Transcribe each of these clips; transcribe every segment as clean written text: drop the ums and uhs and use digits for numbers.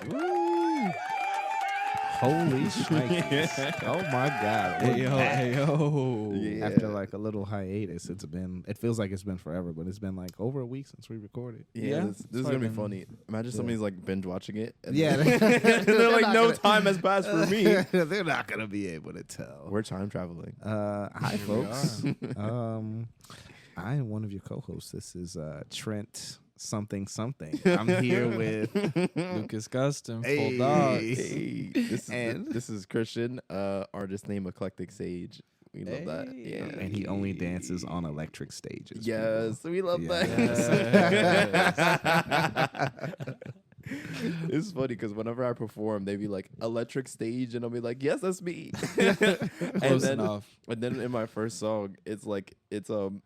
Woo. Holy shnikes. Oh my God. Hey We're yo, back. hey yo. Yeah. After like a little hiatus, it feels like it's been forever, but it's been like over a week since we recorded. Yeah, It's this is gonna be fucking- funny. Imagine somebody's like binge watching it. And Yeah, they're they're like, not no gonna- time has passed for me. They're not gonna be able to tell. We're time traveling. Hi, Here we folks. I am one of your co-hosts. This is Trent something. I'm here with Lucas Custom, Hey. full dog. Hey, And- this is Christian, artist name Eclectic Sage. We love that. Hey. Yeah, and he only dances on electric stages. Yes, we love Yes. that. It's funny because whenever I perform, they be like electric stage, and I'll be like, "Yes, that's me." Close enough. And then in my first song, it's like it's all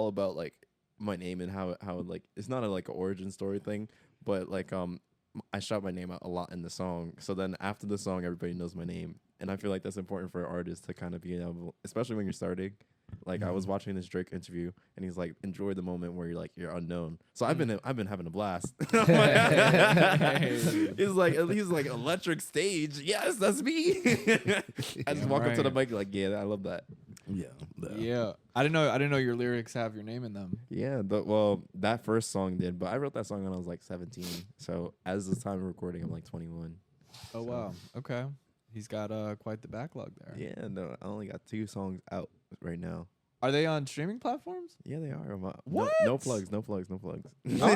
about like my name and how like it's not like an origin story thing, but like I shout my name out a lot in the song. So then after the song, everybody knows my name, and I feel like that's important for an artist to kind of be able, especially when you're starting. Like I was watching this Drake interview, and he's like, "Enjoy the moment where you're unknown." So I've been having a blast. he's like electric stage. Yes, that's me. I just walk up to the mic like, yeah, I love that. Yeah. Yeah. I didn't know your lyrics have your name in them. Yeah, well, that first song did, but I wrote that song when I was like 17. So as the time of recording, I'm like 21. Oh wow. Okay. He's got quite the backlog there. Yeah, no, I only got 2 songs out right now. Are they on streaming platforms? Yeah, they are. What? No plugs. No plugs. No plugs. No,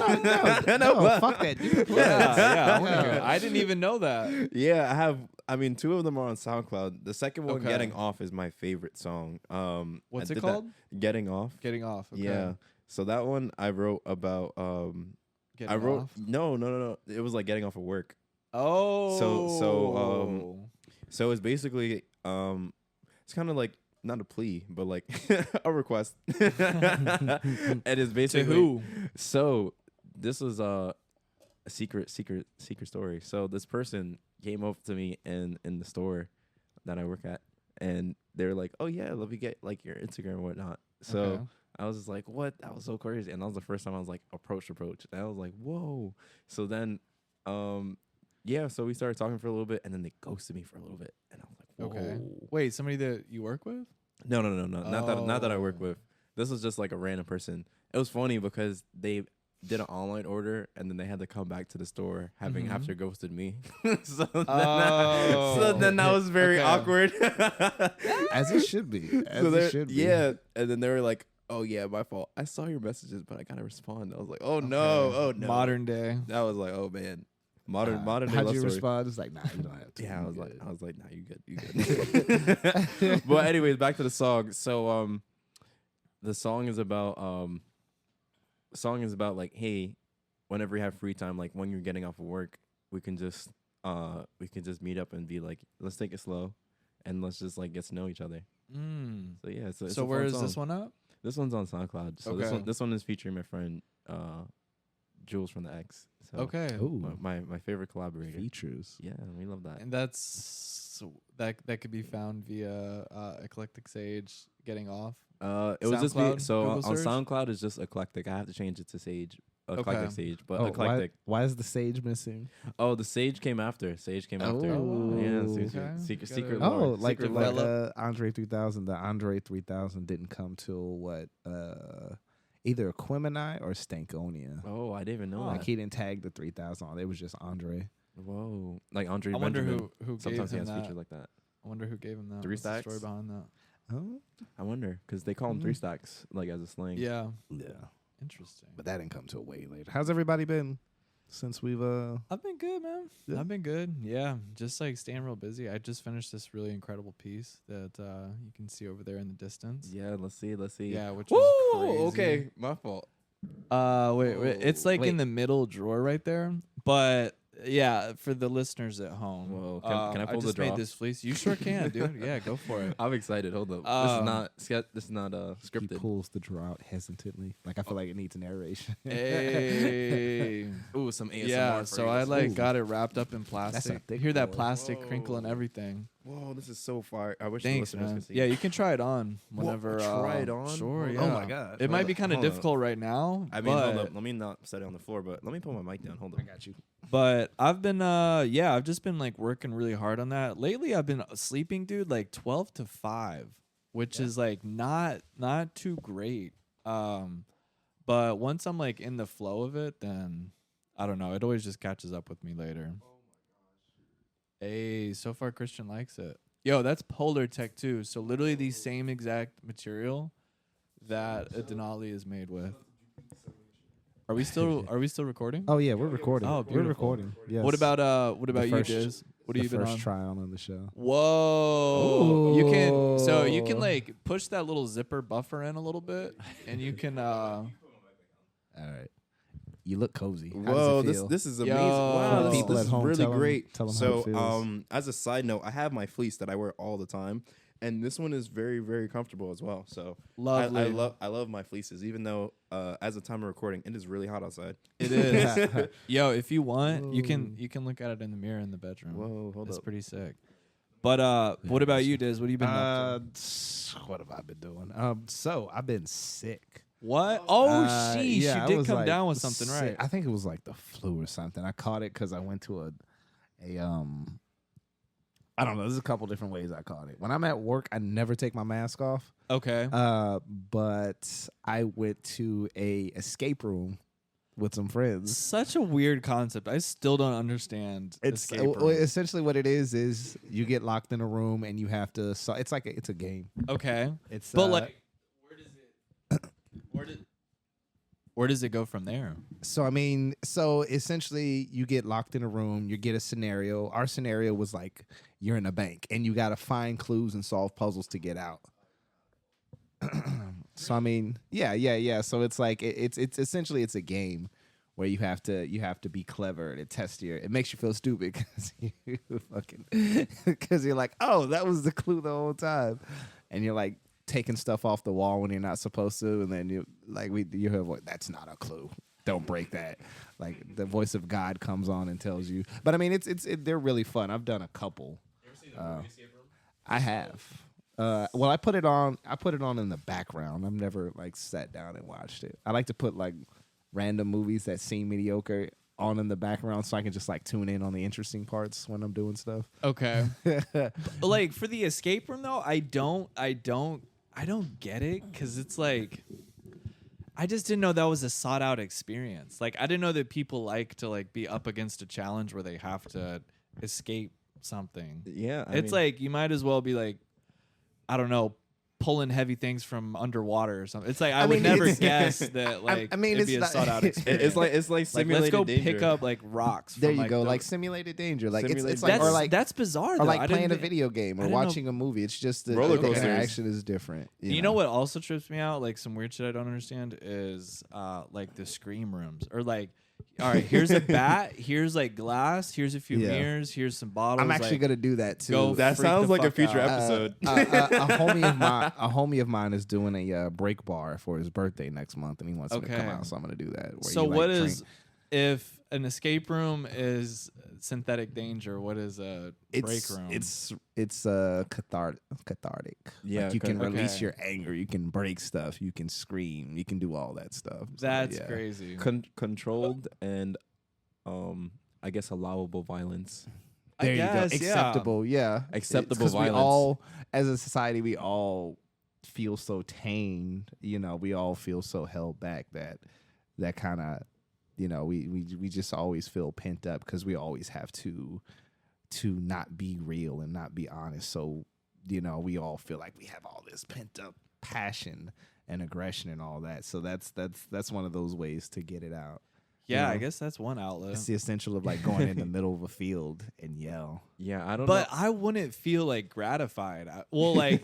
fuck that. Dude. Yeah. I didn't even know that. Yeah, I have. I mean, 2 of them are on SoundCloud. The second one, Okay. "Getting Off," is my favorite song. What's I it did called? that- Getting Off. Getting off. Okay. Yeah. So that one I wrote about. Getting I wrote off. no. It was like getting off of work. Oh. So it's basically it's kind of like not a plea, but like a request. And it's To basically who? So this was a secret story. So this person came up to me in the store that I work at, and they were like, "Oh yeah, let me get like your Instagram and whatnot." So Okay. I was just like, "What?" That was so crazy, and that was the first time I was like, approach, and I was like, "Whoa!" So then, yeah, so we started talking for a little bit, and then they ghosted me for a little bit, and I was like, "Whoa." Okay. Wait, somebody that you work with? No, not that I work Oh. with. This was just like a random person. It was funny because they did an online order and then they had to come back to the store having Mhm. after ghosted me. so Oh. then that was very Okay. awkward. As it should be. As So it they're- should be. yeah, and then they were like, "Oh yeah, my fault. I saw your messages, but I gotta respond." I was like, "Oh no, Okay. oh no." Modern day. That was like, "Oh man, modern day How'd love you story." respond? It's like, nah, you don't have to. Yeah, You good. I was like, nah, you good. But anyways, back to the song. So the song is about like, hey, whenever you have free time, like when you're getting off of work, we can just meet up and be like, let's take it slow and let's just like get to know each other. Mm. So yeah, it's So a where fun is song. this one up? This one's on SoundCloud. So Okay. this one is featuring my friend Jules from the X. So Okay. Ooh, my favorite collaborator. features. Yeah, we love that. And that could be found via Eclectic Sage Getting Off. It was just me. SoundCloud, So Google on search? SoundCloud it's just Eclectic. I have to change it to Sage. Eclectic Okay. Sage, but Oh, Eclectic. why is the sage missing? Oh, the Sage came after. Sage came after. Oh. Yeah, Okay. secret Gotta- lore. Oh, like secret like- lore. Andre 3000. The Andre 3000 didn't come till what? Either Aquemini or Stankonia. Oh, I didn't even know Like that. he didn't tag the 3000 on. It was just Andre. Whoa, like Andre I wonder Benjamin. who gave Sometimes he him has that. features like that. I wonder who gave him that. Three What's the story Stacks? behind that? Oh, I wonder because they call him Mhm. 3 stacks, like as a slang. Yeah. yeah. Interesting. But that didn't come till way later. How's everybody been since we've I've been good, man. Yeah. I've been good. Yeah, just like staying real busy. I just finished this really incredible piece that you can see over there in the distance. Yeah, let's see. Yeah, which Woo! is crazy. Okay, my fault. Wait. It's like in Wait. the middle drawer right there. But yeah, for the listeners at home. Whoa, can I pull the just draw? made this fleece. You sure can, dude. Yeah, go for it. I'm excited. Hold up. This is not he scripted. pulls the draw out hesitantly. Like I feel like it needs narration. Hey. Ooh, some ASMR. Yeah, for so you. I like Ooh. got it wrapped up in plastic. thick Hear that boy. plastic crinkle and everything. Whoa, this is so fire. I wish Thanks, the listeners man. could see. Yeah, you can try it on whenever. try it on? Sure. Hold Yeah. on. Oh my God. It might be kind of hold up. difficult right now. I mean, but, hold up. Let me not set it on the floor, but let me put my mic down. Hold I up. got you. But I've been I've just been like working really hard on that. Lately I've been sleeping, dude, like 12 to 5, which is like not too great. But once I'm like in the flow of it, then I don't know, it always just catches up with me later. Oh my gosh. Hey, so far Christian likes it. Yo, that's Polar Tech too. So literally the same exact material that a Denali is made with. Are we still recording? Oh yeah, we're recording. Oh, We're beautiful. recording. Yes. What about you, first- Diz? What the have you been first on? try on the show? Whoa! You Ooh. can like push that little zipper buffer in a little bit, and you can. All right. You look cozy. How does Whoa, it feel? this is amazing. Yo. Wow, For the this, people this at is home, really tell 'em- great. tell 'em how So, it feels. as a side note, I have my fleece that I wear all the time, and this one is very, very comfortable as well. So, Lovely. I love my fleeces, even though as a time of recording, it is really hot outside. It is. Yo, if you want, you can look at it in the mirror in the bedroom. Whoa, hold It's up. pretty sick. But what about you, Diz? What have you been up to? What have I been doing? So I've been sick. What? Oh, sheesh! Yeah, I you did was, come like, down with something, sick. right? I think it was like the flu or something. I caught it because I went to a I don't know. There's a couple different ways I caught it. When I'm at work, I never take my mask off. Okay. But I went to a escape room with some friends. Such a weird concept. I still don't understand. It's escape room. essentially what it is you get locked in a room and you have to. So it's like it's a game. Okay. It's But like, where does it go from there? So I mean, so essentially, you get locked in a room. You get a scenario. Our scenario was like you're in a bank and you got to find clues and solve puzzles to get out. So I mean, yeah. So it's like it's essentially it's a game where you have to be clever to test your. It makes you feel stupid because you're like, oh, that was the clue the whole time, and you're like taking stuff off the wall when you're not supposed to, and then you hear a voice, that's not a clue. Don't break that. Like the voice of God comes on and tells you. But I mean, they're really fun. I've done a couple. You ever seen the movie Escape Room? I have. Well, I put it on in the background. I've never like sat down and watched it. I like to put like random movies that seem mediocre on in the background so I can just like tune in on the interesting parts when I'm doing stuff. Okay. Like for the escape room though, I don't get it because it's like I just didn't know that was a sought out experience. Like I didn't know that people like to like be up against a challenge where they have to escape something. Yeah, It's like you might as well be like, I don't know, pulling heavy things from underwater or something. It's like I would mean, never it's- guess that like I mean, it'd it's be a not- sought out experience. it's like like simulated let's go danger. pick up like rocks. There from, you go, the- like simulated danger. Like Simulated it's like that's or like that's bizarre. or Though. like I playing a didn't- video game I or didn't know- watching a movie. It's just the Roller the coasters. interaction is different. You know what also trips me out? Like some weird shit I don't understand is like the scream rooms or like, all right, here's a bat, here's like glass, here's a few Yeah. mirrors, here's some bottles. I'm actually like, gonna do that too. go That freak sounds the like a fuck future out. episode. A homie of mine is doing a break bar for his birthday next month, and he wants me to come Okay. out, so I'm gonna do that. where So you, like, what drink- is if an escape room is synthetic danger? What is a break room? It's cathartic. Yeah, Like you can okay. release your anger. You can break stuff. You can scream. You can do all that stuff. So, That's yeah. crazy. Controlled and I guess allowable violence. There I guess, you go. yeah. Acceptable. Yeah. Acceptable 'Cause violence. We all, as a society, we all feel so tamed. We all feel so held back that kind of, we just always feel pent up because we always have to not be real and not be honest. So, we all feel like we have all this pent up passion and aggression and all that. So that's one of those ways to get it out. Yeah, you I know? guess that's one outlet. It's the essential of like going in the middle of a field and yell. Yeah, I don't But know. I wouldn't feel like gratified. Well, like,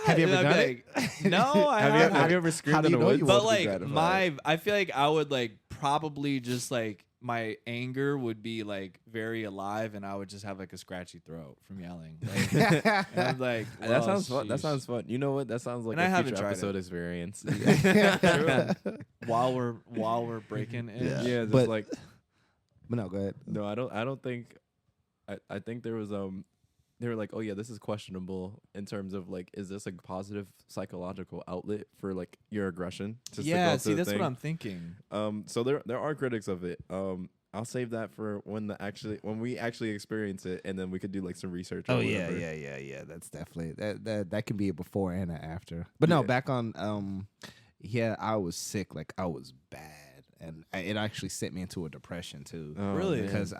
Have you ever I'd done be it? like, no, I Have you, haven't. have you ever How screamed do in you the know woods? you But won't be like gratified. I feel like I would like probably just like my anger would be like very alive, and I would just have like a scratchy throat from yelling. Like, and I'm like, That well, sounds fun. That sheesh. sounds fun. You know what? That sounds like And I a haven't future tried episode it. experience. while we're breaking in. Yeah. Yeah, just But- like But no, go ahead. no, I don't think. I think there was they were like, oh yeah, this is questionable in terms of like, is this a positive psychological outlet for like your aggression? Just to Yeah, go see, to the that's what thing? I'm thinking. So there are critics of it. I'll save that for when we actually experience it, and then we could do like some research. Or Oh yeah, whatever. yeah. That's definitely that can be a before and a after. But no, Yeah. back on yeah, I was sick, like I was bad, and it actually sent me into a depression too. Oh, Really? man. Because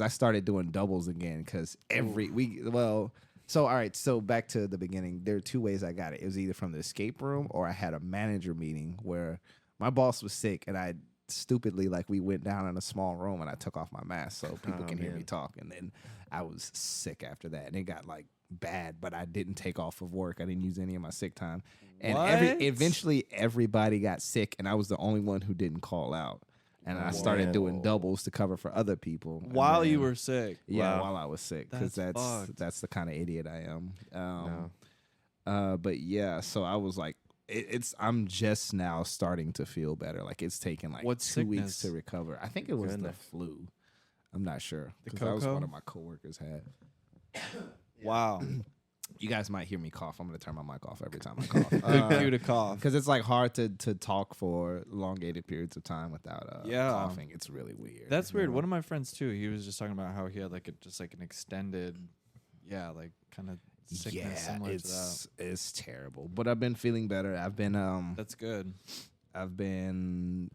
I started doing doubles again because every week. Well, so all right, so back to the beginning. There are two ways I got it. It was either from the escape room or I had a manager meeting where my boss was sick and I stupidly like we went down in a small room and I took off my mask so people Oh, can hear me man. talk, and then I was sick after that and it got like bad, but I didn't take off of work. I didn't use any of my sick time, and What? eventually everybody got sick and I was the only one who didn't call out. And I started doing Wow. doubles to cover for other people and While you then- were sick. yeah, Wow. while I was sick, because That's fucked. that's the kind of idiot I am. No. But yeah, so I was like, I'm just now starting to feel better. Like it's taken like What 2 weeks sickness? to recover. I think it was Goodness. the flu. I'm not sure The because that was one cocoa? of my coworkers had. Wow. You guys might hear me cough. I'm gonna turn my mic off every time I cough. Good cue to cough. Because it's like hard to talk for elongated periods of time without Yeah. coughing. It's really weird. That's weird. One of my friends too. He was just talking about how he had like just like an extended, like kind of sickness similar to that. it's terrible. But I've been feeling better. I've been That's good. me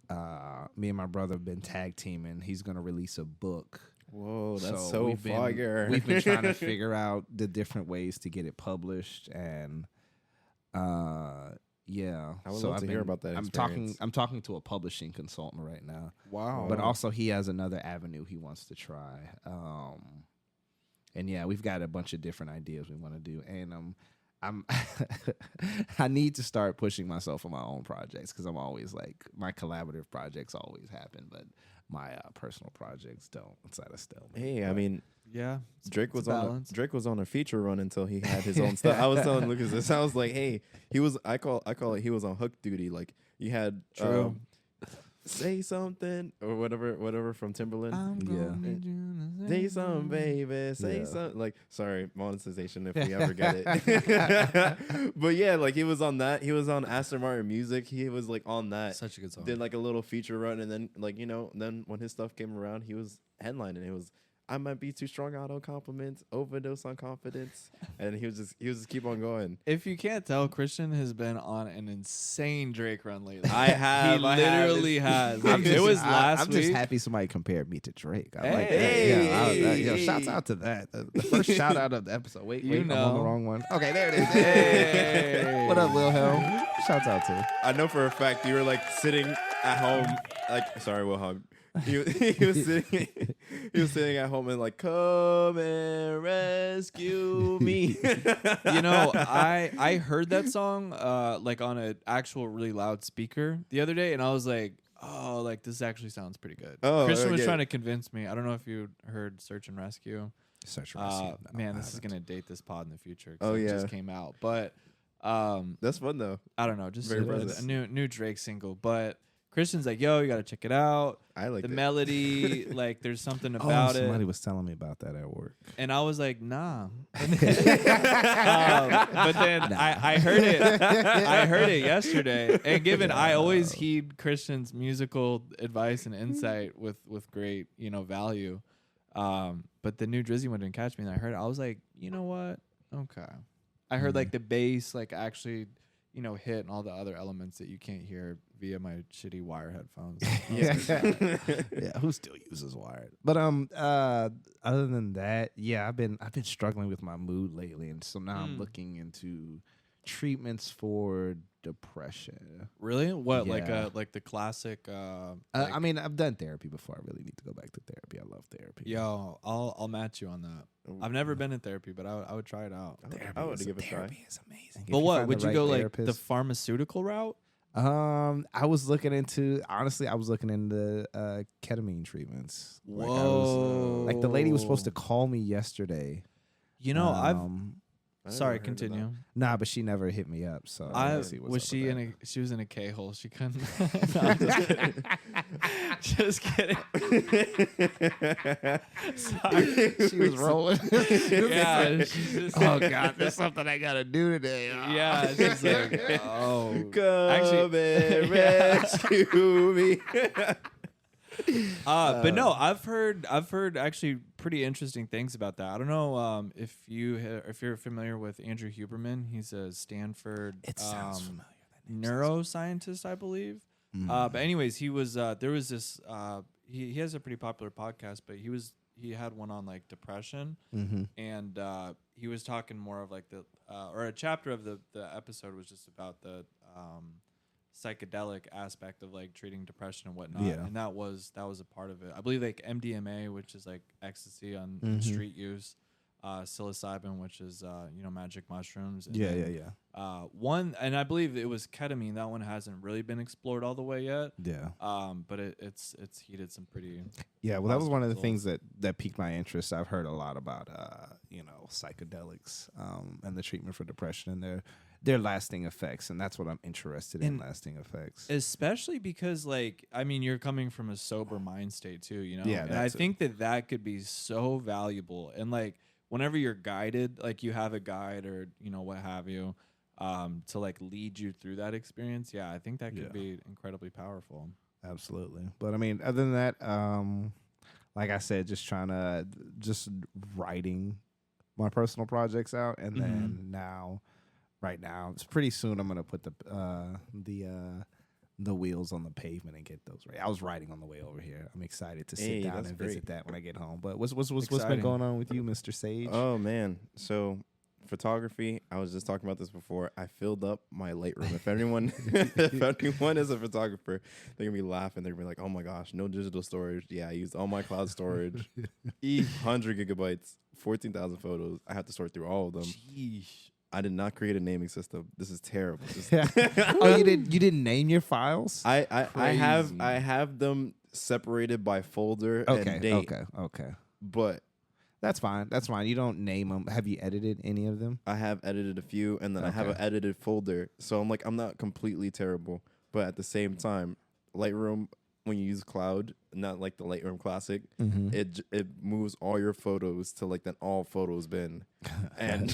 and my brother have been tag teaming. He's gonna release a book. Whoa, that's so we've been, fire. We've been trying to figure out the different ways to get it published, and yeah. I would so love I've to hear been- about that I'm experience. talking to a publishing consultant right now, Wow. but also he has another avenue he wants to try. And yeah, we've got a bunch of different ideas we want to do, and I'm I need to start pushing myself on my own projects because I'm always like my collaborative projects always happen, but my personal projects don't. It's at a stalemate. Hey, I But- mean, yeah. Drake was balance. Drake was on a feature run until he had his own stuff. I was telling Lucas this. I was like, hey, he was. I call it. He was on hook duty. Like he had True. say something or whatever from Timberland. Yeah. Say something, baby. Say Yeah. something. Like, sorry, monetization if we ever get it. But yeah, like he was on that. He was on Aston Martin Music. He was like on that. Such a good song. Did like a little feature run, and then like then when his stuff came around, he was headlining. It was I might be too strong out on compliments, overdose on confidence, and he was just keep on going. If you can't tell, Christian has been on an insane Drake run lately. I have. He literally has. Like, it was last I'm week. just happy somebody compared me to Drake. I like that. Hey. Yeah, shouts out to that. The first shout out of the episode. Wait, You I'm on the know. wrong one. Okay, there it is. Hey. What up, Wilhelm? Shouts out to. I know for a fact you were like sitting at home, like sorry, Wilhelm. He was sitting. He was sitting at home and like, come and rescue me. You know, I heard that song like on an actual really loud speaker the other day, and I was like, oh, like this actually sounds pretty good. Oh, Christian was okay. trying to convince me. I don't know if you heard Search and Rescue. Search Man, this is gonna date this pod in the future. 'cause Oh, it yeah. just came out, but That's fun though. I don't know, just Very a present. new Drake single. But Christian's like, yo, you gotta check it out. I like The it. melody, like, there's something about somebody it. was telling me about that at work. And I was like, nah. But then I heard it. I heard it yesterday. And given I always heed Christian's musical advice and insight with great, value. But the new Drizzy one didn't catch me, and I heard it. I was like, you know what? Okay. I heard like the bass like actually, hit and all the other elements that you can't hear via my shitty wire headphones. Yeah, who still uses wired? But other than that, yeah, I've been struggling with my mood lately, and so now I'm looking into treatments for depression. Really? What Yeah. like the classic? I mean, I've done therapy before. I really need to go back to therapy. I love therapy. Yo, I'll match you on that. I've never been in therapy, but I would try it out. I would give it a try. Therapy is amazing. But what would you go like the pharmaceutical route? I was looking into ketamine treatments. Whoa! Like the lady was supposed to call me yesterday. I've never Sorry, heard of that. continue. Nah, but she never hit me up. So I let's see what's was up she with in a she was in a K-hole. She couldn't. No, I'm just kidding. Sorry. that. She was rolling. Yeah. She's just Oh God, there's something I gotta do today. Yeah. She's like, oh. Come Actually- and rescue me. But no, I've heard actually pretty interesting things about that. I don't know if you're familiar with Andrew Huberman. He's a Stanford It sounds familiar. That name neuroscientist, I believe. But anyways, he was there was this he has a pretty popular podcast, but he had one on like depression, and he was talking more of like the or a chapter of the episode was just about the psychedelic aspect of like treating depression and whatnot. Yeah. And that was a part of it. I believe like MDMA, which is like ecstasy on street use, psilocybin, which is magic mushrooms. And then, one, and I believe it was ketamine. That one hasn't really been explored all the way yet. Yeah. But it's heated some pretty. Yeah, well, that was one of the Hospitals. things that piqued my interest. I've heard a lot about, psychedelics and the treatment for depression and their lasting effects, and that's what I'm interested in, And lasting effects. Especially because, like, I mean, you're coming from a sober mind state too, you know? Yeah, and I that's it. think that could be so valuable. And, like, whenever you're guided, like, you have a guide or, what have you, to, like, lead you through that experience, yeah, I think that could be incredibly powerful. Absolutely. But, I mean, other than that, like I said, just writing my personal projects out, and then right now, it's pretty soon I'm gonna put the wheels on the pavement and get those right. I was riding on the way over here. I'm excited to sit down that's and great. visit that when I get home. But what's been Exciting. going on with you, Mr. Sage? Oh man, so photography. I was just talking about this before. I filled up my Lightroom. If anyone is a photographer, they're gonna be laughing. They're gonna be like, "Oh my gosh, no digital storage." Yeah, I used all my cloud storage, 100 gigabytes, 14,000 photos. I have to sort through all of them. Sheesh. I did not create a naming system. This is terrible. Oh, you didn't name your files? I Crazy. have them separated by folder Okay, and date. okay. But That's fine. You don't name them. Have you edited any of them? I have edited a few, and then I have an Okay. edited folder. So I'm like, I'm not completely terrible, but at the same time, Lightroom, when you use cloud, not like the Lightroom Classic, it moves all your photos to like an all photos bin, and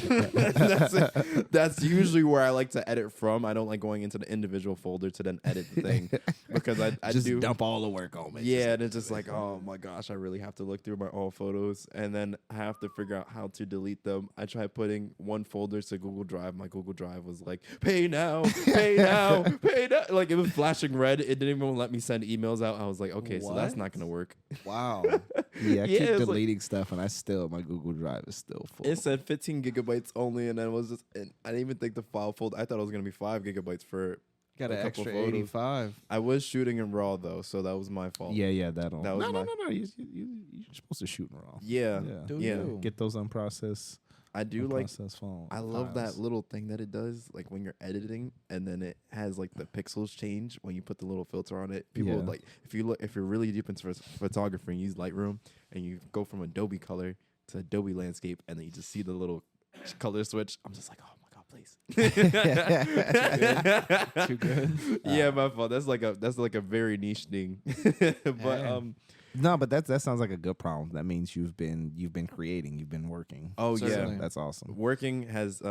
that's usually where I like to edit from. I don't like going into the individual folder to then edit the thing because I Just do dump all the work on me. Yeah, and it's just like, oh my gosh, I really have to look through my all photos, and then I have to figure out how to delete them. I tried putting one folder to Google Drive. My Google Drive was like, pay now, pay now, pay now. Like it was flashing red. It didn't even let me send emails out. I was like, okay, so that's not gonna work. Wow. Yeah, I Yeah, keep it's like- deleting stuff, and my Google Drive is still full. It said 15 gigabytes only, and then it was just. And I didn't even think the file folder. I thought it was gonna be 5 gigabytes for. Got A an couple extra photos. 85. I was shooting in RAW though, so that was my fault. Yeah, that'll. That was no. my- You're supposed to shoot in RAW. Yeah, Do yeah. you? Get those unprocessed. I do like. unprocessed phone. I love files. that little thing that it does, like when you're editing, and then it has like the pixels change when you put the little filter on it. People Yeah. like if you're really deep into photography and you use Lightroom, and you go from Adobe Color to Adobe Landscape, and then you just see the little color switch. I'm just like, oh my god, please. Too good. Yeah, my fault. That's like a very niche thing. But Hey. No, but that sounds like a good problem. That means you've been creating, you've been working. oh Certainly. yeah, That's awesome. working has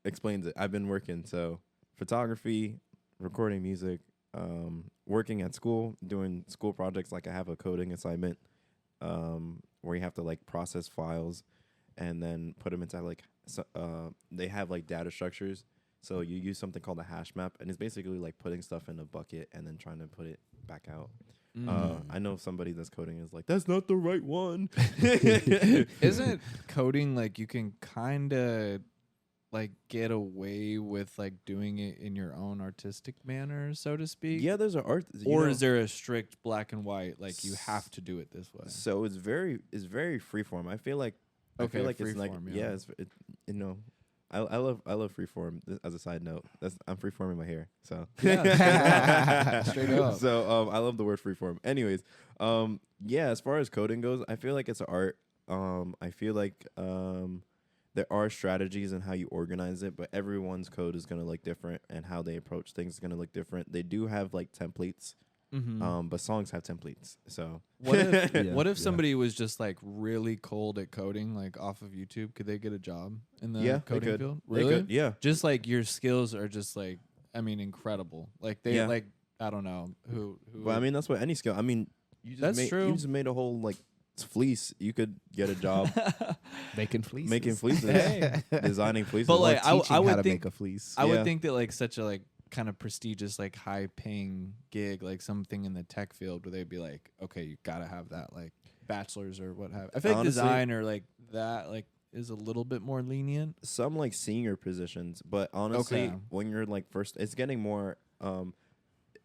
explains it. I've been working, so photography, recording music, working at school, doing school projects. Like I have a coding assignment where you have to like process files and then put them into like they have like data structures. So you use something called a hash map, and it's basically like putting stuff in a bucket and then trying to put it back out. I know somebody that's coding is like, that's not the right one. Isn't coding like you can kind of like get away with like doing it in your own artistic manner, so to speak? Yeah, there's an art. Or is there a strict black and white, like you have to do it this way? So it's very freeform. I feel like Okay, it's like freeform, yeah, yeah. I love freeform. As a side note, I'm freeforming my hair. So Yeah. Straight up. So I love the word freeform. Anyways, yeah, as far as coding goes, I feel like it's an art. I feel like there are strategies in how you organize it, but everyone's code is gonna look different, and how they approach things is gonna look different. They do have like templates, but songs have templates. So What if Yeah, what if yeah. somebody was just like really cold at coding, like off of YouTube? Could they get a job in the yeah, they coding could. field? They Really? could, yeah. Just like your skills are just like, I mean, incredible. Like they Yeah. like, I don't know who. But I mean, that's what any skill. I mean, That's You true. just made a whole like fleece. You could get a job Making fleeces. making fleeces, Hey. designing fleeces. But, like, I Teaching would how to think- make a fleece. I Yeah. would think that like such a like kind of prestigious, like high paying gig, like something in the tech field where they'd be like, okay, you gotta have that like bachelor's or what have. I feel like Honestly- design or like that like is a little bit more lenient. some like senior positions, but honestly, Okay. when you're like first, it's getting more.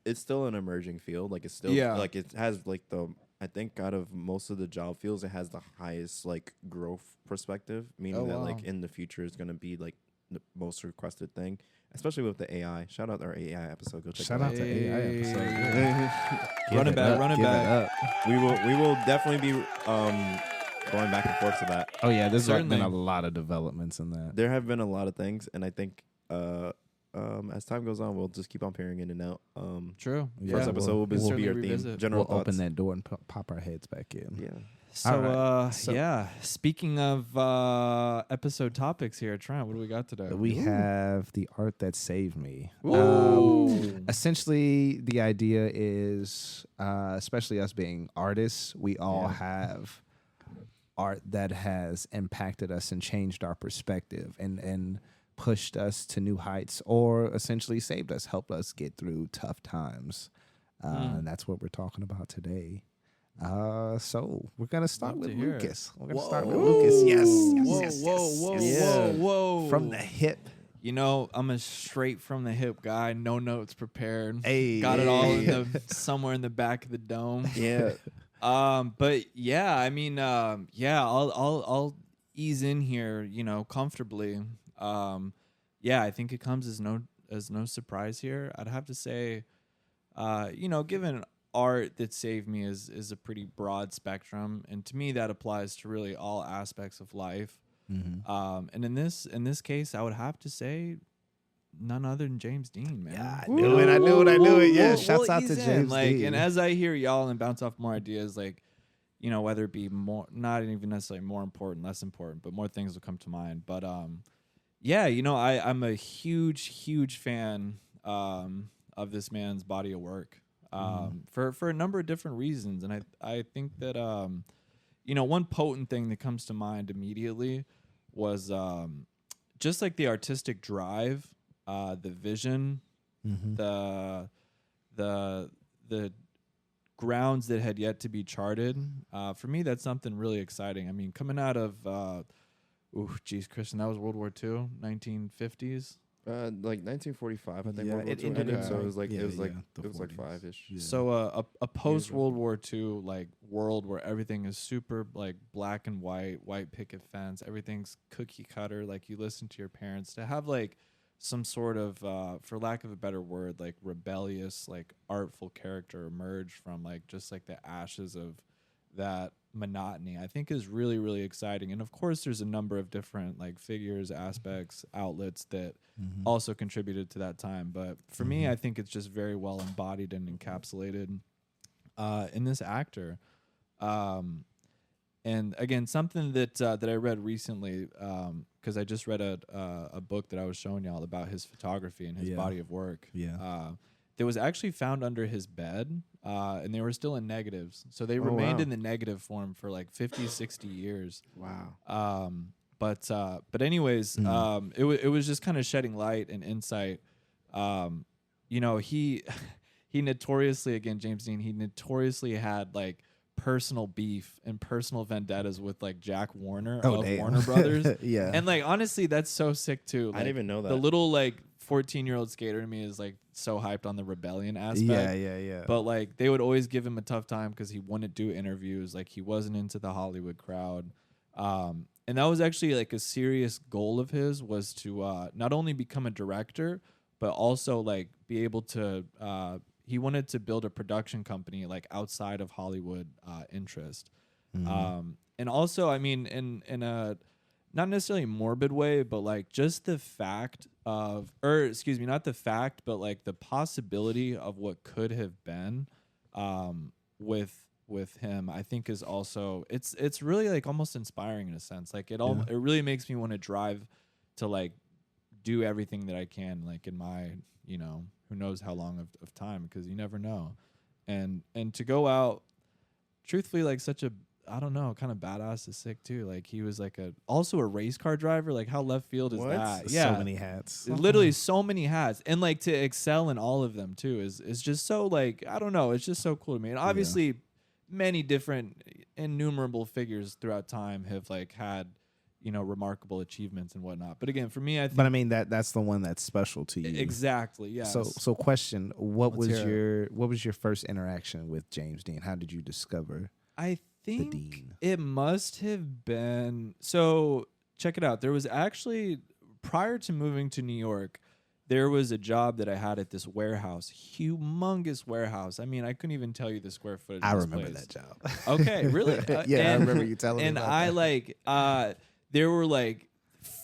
It's still an emerging field. Like it's still Yeah. like it has like the. I think out of most of the job fields, it has the highest like growth perspective, meaning Oh, that wow. like in the future is going to be like the most requested thing, especially with the AI. Shout out our AI episode. Go check Shout it out to AI episode. Hey. Give Run it back, up, run it give back. up. We will definitely be going back and forth to that. Oh yeah, there's like been a Certainly. lot of developments in that. There have been a lot of things, and I think as time goes on, we'll just keep on peering in and out. True. Yeah, First episode will be certainly our theme. revisit. General We'll thoughts. open that door and pop our heads back in. Yeah. So, Alright, so- yeah. Speaking of episode topics here, Trent, what do we got today? We have the art that saved me. Ooh. Essentially, the idea is, especially us being artists, we all Yeah. have art that has impacted us and changed our perspective and pushed us to new heights, or essentially saved us, helped us get through tough times. And that's what we're talking about today. So we're gonna start Love with to hear it. Lucas. We're gonna start with Lucas. Yes, yes, Whoa, yes, whoa, yes, whoa, yes. Yeah. whoa, whoa. From the hip. You know, I'm a straight from the hip guy. No notes prepared. Hey, Got it all in hey. the somewhere in the back of the dome. Yeah. But yeah, I mean, yeah, I'll ease in here, you know, comfortably. Yeah, I think it comes as no surprise here. I'd have to say, you know, given art that saved me is a pretty broad spectrum, and to me that applies to really all aspects of life. And in this case, I would have to say none other than James Dean, man. Yeah, I knew it. I knew it. Yeah, shouts out to ease in, James like, Dean. And as I hear y'all and bounce off more ideas, like, you know, whether it be more, not even necessarily more important, less important, but more things will come to mind. But yeah, you know, I'm a huge fan of this man's body of work for a number of different reasons, and I think that you know, one potent thing that comes to mind immediately was just like the artistic drive, the vision, the grounds that had yet to be charted. For me, that's something really exciting. I mean, coming out of Christian, that was World War II, 1950s. Like 1945, I think. Yeah, World War it II ended ended, in, so it was like yeah, it was like yeah, the it was like 40s. 5-ish. Yeah. So a post World War II like world where everything is super like black and white picket fence, everything's cookie cutter. Like you listen to your parents. To have like some sort of, for lack of a better word, like rebellious, like artful character emerge from like just like the ashes of that monotony, I think is really, really exciting. And of course, there's a number of different like figures, aspects, outlets that also contributed to that time. But for me, I think it's just very well embodied and encapsulated in this actor. And again, something that I read recently, because I just read a book that I was showing y'all about his photography and his Yeah. body of work. Yeah. That was actually found under his bed, and they were still in negatives. So they Oh, remained wow. in the negative form for like 50, 60 years. Wow. But anyways, it was just kind of shedding light and insight. You know, he notoriously, again, James Dean, he notoriously had like personal beef and personal vendettas with like Jack Warner Oh, of damn. Warner Brothers. Yeah. And like honestly, that's so sick too. I Like, didn't even know that. the little like 14-year-old skater in me is like so hyped on the rebellion aspect. Yeah. But like they would always give him a tough time because he wouldn't do interviews. Like he wasn't into the Hollywood crowd. And that was actually like a serious goal of his, was to not only become a director, but also like be able to, he wanted to build a production company like outside of Hollywood interest. And also, I mean, in a not necessarily morbid way, but like just the fact of, or excuse me, not the fact, but like the possibility of what could have been, with him, I think is also, it's really like almost inspiring in a sense. Like it really makes me want to drive to like do everything that I can, like in my, who knows how long of time, because you never know. And to go out, truthfully, like such a, I don't know, kind of badass is sick too. Like he was like also a race car driver. Like how left field is that? Yeah, So many hats. literally so many hats, and like to excel in all of them too is just so like, I don't know. It's just so cool to me. And obviously, many different innumerable figures throughout time have like had, remarkable achievements and whatnot. But again, for me, I think. But I mean that's the one that's special to you. Exactly. Yeah. So question: What Let's was hear your first interaction with James Dean? How did you discover? I think Dean. it must have been. So check it out. There was actually, prior to moving to New York, there was a job that I had at this warehouse, humongous warehouse. I mean, I couldn't even tell you the square footage. I of this remember place. that job. Okay, really? Yeah, I and, remember you telling me and about I that. like, there were like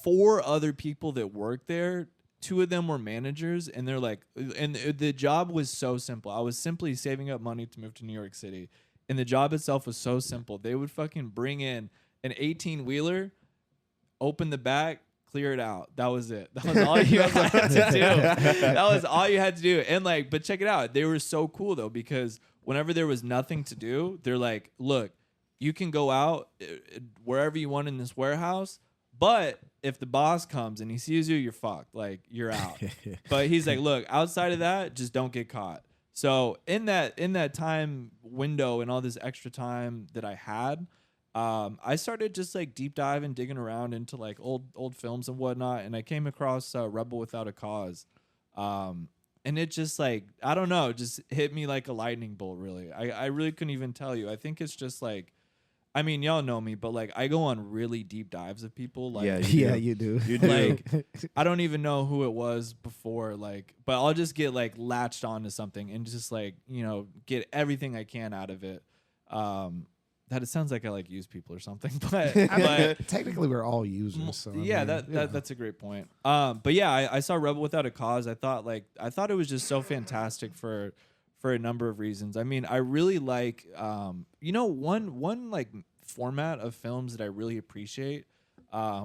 4 other people that worked there. 2 of them were managers, and they're like, and the job was so simple. I was simply saving up money to move to New York City, and the job itself was so simple. They would fucking bring in an 18-wheeler, open the back, clear it out. That was it. That was all you had to do. That was all you had to do. And like, but check it out. They were so cool though, because whenever there was nothing to do, they're like, look, you can go out wherever you want in this warehouse, but if the boss comes and he sees you, you're fucked. Like, you're out. But he's like, look, outside of that, just don't get caught. So in that time window and all this extra time that I had, I started just like deep diving, digging around into like old films and whatnot, and I came across Rebel Without a Cause, and it just like, I don't know, just hit me like a lightning bolt. Really, I really couldn't even tell you. I think it's just like, I mean, y'all know me, but like I go on really deep dives of people. Like, Yeah, You do. You do. like I don't even know who it was before, like, but I'll just get like latched onto something and just like, get everything I can out of it. That it sounds like I like use people or something, but Technically, we're all users. So, yeah, that's a great point. But yeah, I saw Rebel Without a Cause. I thought it was just so fantastic for a number of reasons. I mean, I really like one like format of films that I really appreciate,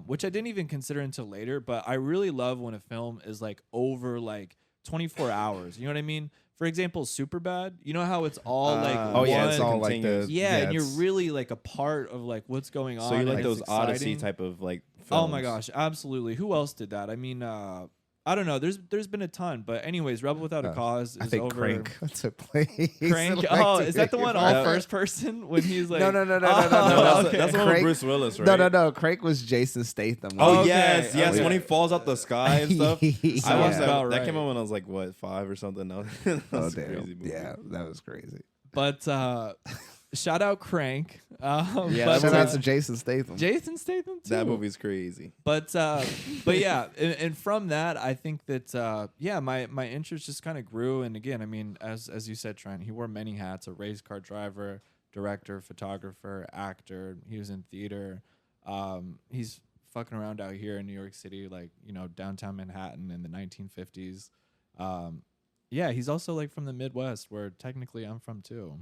which I didn't even consider until later, but I really love when a film is like over like 24 hours. You know what I mean? For example, Superbad. You know how it's all like it's all like the and you're really like a part of like what's going on. So you like and those it's Odyssey exciting. type of like films. Oh my gosh, absolutely. Who else did that? I mean, I don't know. There's been a ton, but anyways, Rebel Without a Cause is I think over. Crank took place. Crank. Like, Oh, is that the one all Yeah. first person when he's like? No. No, Oh, that's, okay. that's the one with Crank- Bruce Willis, right? No. Crank was Jason Statham. Oh Okay, yes, okay. when he falls out the sky and stuff. I watched Sounds that. about That right. came out when I was like what, 5 or something. That was a damn. crazy movie. Yeah, that was crazy. But shout out Crank. Yeah, but, Shout out to Jason Statham. Jason Statham too. That movie's crazy. But yeah, and from that, I think that my interest just kind of grew. And again, I mean, as you said, Trent, he wore many hats: a race car driver, director, photographer, actor. He was in theater. He's fucking around out here in New York City, like downtown Manhattan in the 1950s. Yeah, he's also like from the Midwest, where technically I'm from too.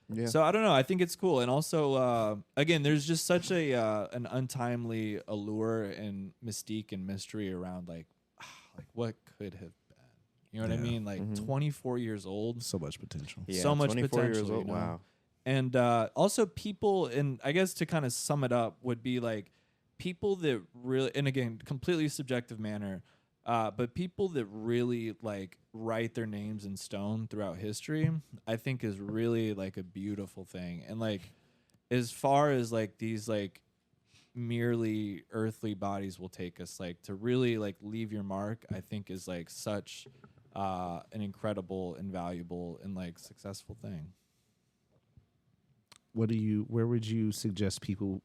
Yeah. So I don't know. I think it's cool, and also again, there's just such a an untimely allure and mystique and mystery around like what could have been. You know what I Yeah. mean? Like 24 years old, So much potential. Yeah, so much 24 years potential, old. Wow. and also people, and I guess to kind of sum it up would be like people that really, and again, completely subjective manner. But people that really like write their names in stone throughout history, I think is really like a beautiful thing. And like, as far as like these like merely earthly bodies will take us, like to really like leave your mark, I think is like such an incredible and valuable and like successful thing. Where would you suggest people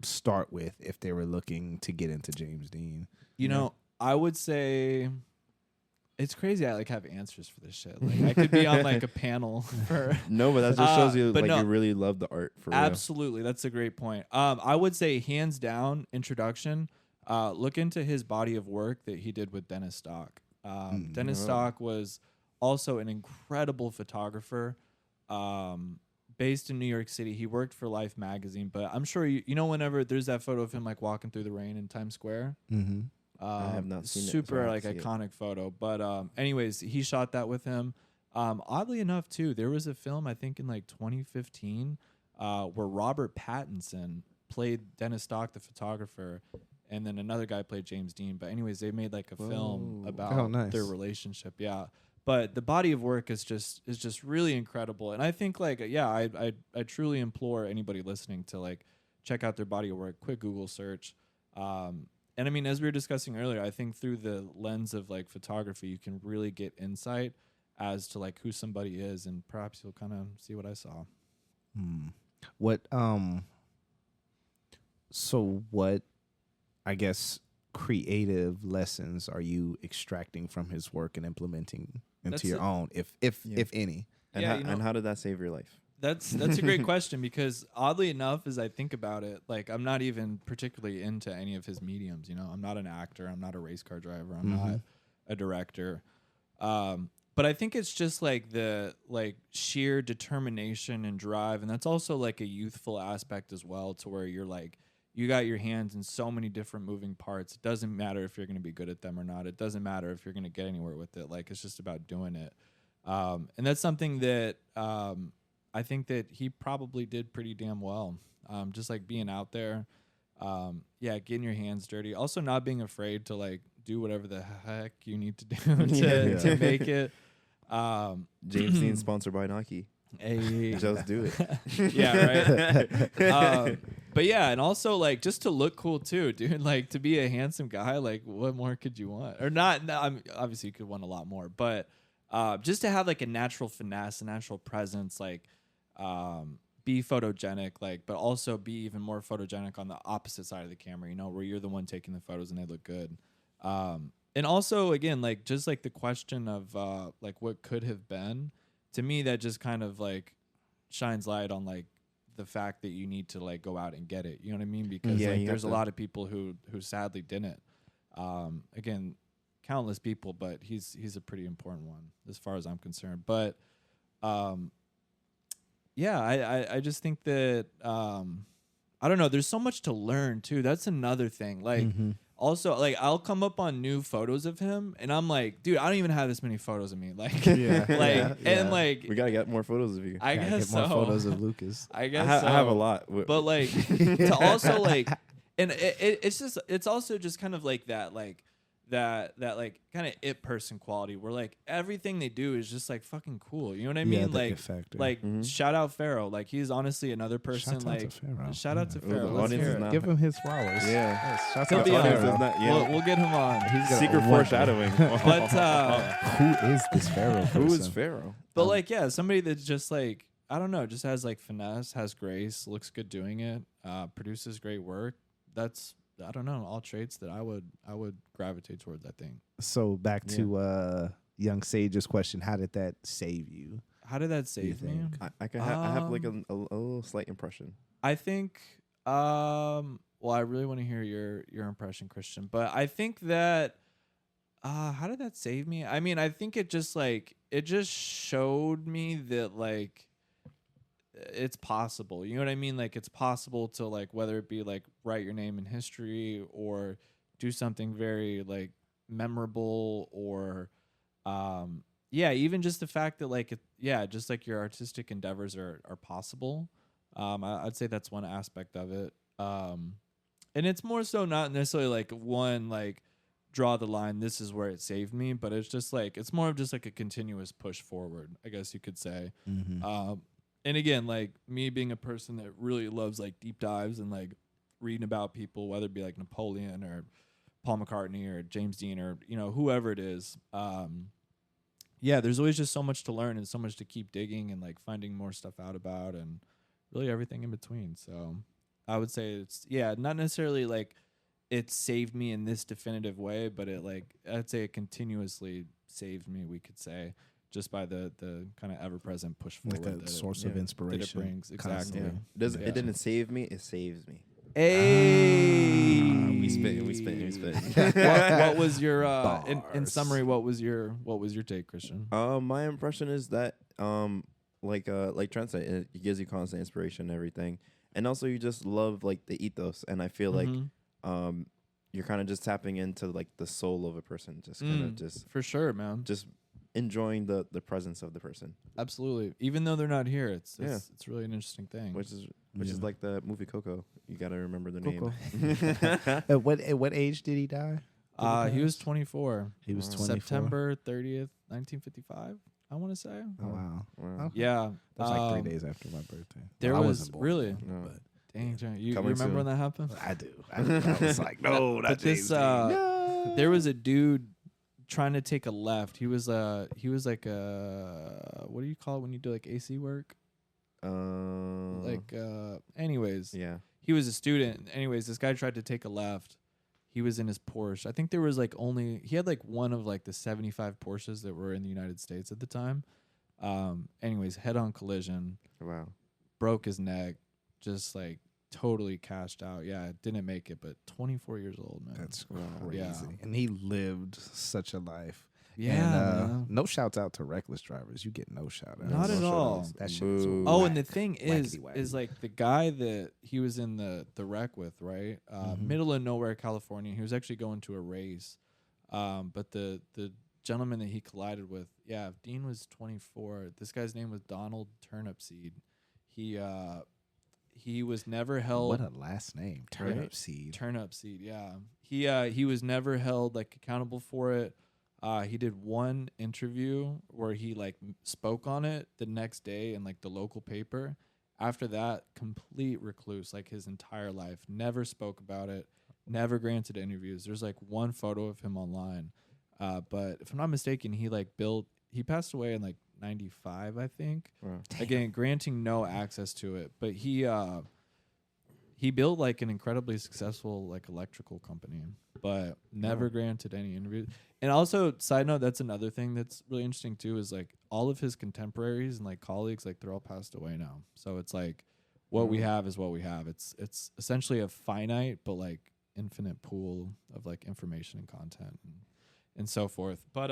start with if they were looking to get into James Dean? You know, I would say It's crazy. I like have answers for this shit. Like I could be on like a panel for. No, but that just shows you but like no. you really love the art for real. Absolutely, that's a great point. I would say hands down introduction. Look into his body of work that he did with Dennis Stock. Dennis Stock was also an incredible photographer. Based in New York City, he worked for Life magazine. But I'm sure you know whenever there's that photo of him like walking through the rain in Times Square. Mm-hmm. I have not seen it, so super I like have to see it. iconic photo. But anyways, he shot that with him. Oddly enough, too, there was a film I think in like 2015 where Robert Pattinson played Dennis Stock, the photographer, and then another guy played James Dean. But anyways, they made like a film Whoa. about Oh, nice. their relationship. Yeah. But the body of work is just really incredible. And I think like I truly implore anybody listening to like check out their body of work. Quick Google search. And I mean, as we were discussing earlier, I think through the lens of like photography, you can really get insight as to like who somebody is, and perhaps you'll kind of see what I saw. What so what I guess creative lessons are you extracting from his work and implementing into That's your it. own, if Yeah. any? And, Yeah, how, you know- and how did that save your life? That's a great question, because oddly enough, as I think about it, like I'm not even particularly into any of his mediums. You know, I'm not an actor. I'm not a race car driver. I'm not a director. But I think it's just like the like sheer determination and drive, and that's also like a youthful aspect as well, to where you're like you got your hands in so many different moving parts. It doesn't matter if you're going to be good at them or not. It doesn't matter if you're going to get anywhere with it. Like it's just about doing it. And that's something that I think that he probably did pretty damn well. Just like being out there, getting your hands dirty. Also not being afraid to like do whatever the heck you need to do to make it. James Dean sponsored by Nike. Just do it. Yeah, right. But yeah, and also like just to look cool too, dude. Like to be a handsome guy, like what more could you want? Or not? No, I mean, obviously you could want a lot more, but just to have like a natural finesse, a natural presence, like be photogenic, like, but also be even more photogenic on the opposite side of the camera. You know, where you're the one taking the photos and they look good. And also again, like just like the question of like what could have been. To me, that just kind of like shines light on like the fact that you need to like go out and get it. You know what I mean? Because Yeah, like you there's a have to- lot of people who sadly didn't. Again, countless people, but he's a pretty important one as far as I'm concerned. But I just think that I don't know. There's so much to learn too. That's another thing. Like. Also, like I'll come up on new photos of him, and I'm like, dude, I don't even have this many photos of me. Like, Yeah. like, and like, We gotta get more photos of you. I Gotta guess get more so. photos of Lucas. I I, guess I have a so. lot. But like, to also like, and it's also just kind of like that like kind of it person quality where like everything they do is just like fucking cool. You know what I mean? the Like, it factor. like shout out Pharaoh. Like he's honestly another person. Shout out to like Pharaoh. shout out to Yeah. Pharaoh. The Let's audience hear is it. not- Give him his flowers. Yeah. Yes, shout He'll out be to on. audience Pharaoh. is not- yeah. We'll get him on. He's gonna Secret one day. foreshadowing. But Who is this Pharaoh person? Who is Pharaoh? But like, yeah, somebody that's just like, I don't know, just has like finesse, has grace, looks good doing it, produces great work. That's, I don't know, all traits that I would gravitate towards, I think. So back to Young Sage's question: how did that save you? How did that save me? think? I have like a little slight impression. I think, well, I really want to hear your impression, Christian, but I think that, how did that save me? I mean, I think it just showed me that like, it's possible. You know what I mean? Like it's possible to like, whether it be like write your name in history or do something very like memorable or, even just the fact that like, just like your artistic endeavors are possible. I'd say that's one aspect of it. And it's more so not necessarily like one, like draw the line, this is where it saved me, but it's just like, it's more of just like a continuous push forward, I guess you could say. And again, like me being a person that really loves like deep dives and like reading about people, whether it be like Napoleon or Paul McCartney or James Dean or, you know, whoever it is. There's always just so much to learn and so much to keep digging and like finding more stuff out about and really everything in between. So I would say it's, not necessarily like it saved me in this definitive way, but it like, I'd say it continuously saved me, we could say, just by the kind of ever present push forward, Like a that source yeah, of that it inspiration. that it brings. Exactly. constantly. Yeah. Yeah. It didn't save me. It saves me. Hey, We spit. what was your in Bars. summary? What was your take, Christian? My impression is that like Trent said, it gives you constant inspiration and everything, and also you just love like the ethos, and I feel Mhm. like you're kind of just tapping into like the soul of a person, just kind of For sure, man. just enjoying the presence of the person, Absolutely. Even though they're not here, it's Yeah. it's really an interesting thing. which is Yeah. like the movie Coco. You gotta remember the Coco. name. At what age did he die? He was 24. He was Wow. 24. September 30th, 1955. I want to say. Oh wow. Wow. Okay. Yeah. That's like 3 days after my birthday. There Well, I was wasn't born really. yet, No. but Dang, John, you Coming remember when soon. that happened? I do. I was like, no, not But this, James Dean. uh, There was a dude trying to take a left. He was like a what do you call it when you do like AC work? Anyways, yeah. he was a student. Anyways, this guy tried to take a left. He was in his Porsche. I think there was he had like one of like the 75 Porsches that were in the United States at the time. Anyways, head-on collision, Wow. broke his neck, just like totally cashed out. Yeah, didn't make it, but 24 years old, man. That's Wow. crazy. Yeah. And he lived such a life. yeah, And, man. no shouts out to reckless drivers. You get no shout out. Not at all. That shit was Boo. Oh, whack. and the thing is Wackety-wack. like the guy that he was in the wreck with, right? Mhm. Middle of nowhere, California. He was actually going to a race, but the gentleman that he collided with, yeah, if Dean was 24. This guy's name was Donald Turnipseed. He was never held. What a last name. Turnip seed. Turnipseed, yeah. He was never held like accountable for it. He did one interview where he like spoke on it the next day in like the local paper. After that, complete recluse, like his entire life. Never spoke about it. Never granted interviews. There's like one photo of him online. But if I'm not mistaken, he passed away in like 95, I think. Wow. Again, granting no access to it, but he built like an incredibly successful like electrical company, but never granted any interviews. And also, side note, that's another thing that's really interesting too, is like all of his contemporaries and like colleagues, like they're all passed away now. So it's like what we have is what we have. It's essentially a finite but like infinite pool of like information and content and so forth. But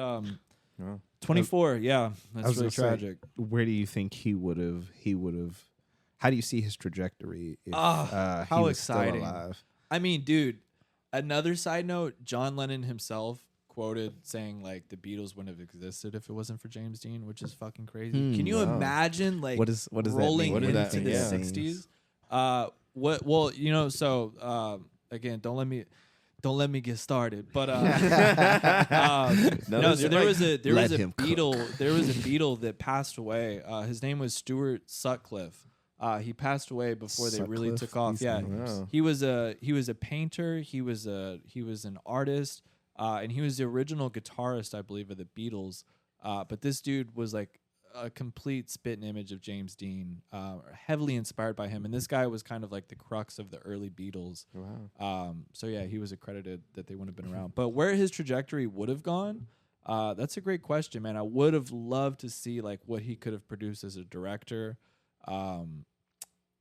Wow. 24, yeah, I that's was really gonna say, tragic. Where do you think he would have? How do you see his trajectory if Ah, he how was exciting. still alive? I mean, dude, another side note, John Lennon himself quoted saying like the Beatles wouldn't have existed if it wasn't for James Dean, which is fucking crazy. Can you wow. imagine like What does that rolling mean? What does into that the mean? Yeah. 60s? Well, again, don't let me get started. But no, so there was a Let him cook. Beatle. There was a Beatle that passed away. His name was Stuart Sutcliffe. He passed away before they really Sutcliffe, took off. these Yeah, names. Wow. he was a painter. He was an artist, and he was the original guitarist, I believe, of the Beatles. But this dude was like a complete spit and image of James Dean, heavily inspired by him. And this guy was kind of like the crux of the early Beatles. Wow. So yeah, he was accredited that they wouldn't have been around. But where his trajectory would have gone, that's a great question, man. I would have loved to see like what he could have produced as a director.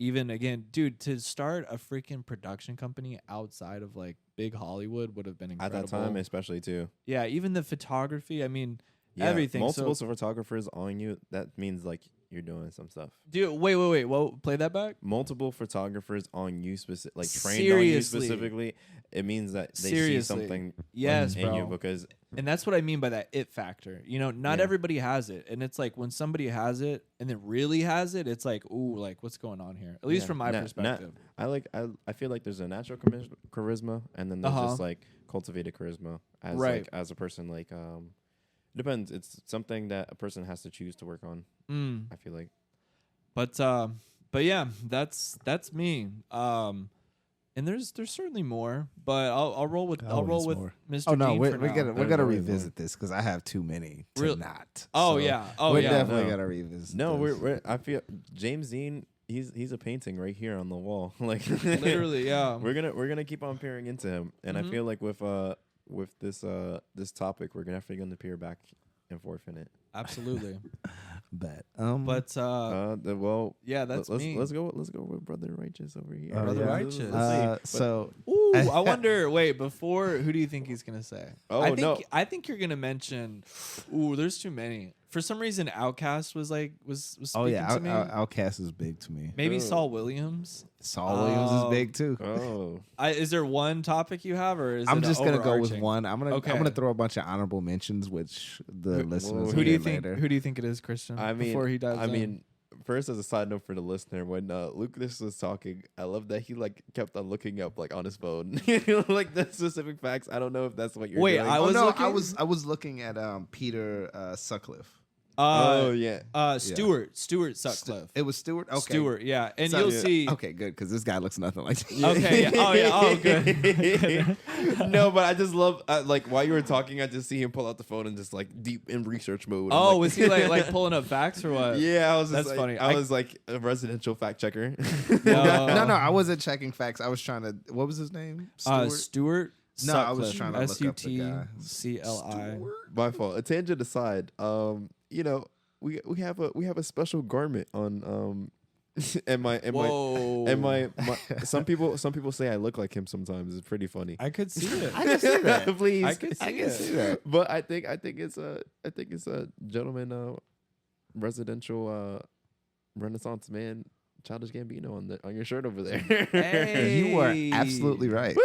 Even again, dude, to start a freaking production company outside of like big Hollywood would have been At incredible. that time, especially too. Yeah, even the photography. I mean, Yeah, everything. Multiple So, photographers on you. That means like you're doing some stuff. dude, wait. Well, play that back. Multiple photographers on you trained on you Seriously. specifically. It means that they see Seriously. something Yes, in you bro. because And that's what I mean by that it factor. You know, not Yeah. everybody has it. And it's like when somebody has it and then really has it, it's like, ooh, like what's going on here? At least Yeah. from my Nah, perspective. I feel like there's a natural charisma and then there's just like cultivated charisma as Right. like as a person like it depends. It's something that a person has to choose to work on. I feel like. But yeah, that's me. And there's certainly more, but I'll roll with Always more. Mr. Oh no, Dean we're for we're now. gonna There's always revisit this because I have too many to Real- not. Oh, So yeah. Oh, we're yeah. definitely No. gonna revisit. No, this. we're I feel James Dean. He's a painting right here on the wall. Like Literally, yeah. we're gonna keep on peering into him, and Mhm. I feel like with this topic, we're definitely gonna peer back and forfeit it. Absolutely. Bet. But Well, yeah, that's let's me. let's go with Brother Righteous over here. Brother yeah. Righteous. So Ooh, I wonder. Wait, before, who do you think he's gonna say? Oh, I think, no. I think you're gonna mention. Ooh, there's too many. For some reason, Outkast was speaking oh yeah, to me. Outcast is big to me. Maybe Ooh. Saul Williams. Saul Williams is big too. Oh, Is there one topic you have, or is I'm it just gonna go with overarching? one. I'm Okay. gonna throw a bunch of honorable mentions, which the listeners Who do you will think? later. Who do you think it is, Christian? I mean, before he dives in? first as a side note for the listener, when Lucas was talking, I love that he like kept on looking up like on his phone, like the specific facts. I don't know if that's what you're Wait, doing. I was looking- I was looking at Peter Sutcliffe. oh yeah. Stuart Sutcliffe. It was Stewart. Okay. Stewart, yeah, and So- you'll see. Okay, good, because this guy looks nothing like. Okay, yeah. Oh yeah. Oh good. No, but I just love like while you were talking, I just see him pull out the phone and just like deep in research mode. I'm Oh, like- was he like pulling up facts or what? Yeah, I was. Just That's like, funny. I was like a residential fact checker. No. No, I wasn't checking facts. I was trying to. What was his name? Stuart. No, I was Sutcliffe. trying to look up the guy. SUTCLI. My fault. A tangent aside, you know, we have a special garment on and my Whoa. and my some people say I look like him sometimes. It's pretty funny. I could see it. I can see that. Please. I can see it. But I think it's a gentleman residential Renaissance man, Childish Gambino on your shirt over there. Hey. You are absolutely right.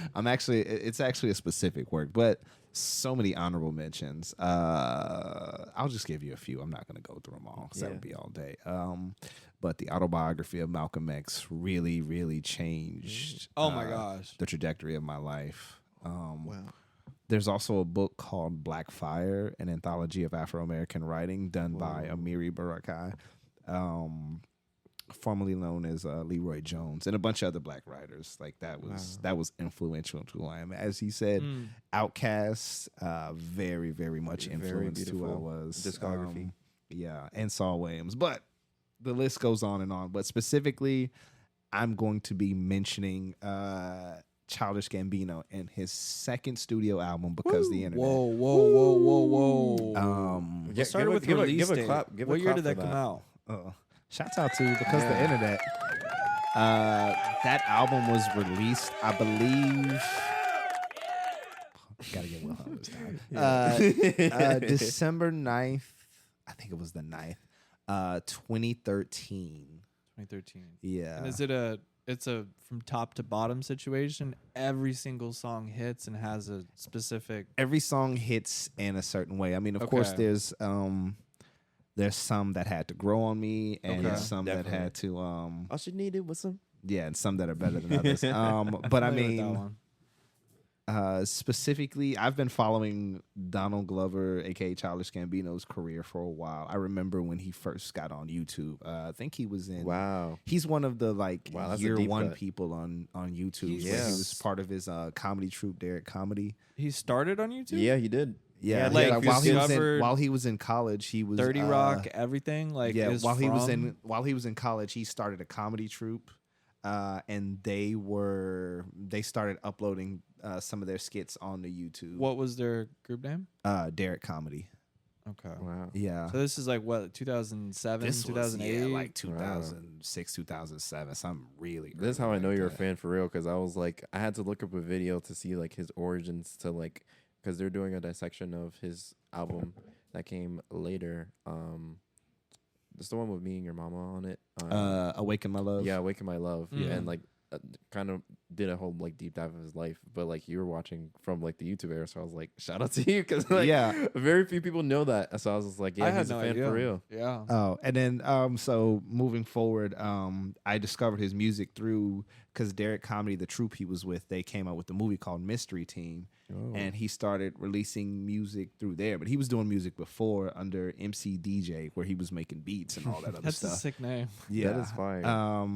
It's actually a specific work, but so many honorable mentions. I'll just give you a few. I'm not going to go through them all because that would be all day. But the autobiography of Malcolm X really, really changed. Oh my gosh. the trajectory of my life. Wow. There's also a book called Black Fire, an anthology of Afro-American writing done by Amiri Barakai, formerly known as Leroy Jones, and a bunch of other black writers. Like that was influential to who I am. As he said, Outkast, very, very much Very influenced who I beautiful was. discography. Yeah, and Saul Williams. But the list goes on and on. But specifically, I'm going to be mentioning Childish Gambino and his second studio album, Because the Internet. Whoa. Yeah, Started with give release a date. clap. Give a What year clap did for that come out? Shouts out to Because the Internet. That album was released, I believe. Gotta get Will Hunt this time. December 9th. I think it was the 9th. 2013. 2013. Yeah. And it's a from top to bottom situation. Every single song hits and has a specific. Every song hits in a certain way. I mean, of course, Okay. there's some that had to grow on me, and Okay. some that had to All she needed was some. yeah, and some that are better than others. But I Familiar with that mean, one. specifically, I've been following Donald Glover, aka Childish Gambino's career for a while. I remember when he first got on YouTube. I think he was in. Wow. He's one of the like Wow, that's a year deep one cut. people on YouTube. He's- Where he Yeah. was part of his comedy troupe, Derek Comedy. He started on YouTube. Yeah, he did. Yeah, like, while discovered while he was in college, he was 30 Rock, everything. Like yeah, is while he was from- in college, he started a comedy troupe, and they started uploading some of their skits onto YouTube. What was their group name? Derek Comedy. Okay. Wow. Yeah, So this is like what 2007, this was 2008. like 2006, 2007, something really. This is early how I like know you're a that. fan for real, because I was like, I had to look up a video to see like his origins to like, because they're doing a dissection of his album that came later. It's the one with me and your mama on it. Awaken My Love. Yeah, Awaken My Love, Mm. and like kind of did a whole like deep dive of his life. But like you were watching from like the YouTube era, so I was like, shout out to you, because like Yeah. very few people know that. So I was just like, yeah, I had he's no a fan idea. for real. Yeah. Oh, and then so moving forward, I discovered his music through because Derek Comedy, the troupe he was with, they came out with a movie called Mystery Team, and he started releasing music through there. But he was doing music before under MC DJ, where he was making beats and all that other That's a stuff. sick name. Yeah, That is fire.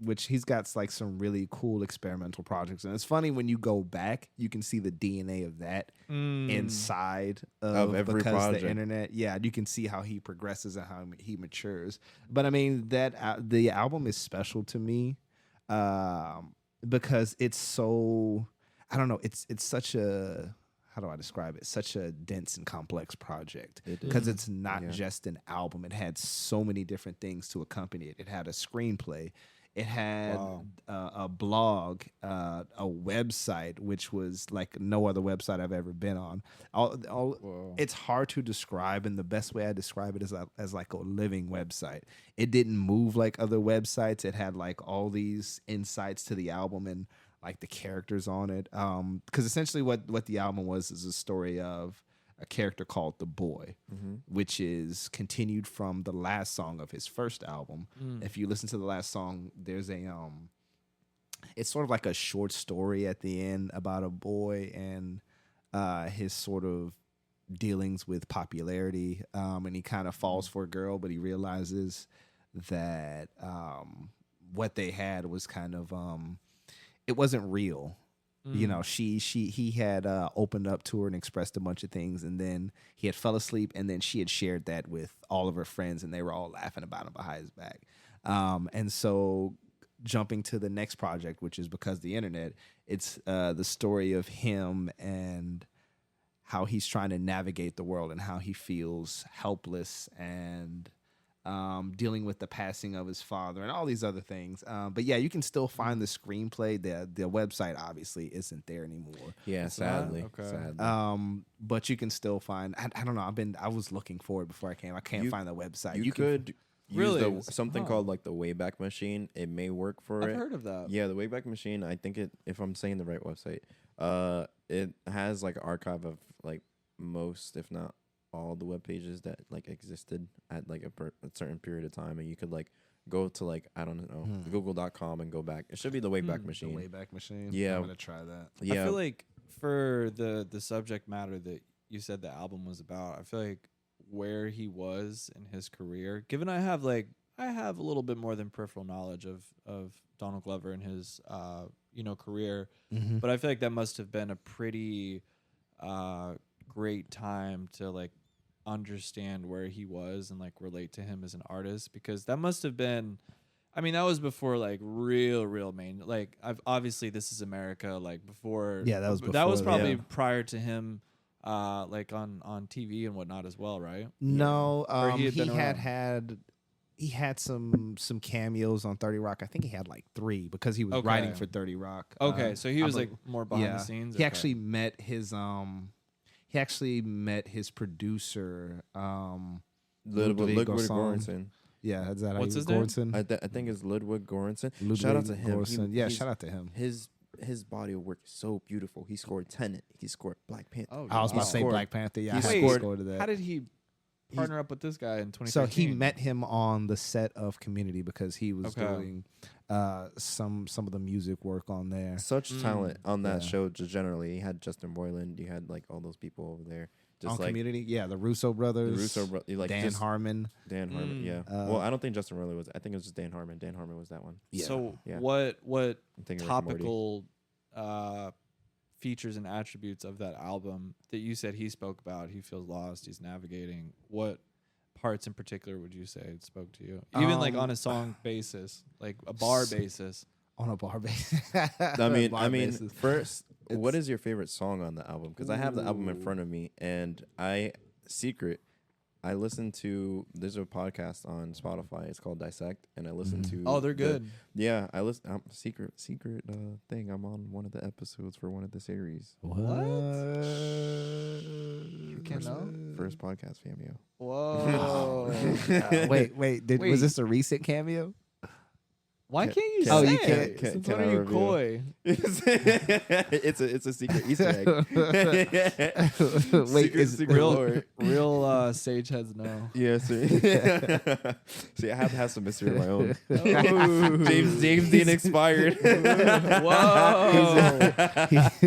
Which he's got like some really cool experimental projects, and it's funny when you go back, you can see the DNA of that inside of every Because project. the Internet. Yeah, you can see how he progresses and how he matures. But I mean that the album is special to me because it's so I don't know. It's such a how do I describe it? Such a dense and complex project It because is. it's not Yeah. just an album. It had so many different things to accompany it. It had a screenplay. It had Wow. a blog, a website, which was like no other website I've ever been on. Whoa. It's hard to describe, and the best way I describe it is as like a living website. It didn't move like other websites. It had like all these insights to the album and like the characters on it. Because essentially what the album was is a story of a character called the Boy, which is continued from the last song of his first album. If you listen to the last song, there's a it's sort of like a short story at the end about a boy and his sort of dealings with popularity. And he kind of falls for a girl, but he realizes that what they had was kind of it wasn't real. You know, he had opened up to her and expressed a bunch of things, and then he had fell asleep, and then she had shared that with all of her friends, and they were all laughing about him behind his back. And so, jumping to the next project, which is Because the Internet, it's the story of him and how he's trying to navigate the world and how he feels helpless and dealing with the passing of his father and all these other things. But yeah, you can still find the screenplay. The website obviously isn't there anymore. Yeah, not? sadly. Okay. Sadly. But you can still find. I don't know. I was looking for it before I came. I can't You- find the website. you can- could use Really? something Huh. called like the Wayback Machine. It may work for I've it. heard of that. Yeah, the Wayback Machine. I think it. If I'm saying the right website, it has like an archive of like most, if not all, the web pages that like existed at like a certain period of time, and you could like go to like I don't know Google.com and go back. It should be the Wayback the Machine. Wayback Machine. Yeah. I'm gonna try that. Yeah, I feel like for the subject matter that you said the album was about, I feel like where he was in his career, given I have a little bit more than peripheral knowledge of Donald Glover and his career, but I feel like that must have been a pretty great time to like understand where he was and like relate to him as an artist, because that must have been, I mean, that was before like real main, like obviously This Is America, like before. Yeah, that was that was before that. probably Yeah. prior to him like on TV and whatnot as well, right? No, Or he had he been had some cameos on 30 Rock. I think he had like 3 because he was Okay. writing for 30 Rock. Okay, so he I was bel- like more behind the scenes. He Okay. actually met his producer. Ludwig Ludwig Göransson. Göransson. Yeah, is that how What's you his name? Göransson? I think it's Ludwig Göransson. Ludwig Shout out to him. Göransson. Yeah, he's- shout out to him. His body of work is so beautiful. He scored Tenet. He scored Black Panther. Oh, I was about to say scored- Black Panther. Yeah, I he had to scored- score to that. How did he partner up with this guy in 2013? So he met him on the set of Community because he was Okay. doing some of the music work on there. Such talent on that Yeah. show. Just generally, you had Justin Roiland. You had like all those people over there. Just On like Community, yeah, the Russo the brothers, Russo, like Dan just Harmon. Dan Harmon. Mm. Yeah. Well, I don't think Justin Roiland was. I think it was just Dan Harmon. Dan Harmon was that one. Yeah. So Yeah. what I'm thinking Rick and Morty. topical features and attributes of that album that you said he spoke about? He feels lost. He's navigating. What parts in particular would you say it spoke to you? Even like on a song basis, like a bar basis. On a bar basis. I mean, Bar I mean, basis. first, what It's- is your favorite song on the album? Because I have the album in front of me, and I listen to. There's a podcast on Spotify. It's called Dissect, and I listen to. Oh, they're good. Yeah, I listen. Secret thing. I'm on one of the episodes for one of the series. What? You can't know? First podcast cameo. Whoa. Wait. Wait. Was this a recent cameo? Why Can- can't you can- Oh, say you it? can't- Since can when I are you reveal? coy? it's a secret Easter egg. Wait, secret, is secret Real, lore. real sage heads know. Yeah, see, see, I have to have some mystery of my own. Ooh. James Dean expired. Whoa.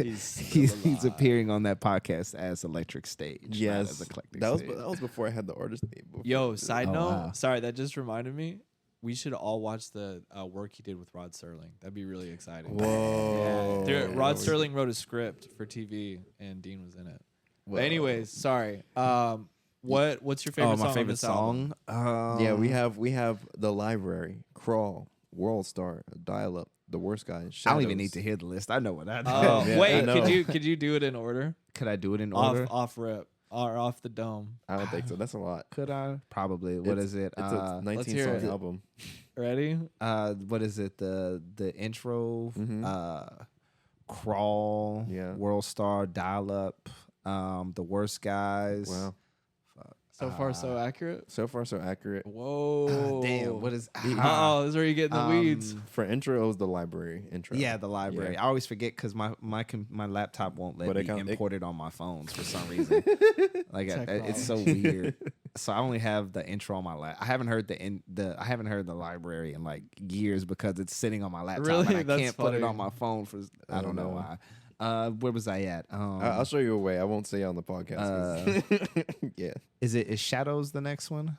he's appearing on that podcast as Electric Stage. not Yes, as Eclectic that was Stage. before I had the artist name. Before. Yo, side Oh, note. wow. Sorry, that just reminded me. We should all watch the work he did with Rod Serling. That'd be really exciting. Whoa. Yeah. Rod Serling wrote a script for TV, and Dean was in it. But anyways, sorry. What's your favorite Oh, song? my on favorite this album? song. Yeah, we have the library, Crawl, World Star, Dial Up, The Worst Guy. I don't even Shadows. need to hear the list. I know what I Oh, Yeah, I wait, know. could you do it in order? Could I do it in order? Off rip or off the dome. I don't think so. That's a lot. Could I? Probably. What It's- is it? It's a 19 hear song it. album. Ready? What is it? The intro, Mhm. Crawl, Yeah. World Star, Dial Up, The Worst Guys. Wow. So far, so accurate. So far, so accurate. Whoa. Damn, what is Oh, this is where you get in the weeds. For intro, it was the library intro. Yeah, the library. Yeah. I always forget because my laptop won't let But it me count- it- import it on my phones for some reason. Like it's so weird. So I only have the intro on my lap. I haven't heard I haven't heard the library in like years because it's sitting on my laptop Really? and I That's can't put it funny. on my phone for I don't know no. why. Where was I at? I'll show you a way. I won't say it on the podcast. 'cause- yeah. Is Shadows the next one?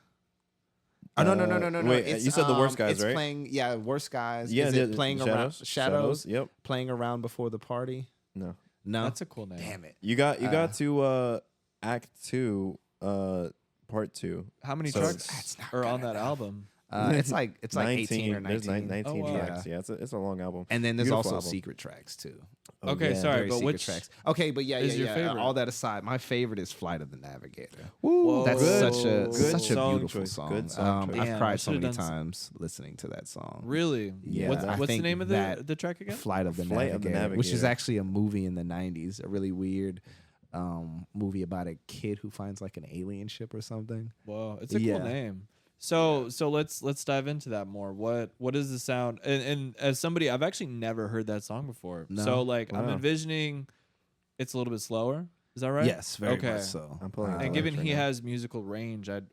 Oh no. wait, It's, you said The Worst Guys, it's right? Playing, Worst Guys. Yeah. Is it playing around Shadows. Yep. playing around before the party? No. No. That's a cool name. Damn it. You got to Act 2, Part 2. How many So tracks That's not are on good that enough. album? It's like 18 or 19. There's 19 Oh, wow. tracks. Yeah, it's a long album. And then there's Beautiful also album. secret tracks too. Okay, yeah. sorry, Very but secret which tracks? Okay, but is your favorite? All that aside, my favorite is Flight of the Navigator. Woo, That's Good. such a good such a song beautiful choice. song. Good song choice. I've Damn, I cried so should've many done s- times listening to that song. Really? Yeah, What's I the think name of that the track again? Flight of the Flight of the Navigator, which is Navigator. actually a movie in the 90s, a really weird movie about a kid who finds like an alien ship or something. Whoa, it's a Yeah. cool name. So let's dive into that more. What is the sound? And as somebody, I've actually never heard that song before. No? So like I'm Wow. envisioning it's a little bit slower. Is that right? Yes, very Okay. much so. I'm pulling it And up given right he now. has musical range, I'd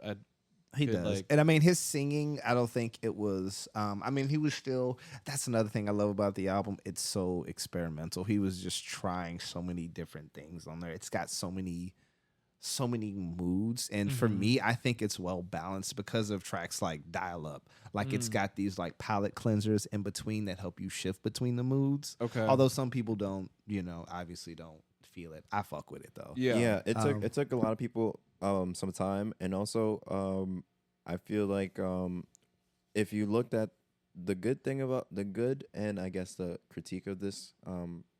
He could, does. like- And I mean, his singing, I don't think it was, I mean, he was still, that's another thing I love about the album. It's so experimental. He was just trying so many different things on there. It's got so many moods. And for Mhm. me, I think it's well balanced because of tracks like Dial Up. Like it's got these like palette cleansers in between that help you shift between the moods. okay. Although some people don't, obviously don't feel it. I fuck with it though. yeah. It took a lot of people some time, and also I feel like if you looked at the good and I guess the critique of this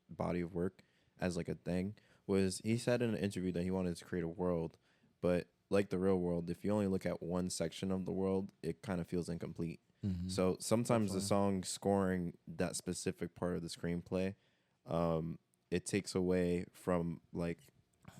body of work as like a thing was he said in an interview that he wanted to create a world, but like the real world, if you only look at one section of the world, it kind of feels incomplete. Mm-hmm. So sometimes the Definitely. song scoring that specific part of the screenplay, it takes away from like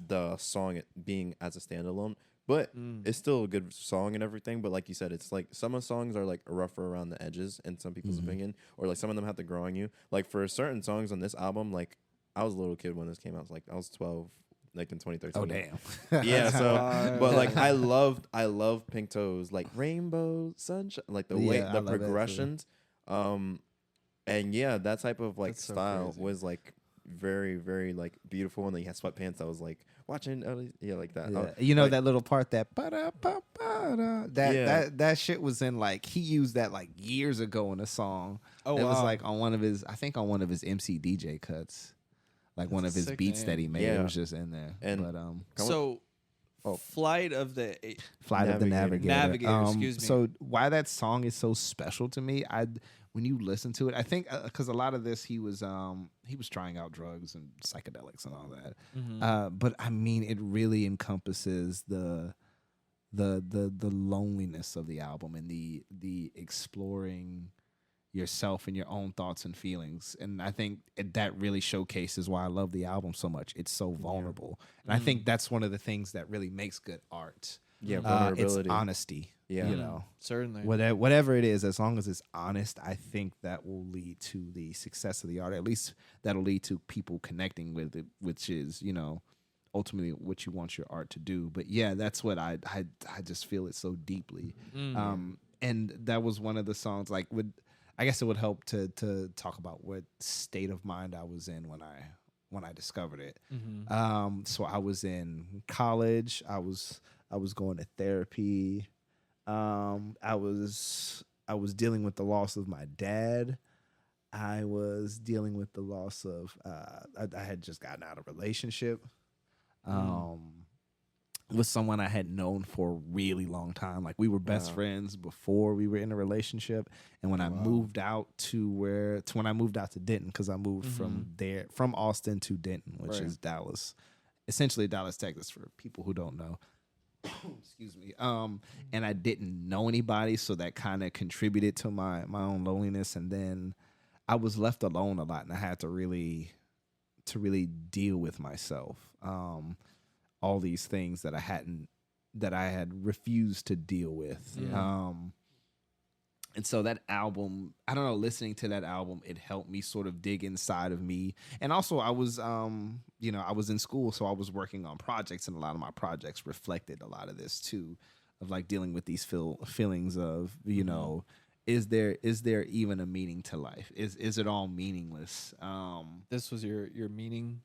the song it being as a standalone. But Mm. it's still a good song and everything. But like you said, it's like some of the songs are like rougher around the edges in some people's opinion, or like some of them have to grow on you. Like for certain songs on this album, like I was a little kid when this came out. Like I was 12, like in 2013. Oh damn. Yeah, so Wow. but like I love Pink Toes, like Rainbow Sunshine, like the way Yeah, I the love that too. progressions, and yeah, that type of like That's so style crazy. was like very very like beautiful, and then he had sweatpants. I was like watching, yeah, like that. Yeah. Oh, like- that little part that ba-da-ba-ba-da, Yeah. that shit was in like he used that like years ago in a song. Oh, it was wow. like on one of his MC DJ cuts. Like one That's of a his sick beats name. that he made. It Yeah. was just in there. And- but Come So Oh. Flight of the Flight of the Navigator. Navigator. Navigator, excuse me. So why that song is so special to me, when you listen to it, I think because a lot of this he was trying out drugs and psychedelics and all that. Mhm. But I mean, it really encompasses the loneliness of the album and the exploring yourself and your own thoughts and feelings. And I think that really showcases why I love the album so much. It's so vulnerable, and I think that's one of the things that really makes good art. yeah, It's vulnerability. honesty. Yeah. You know, Certainly. whatever it is, as long as it's honest, I think that will lead to the success of the art. At least that'll lead to people connecting with it, which is, ultimately what you want your art to do. But yeah, that's what I just feel it so deeply. Mm. And that was one of the songs. Like, I guess it would help to talk about what state of mind I was in when I discovered it. Mhm. So I was in college. I was going to therapy. I was dealing with the loss of my dad. I was dealing with the loss of I had just gotten out of a relationship. was someone I had known for a really long time. Like we were best Wow. friends before we were in a relationship. And when I moved out to when I moved out to Denton, because I moved from Austin to Denton, which Right. is Dallas, essentially Dallas, Texas, for people who don't know. Excuse me. And I didn't know anybody, so that kind of contributed to my own loneliness. And then I was left alone a lot, and I had to really deal with myself. All these things that I had refused to deal with. Yeah. And so that album, I don't know, listening to that album, it helped me sort of dig inside of me. And also I was, I was in school, so I was working on projects, and a lot of my projects reflected a lot of this too, of like dealing with these feelings of, is there even a meaning to life? Is it all meaningless? This was your meaning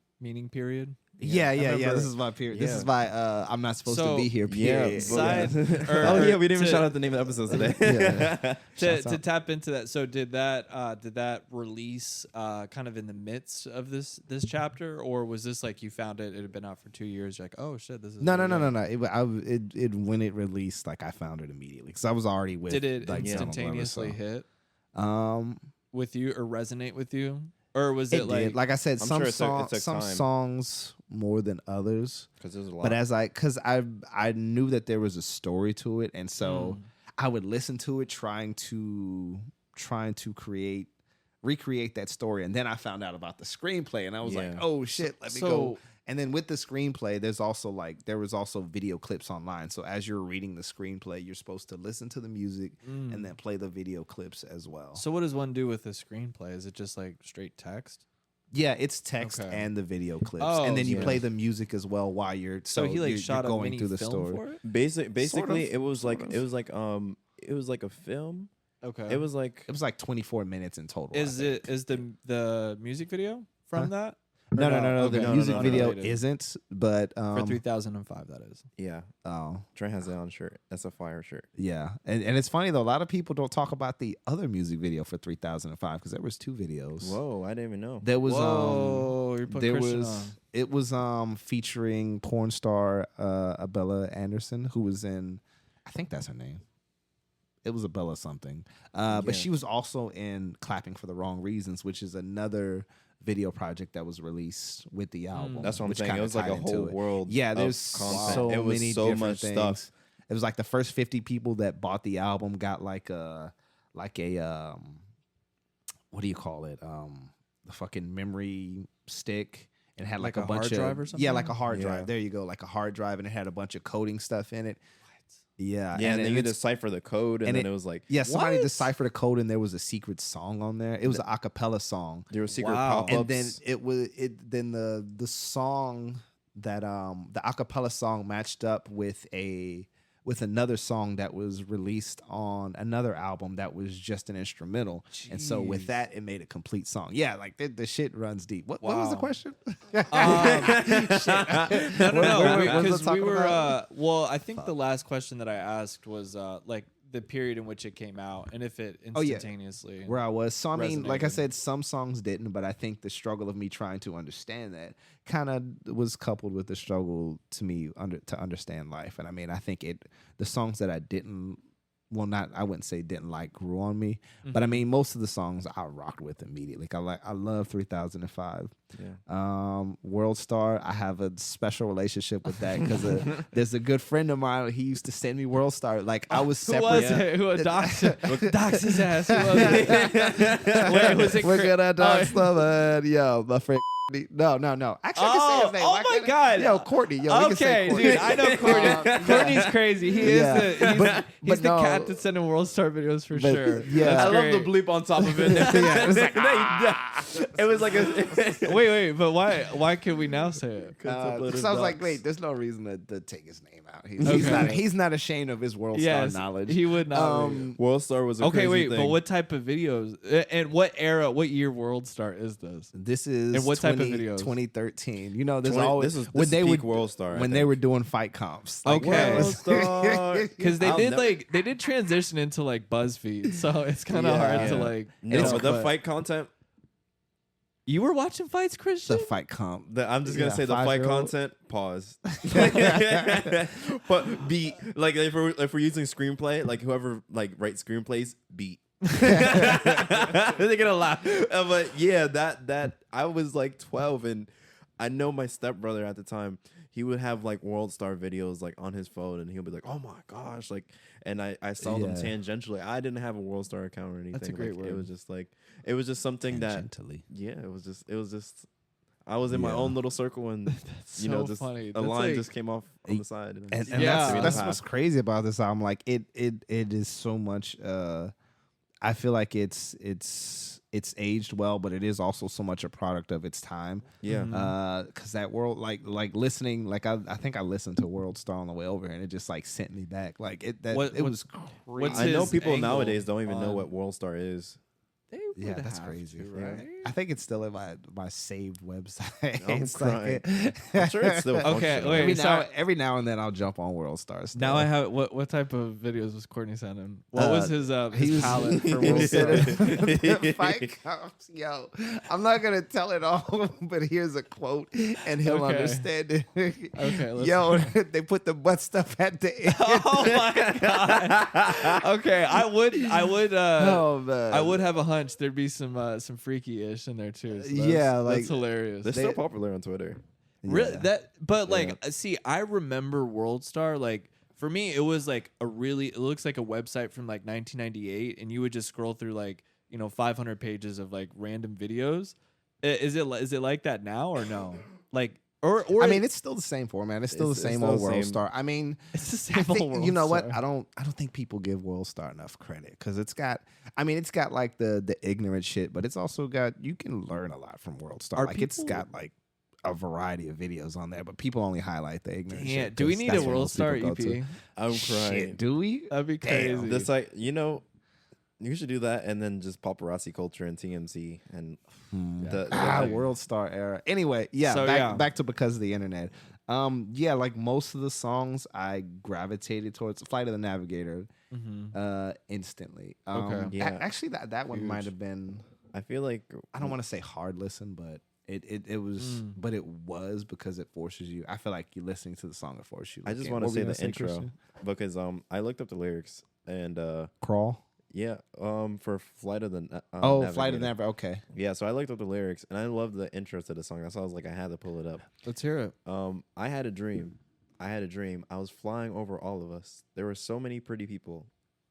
period. Yeah. remember- This is my period. This yeah. is my I'm not supposed So, to be here. Yeah, Period. Side- or- oh yeah, we didn't even to- shout out the name of the episode today. Yeah. Shouts To out. tap into that, so did that release kind of in the midst of this chapter, or was this like you found it had been out for 2 years, you're like, oh shit, this is No. really It when it released, like I found it immediately because I was already with. Did it like, Donald Glover, instantaneously hit so. with you or resonate with you, or was It it did. Like I said, I'm some sure it took some time. songs more than others. Because there's a lot. But I knew that there was a story to it, and so I would listen to it, trying to recreate that story, and then I found out about the screenplay, and I was like, Yeah. oh shit, let me So- go. And then with the screenplay, there was also video clips online. So as you're reading the screenplay, you're supposed to listen to the music and then play the video clips as well. So what does one do with the screenplay? Is it just like straight text? Yeah, it's text Okay. and the video clips, Oh, and then you yeah. play the music as well while you're. So he like you're shot a going mini through the film story. for it. Basically, it was like sort of. it was like a film. Okay. It was like It was like 24 minutes in total. I Is think. it is the music video from that? Or No. Okay. The no, music no, video unrelated. isn't, but For 3005, that is. yeah. oh Trey has it on shirt. That's a fire shirt. yeah, and it's funny though. A lot of people don't talk about the other music video for 3005 because there was 2 videos. Whoa, I didn't even know. There was Whoa, you're putting there Christian was on. it was featuring porn star Abella Anderson, who was in, I think that's her name. It was Abella something, Yeah. but she was also in Clapping for the Wrong Reasons, which is another video project that was released with the album. That's what I'm which saying. It kinda was like a tied into whole it. world. Yeah, of there's content. so it was many so different much things. stuff. It was like the first 50 people that bought the album got like a what do you call it? The fucking memory stick. It had like, Like a a bunch hard of drive or Yeah, like something? a hard Yeah. drive. There you go, like a hard drive, and it had a bunch of coding stuff in it. Yeah, Yeah, and then you it's- decipher the code, and and then it- it was like yeah, somebody What? deciphered a code, and there was a secret song on there. It was an a cappella song. there were secret Wow. pop-ups. And then then the song that the acapella song matched up with another song that was released on another album that was just an instrumental. And so with Jeez. that, it made a complete song. Yeah, like the shit runs deep. What was the Wow. question? No, What was I because we talking were. about? Well, I think the last question that I asked was like the period in which it came out, and if it Oh, yeah. instantaneously. Where I was. So I mean, like I Resonated. said, some songs didn't, but I think the struggle of me trying to understand that kind of was coupled with the struggle to understand life. And I mean, I think the songs that I didn't, well, not, I wouldn't say didn't like, grew on me, but I mean, most of the songs I rocked with immediately. Like I love 3005. yeah. World Star, I have a special relationship with that because there's a good friend of mine. He used to send me World Star. Like I was Who separate. was it? Who doxed his ass? Who was it? Wait, was it We're Chris- gonna Oh, dance the man. Yo, my friend. No. Actually, I can say his name. Oh Why my can't I- God. Yo, Courtney. Yo, we can say Okay, Courtney. dude, I know Courtney. Yeah. Courtney's crazy. He Yeah. is the But he's the no. cat that's sending World Star videos for But, sure. yeah. That's I love the great. bleep on top of it. Yeah, it was like, it was like a. Wait, but why can we now say it? Because I was like, wait, there's no reason to take his name out. Okay. He's not ashamed of his World Yes, Star knowledge. he would not. World Star was a Okay, crazy wait, thing. but what type of videos and what era, what year World Star is this? This is And what type of videos? 2013. You know, there's 20 always this when is they peak would World Star, I when they think. were doing fight comps. Like, Okay. World Star. Because they I'll did never- they did transition into like BuzzFeed, so it's kind of Yeah. hard to Yeah. like. No, know, but the but- fight content. You were watching fights, Christian? The fight comp. I'm just gonna Yeah, say the fight 5-year-old. content. Pause. But beat, like if we're using screenplay, like whoever like writes screenplays, beat. They're gonna laugh. But yeah, that I was like 12, and I know my stepbrother at the time. He would have like World Star videos like on his phone, and he'll be like, "Oh my gosh!" Like, and I saw them Yeah. tangentially. I didn't have a World Star account or anything. That's a great Like, It word. was just like it was just something that Tangentially. yeah. It was just I was in my Yeah. own little circle, and you know, so just funny. a That's line like- just came off on the side, And Yeah. that's what's crazy about this album. Like it is so much. I feel like it's aged well, but it is also so much a product of its time. yeah. Mhm. Cause that world, like listening, like I think I listened to World Star on the way over here, and it just like sent me back. Like it was crazy. what's I know his people angle nowadays don't even know on- what World Star is. They Yeah, would that's have crazy. to, Yeah. right? I think it's still in my saved website. I'm It's crying. like I'm sure it's still Okay, functional. wait. every now and then I'll jump on World Star. Still. Now I have what type of videos was Courtney sending? What was his he was- palette for he World said Star? the fight comps. Yo, I'm not gonna tell it all, but here's a quote, and he'll Okay. understand it. Okay, let's Yo, they put the butt stuff at the end. Oh my god. Okay, I would Oh, man. I would have a hunch there'd be some freaky ish in there too. So that's, Yeah, like- that's hilarious. They're still popular on Twitter. Really, Yeah. but like, see, I remember World Star. Like, for me, it was like it looks like a website from like 1998, and you would just scroll through like 500 pages of like random videos. Is it like that now or no? Like, or I mean, it's still the same format. It's still It's the same still old the World same. Star. I mean, it's the I same think, old World you know what? Star. I don't think people give World Star enough credit because it's got like the ignorant shit, but it's also got, you can learn a lot from World Star. Are Like it's people- got like a variety of videos on there, but people only highlight the ignorant Yeah, shit. do we 'cause need that's a what World most Star people go to. EP? I'm Shit, crying. do we? That'd be Damn. crazy. That's like you should do that, and then just paparazzi culture and TMZ and the World Star era. Anyway, yeah, So, back to because of the internet. Yeah, like most of the songs I gravitated towards Flight of the Navigator Mhm. instantly. Okay. Yeah. Actually that one Huge. might have been, I feel like I don't want to say hard listen, but it was, but it was because it forces you. I feel like you're listening to the song, it forces you. I just Look want in. to What were say you the gonna intro Christian? because I looked up the lyrics and Crawl. yeah for Flight of the Flight of the Navigator. Navigator. Okay. Yeah, so I looked up the lyrics and I love the intro to the song. That's why I was like I had to pull it up. Let's hear it. I had a dream. I was flying over all of us. There were so many pretty people,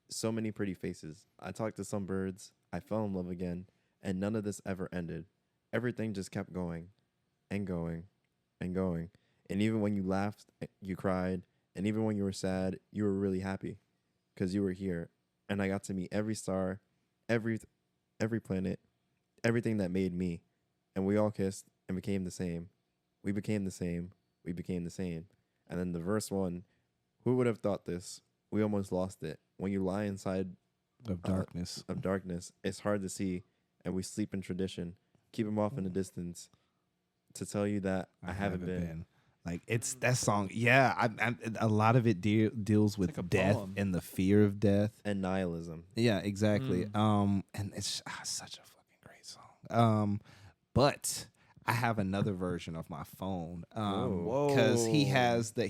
so many pretty faces. I talked to some birds. I fell in love again, and none of this ever ended. Everything just kept going and going and going. And even when you laughed, you cried. And even when you were sad, you were really happy because you were here. And I got to meet every star, every planet, everything that made me. And we all kissed and became the same. We became the same. We became the same. And then the verse one, who would have thought this? We almost lost it. When you lie inside Of darkness. of darkness, it's hard to see, and we sleep in tradition. Keep him off in the distance to tell you that I haven't been. Like it's that song. Yeah, a lot of it deals with like a death poem. and the fear of death. And nihilism. Yeah, exactly. And it's such a fucking great song. But I have another version of my phone. Whoa. Because he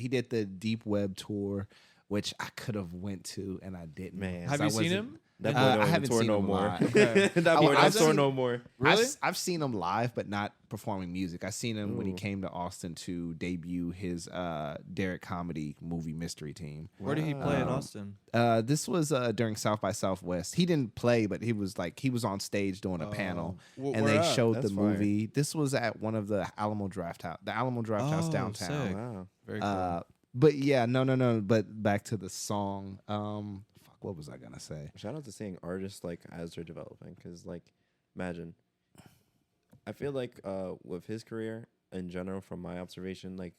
did the Deep Web tour, which I could have went to and I didn't. Man. Have you seen him? That boy I don't even haven't tour seen no him more. live. Okay. That Oh, boy I've don't tour seen- no more. Really? I've seen him live, but not performing music. I seen him when he Ooh. came to Austin to debut his Derek Comedy movie Mystery Team. Where did he play in Wow. Austin? This was during South by Southwest. He didn't play, but he was on stage doing a panel, and where they at? showed That's the fire. movie. This was at one of the Alamo Draft House Oh, downtown. sick. Wow. Very cool. But yeah, no. But back to the song. Fuck, what was I gonna say? Shout out to seeing artists like as they're developing, because like, imagine. I feel like with his career in general, from my observation, like,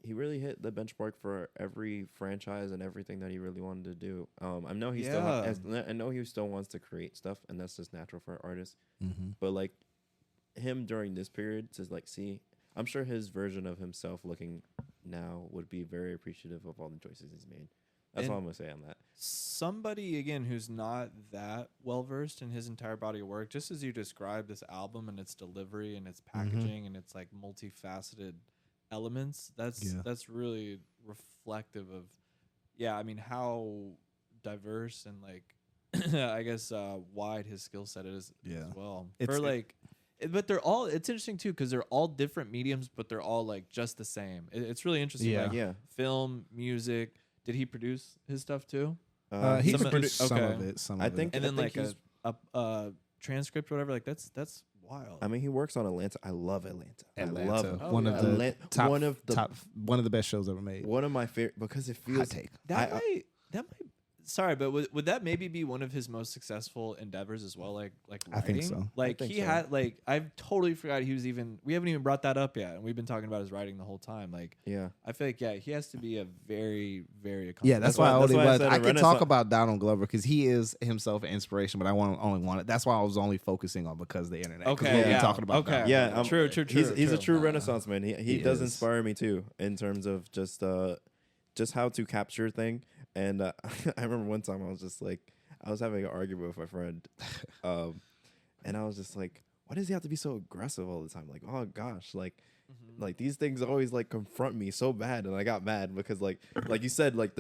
he really hit the benchmark for every franchise and everything that he really wanted to do. I know he I know he still wants to create stuff, and that's just natural for an artist. Mm-hmm. But like him during this period to like see, I'm sure his version of himself looking now would be very appreciative of all the choices he's made. That's all I'm gonna say on that. So somebody again who's not that well versed in his entire body of work, just as you described this album and its delivery and its packaging and its like multifaceted elements, that's really reflective of, I mean, how diverse and like I guess wide his skill set is as well. But they're all, it's interesting too because they're all different mediums, but they're all like just the same. It's really interesting. Like film, music. Did he produce his stuff too? He produced some of it. I think, and then like a transcript, or whatever. Like that's wild. I mean, he works on Atlanta. I love Atlanta. I love it. One of the one of the best shows ever made. One of my favorite because it feels that might. Sorry, but would that maybe be one of his most successful endeavors as well? Like writing? I think so. Like had like I've totally forgot he was even. We haven't even brought that up yet, and we've been talking about his writing the whole time. Like I feel like he has to be a very very accomplished. Yeah, that's why I can talk about Donald Glover because he is himself an inspiration, but I only wanted. That's why I was only focusing on because of the internet. Okay, we're talking about. Okay, true. He's a true Renaissance man. He does inspire me too in terms of just how to capture thing. And I remember one time I was having an argument with my friend, and I was just like, why does he have to be so aggressive all the time? Like, oh gosh, like these things always like confront me so bad, and I got mad because like you said, like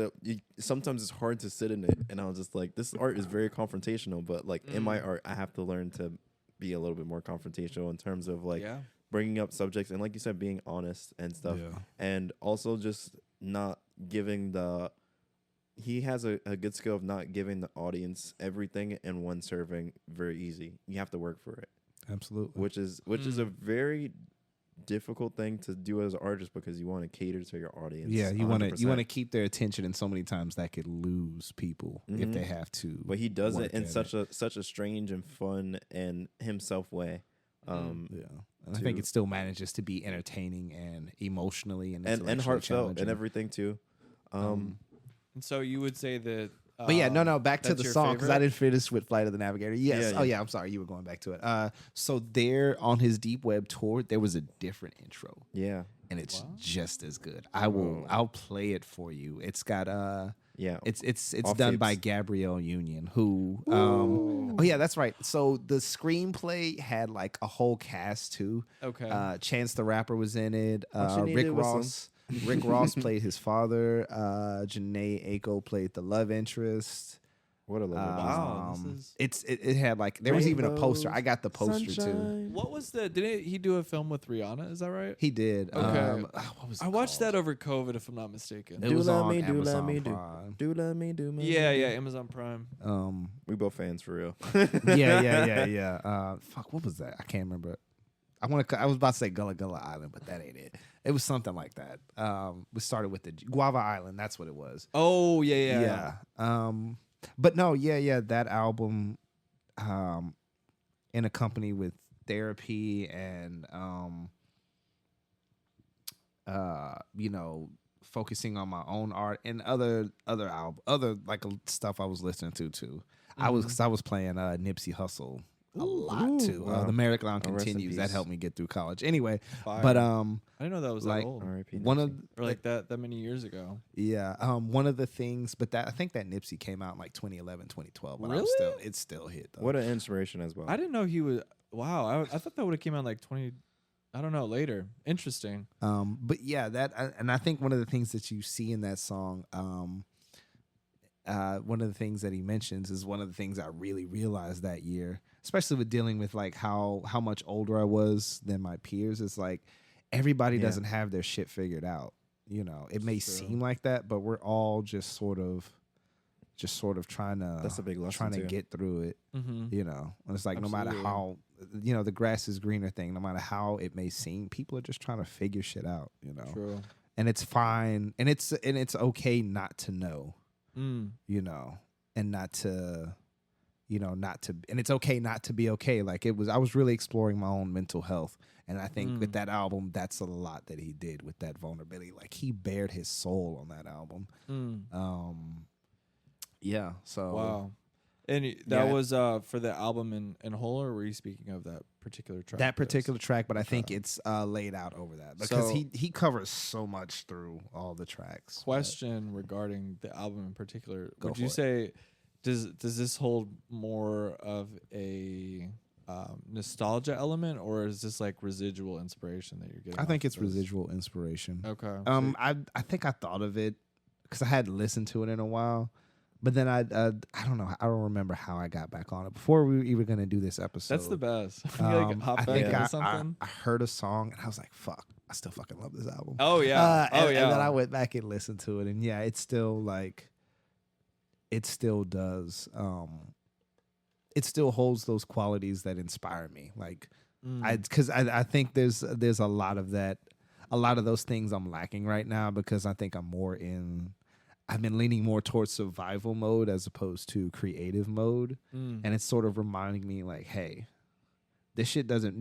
sometimes it's hard to sit in it, and I was just like, this art is very confrontational, but like in my art, I have to learn to be a little bit more confrontational in terms of like bringing up subjects and like you said, being honest and stuff, and also just not giving he has a good skill of not giving the audience everything in one serving very easy. You have to work for it. Absolutely. Which is a very difficult thing to do as an artist because you want to cater to your audience. Yeah, you want to keep their attention, and so many times that could lose people if they have to. But he does it in such a strange and fun and himself way. And I think it still manages to be entertaining and emotionally and heartfelt and everything too. And so you would say that. But yeah, no. Back to the song because I didn't finish with "Flight of the Navigator." Yes. Yeah. Oh yeah. I'm sorry. You were going back to it. So there on his Deep Web tour, there was a different intro. Yeah. And it's just as good. I'll play it for you. It's got It's done by Gabrielle Union, who oh yeah, that's right. So the screenplay had like a whole cast too. Okay. Chance the Rapper was in it. Rick Ross played his father. Janae Aiko played the love interest. What a lovely It had like there was even a poster. I got the poster too. What was didn't he do a film with Rihanna? Is that right? He did. Okay. What was it I watched called? that over COVID, if I'm not mistaken. It was on Amazon Prime. Yeah, Amazon Prime. We both fans for real. Yeah. Fuck, what was that? I can't remember. I was about to say Gullah Gullah Island, but that ain't it. It was something like that. We started with the Guava Island. That's what it was. Oh yeah. But no, that album, in a company with therapy and focusing on my own art and other like stuff I was listening to too. Mm-hmm. I was playing Nipsey Hussle a lot too. The Marathon Continues. That helped me get through college. Anyway, but I didn't know that was like that old. One of or like that many years ago. Yeah. One of the things, but I think that Nipsey came out in like 2011, 2012. But really? It still hit though. What an inspiration as well. I didn't know he was. Wow. I thought that would have came out like 20. I don't know, later. Interesting. But yeah, and I think one of the things that you see in that song, one of the things that he mentions is one of the things I really realized that year, especially with dealing with like how much older I was than my peers. It's like everybody doesn't have their shit figured out. You know, it may seem like that, but we're all just sort of trying to. That's a big lesson trying to get through it. Mm-hmm. You know, and it's like no matter how the grass is greener thing, no matter how it may seem, people are just trying to figure shit out. You know, true. And it's fine, and it's okay not to know. You know, and not to, and it's okay not to be okay. Like I was really exploring my own mental health. And I think with that album, that's a lot that he did with that vulnerability. Like he bared his soul on that album. Yeah. So. Wow. And that was for the album in whole, or were you speaking of that particular track? That particular track, but I think it's laid out over that because he covers so much through all the tracks. Question regarding the album in particular: would you for say Does this hold more of a nostalgia element, or is this like residual inspiration that you're getting? I think off it's of this? residual inspiration. Okay. I think I thought of it because I hadn't listened to it in a while, but then I don't know. I don't remember how I got back on it before we were even gonna do this episode. That's the best. You, like, hop I back think into something. I heard a song and I was like, "Fuck, I still fucking love this album." Oh yeah. And then I went back and listened to it, and yeah, it's still like, it still does. It still holds those qualities that inspire me. Like, because I think there's a lot of that, a lot of those things I'm lacking right now because I think I've been leaning more towards survival mode as opposed to creative mode, and it's sort of reminding me like, hey, this shit doesn't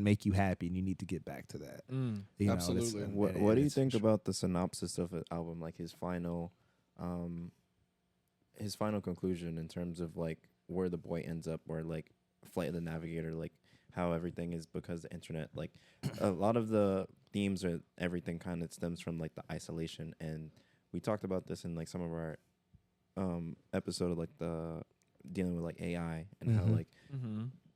make you happy, and you need to get back to that. You know, absolutely. What do you think about the synopsis of the album, like his final conclusion in terms of like where the boy ends up, or like Flight of the Navigator, like how everything is because the internet, like a lot of the themes or everything kind of stems from like the isolation, and we talked about this in like some of our episode of like the dealing with like AI and how like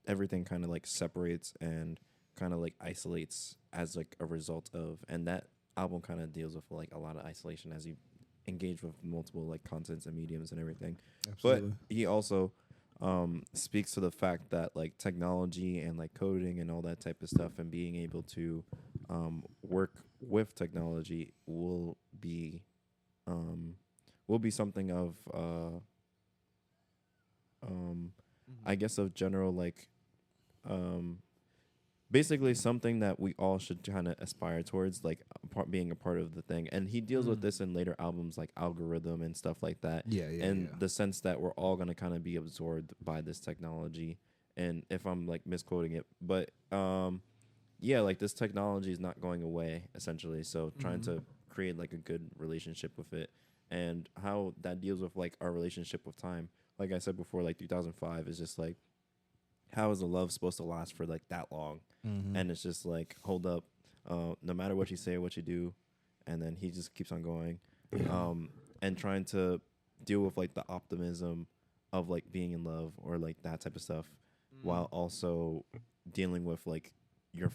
everything kind of like separates and kind of like isolates as like a result of, and that album kind of deals with like a lot of isolation as you engage with multiple like contents and mediums and everything. Absolutely. But he also speaks to the fact that like technology and like coding and all that type of stuff and being able to work with technology will be something of I guess of general like basically something that we all should kind of aspire towards, like being a part of the thing. And he deals with this in later albums like Algorithm and stuff like that. The sense that we're all going to kind of be absorbed by this technology. And if I'm like misquoting it, but yeah, like this technology is not going away essentially. So trying to create like a good relationship with it, and how that deals with like our relationship with time. Like I said before, like 2005 is just like, how is a love supposed to last for like that long? And it's just like, hold up, no matter what you say, what you do, and then he just keeps on going, and trying to deal with like the optimism of like being in love or like that type of stuff, while also dealing with like your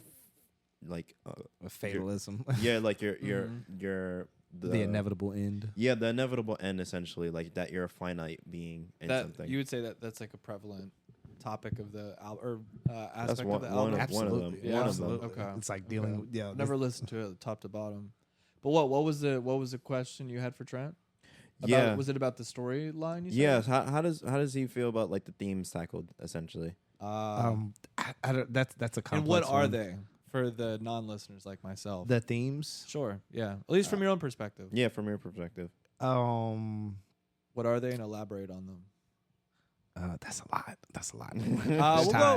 like fatalism. Yeah, like your the inevitable end. Yeah, the inevitable end, essentially, like that you're a finite being in that something. you would say that that's like a prevalent topic of the album, or aspect That's of the album. one of them. Yeah, One of absolutely. them. Okay. It's like dealing with Never listened to it top to bottom. But what was the question you had for Trent? Yeah. Was it about the storyline? You said? Yes. How does he feel about like the themes tackled essentially? I don't, that's a complex and what are one. they for the non-listeners like myself? The themes? Sure. Yeah. At least from your own perspective. Yeah, from your perspective. What are they, and elaborate on them? That's a lot. That's a lot.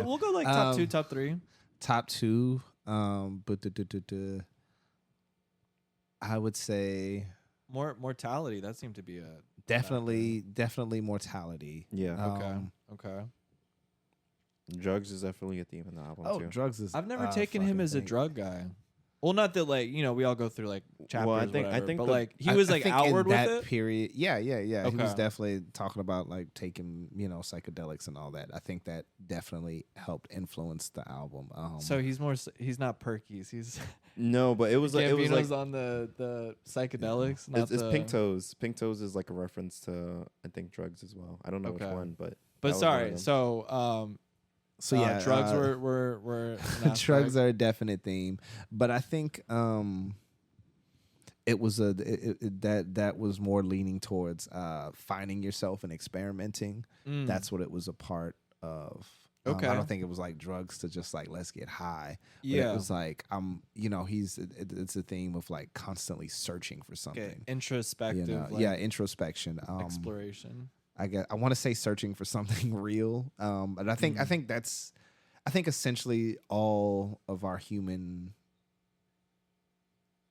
We'll go like top 2, top 3. Top 2. But I would say Mortality. That seemed to be a definitely mortality. Yeah. Okay. Drugs is definitely a theme in the album too. Drugs is. I've never taken him as a drug guy. Well, not that like we all go through like chapters. Well, I think, but the- like he was like think outward in that with it. period. Yeah. He was Okay. definitely talking about like taking psychedelics and all that. I think that definitely helped influence the album. So he's not Perky's. He's No, but it was like Gambino's on the psychedelics. Not it's the, Pink Toes. Pink Toes is like a reference to I think drugs as well. I don't know which Okay. one, but that But was one of sorry. them. So yeah, drugs were an drugs aspect. are a definite theme, but I think it was that was more leaning towards finding yourself and experimenting. That's what it was a part of. Okay. I don't think it was like drugs to just like let's get high. But Yeah. it was like it's a theme of like constantly searching for something. Okay. Introspective. like, Introspection. exploration. I want to say searching for something real. But I think essentially all of our human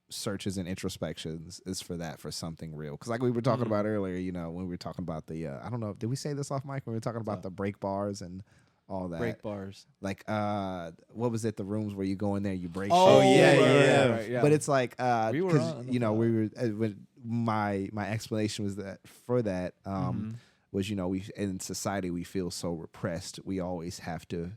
searches and introspections is for something real. Because like we were talking about earlier, when we were talking about the I don't know, did we say this off mic when we were talking about the break bars and all that? Break bars. Like what was it? The rooms where you go in there, you break. Oh, shit. yeah. Right, yeah. But it's like We were because on the we were my explanation was that for that was, we in society we feel so repressed. We always have to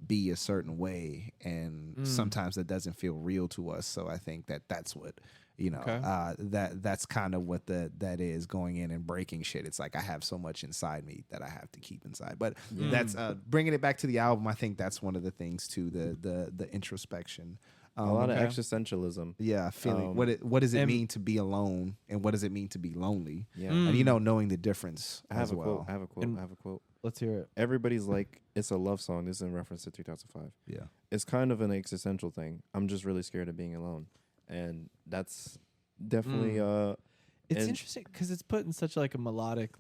be a certain way, and sometimes that doesn't feel real to us. So I think that's what that's kind of what that is, going in and breaking shit. It's like I have so much inside me that I have to keep inside. But that's bringing it back to the album. I think that's one of the things too, the introspection. A lot of existentialism. Yeah, feeling what does it mean to be alone, and what does it mean to be lonely? Yeah, and knowing the difference. I have as a well. quote. I have a quote. Let's hear it. Everybody's like, it's a love song. This is in reference to 2005. Yeah, It's kind of an existential thing. I'm just really scared of being alone, and that's definitely It's and- interesting because it's put in such like a melodic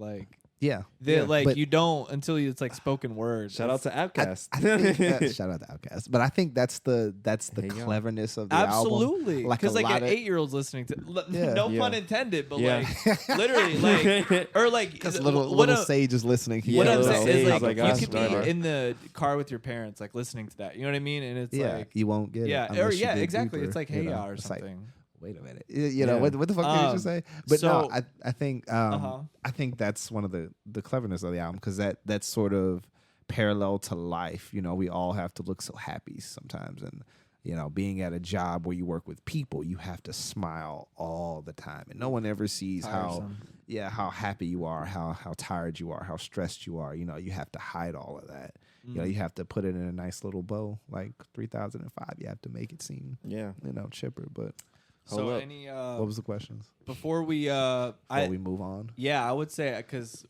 yeah. like But you don't until it's like spoken word. Shout out to Outkast. I think, shout out to Outkast. But I think that's the Hey, yo. cleverness of the album. Absolutely, Like because a like lot an of- 8-year-old's listening to Yeah. no Yeah. pun intended, but Yeah. like literally like or like Because what little a- Sage is listening. what Yeah, I'm little saying is Sage, like like, you could starter. be in the car with your parents like listening to that. You know what I mean? And it's yeah, like you won't get it. yeah, or unless you yeah, dig exactly. deeper, It's like you Hey know? Ya or It's like, something. wait a minute. Yeah. What the fuck did you just say? But so- no, I think I think that's one of the cleverness of the album, because that's sort of parallel to life. We all have to look so happy sometimes, and being at a job where you work with people, you have to smile all the time, and no one ever sees Tiresome. how happy you are, how tired you are, how stressed you are. You have to hide all of that. You have to put it in a nice little bow, like 3005. You have to make it seem yeah. chipper. But So Hold up. any what was the questions? before we Before we move on. yeah, I would say because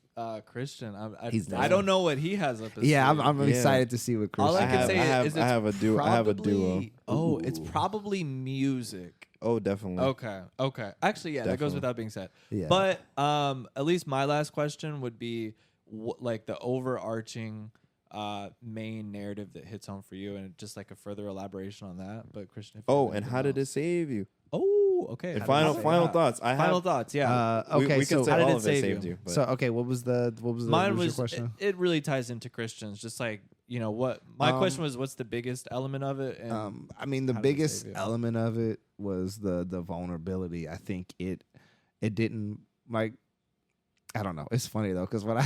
Christian, He's I down. don't know what he has up his Yeah, sleeve. I'm Yeah. excited to see what Chris. All I I can have- say I have- is I have a duo. I have a duo. probably- Oh, it's probably music. Oh, definitely. Okay. Actually, yeah, that goes Definitely. without being said. Yeah. But at least my last question would be like the overarching main narrative that hits home for you, and just like a further elaboration on that. But Christian, if you Oh, have and anything how did it else. save you? Oh, okay. And how did final it save final you? thoughts. Final thoughts. Yeah. Okay, we so can say how did all it of it save saved you? you. But so okay, what was the Mine what was was your question? it really ties into Christians. Just like what my question was, what's the biggest element of it? And I mean, the how did it biggest save you? element of it was the vulnerability. I think it didn't like. I don't know. It's funny though, because when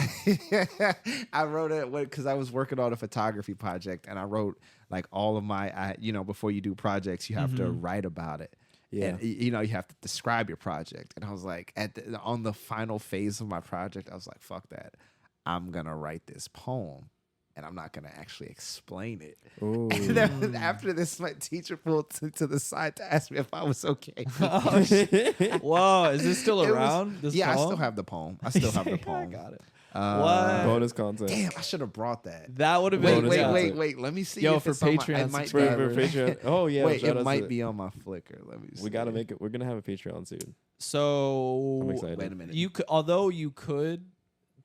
I wrote it because I was working on a photography project, and I wrote like all of my before you do projects, you have to write about it. Yeah. And you have to describe your project. And I was like, on the final phase of my project, I was like, fuck that. I'm gonna write this poem, and I'm not gonna actually explain it. Ooh. And then after this, my teacher pulled to the side to ask me if I was okay. Oh, shit. Whoa, is this still It was- around? This yeah, I poem? still have the poem. I still have the I poem. got it. Uh, Bonus content. Damn, I should have brought that. That would have been Bonus content. Wait. Let me see. Yo, if for it's on my- Patreon it might For, be- for Patreon. Oh yeah. Wait, shout it out might to- be on my Flickr. Let me see. We gotta make it. We're gonna have a Patreon soon. So I'm excited. Wait a minute. you could, although you could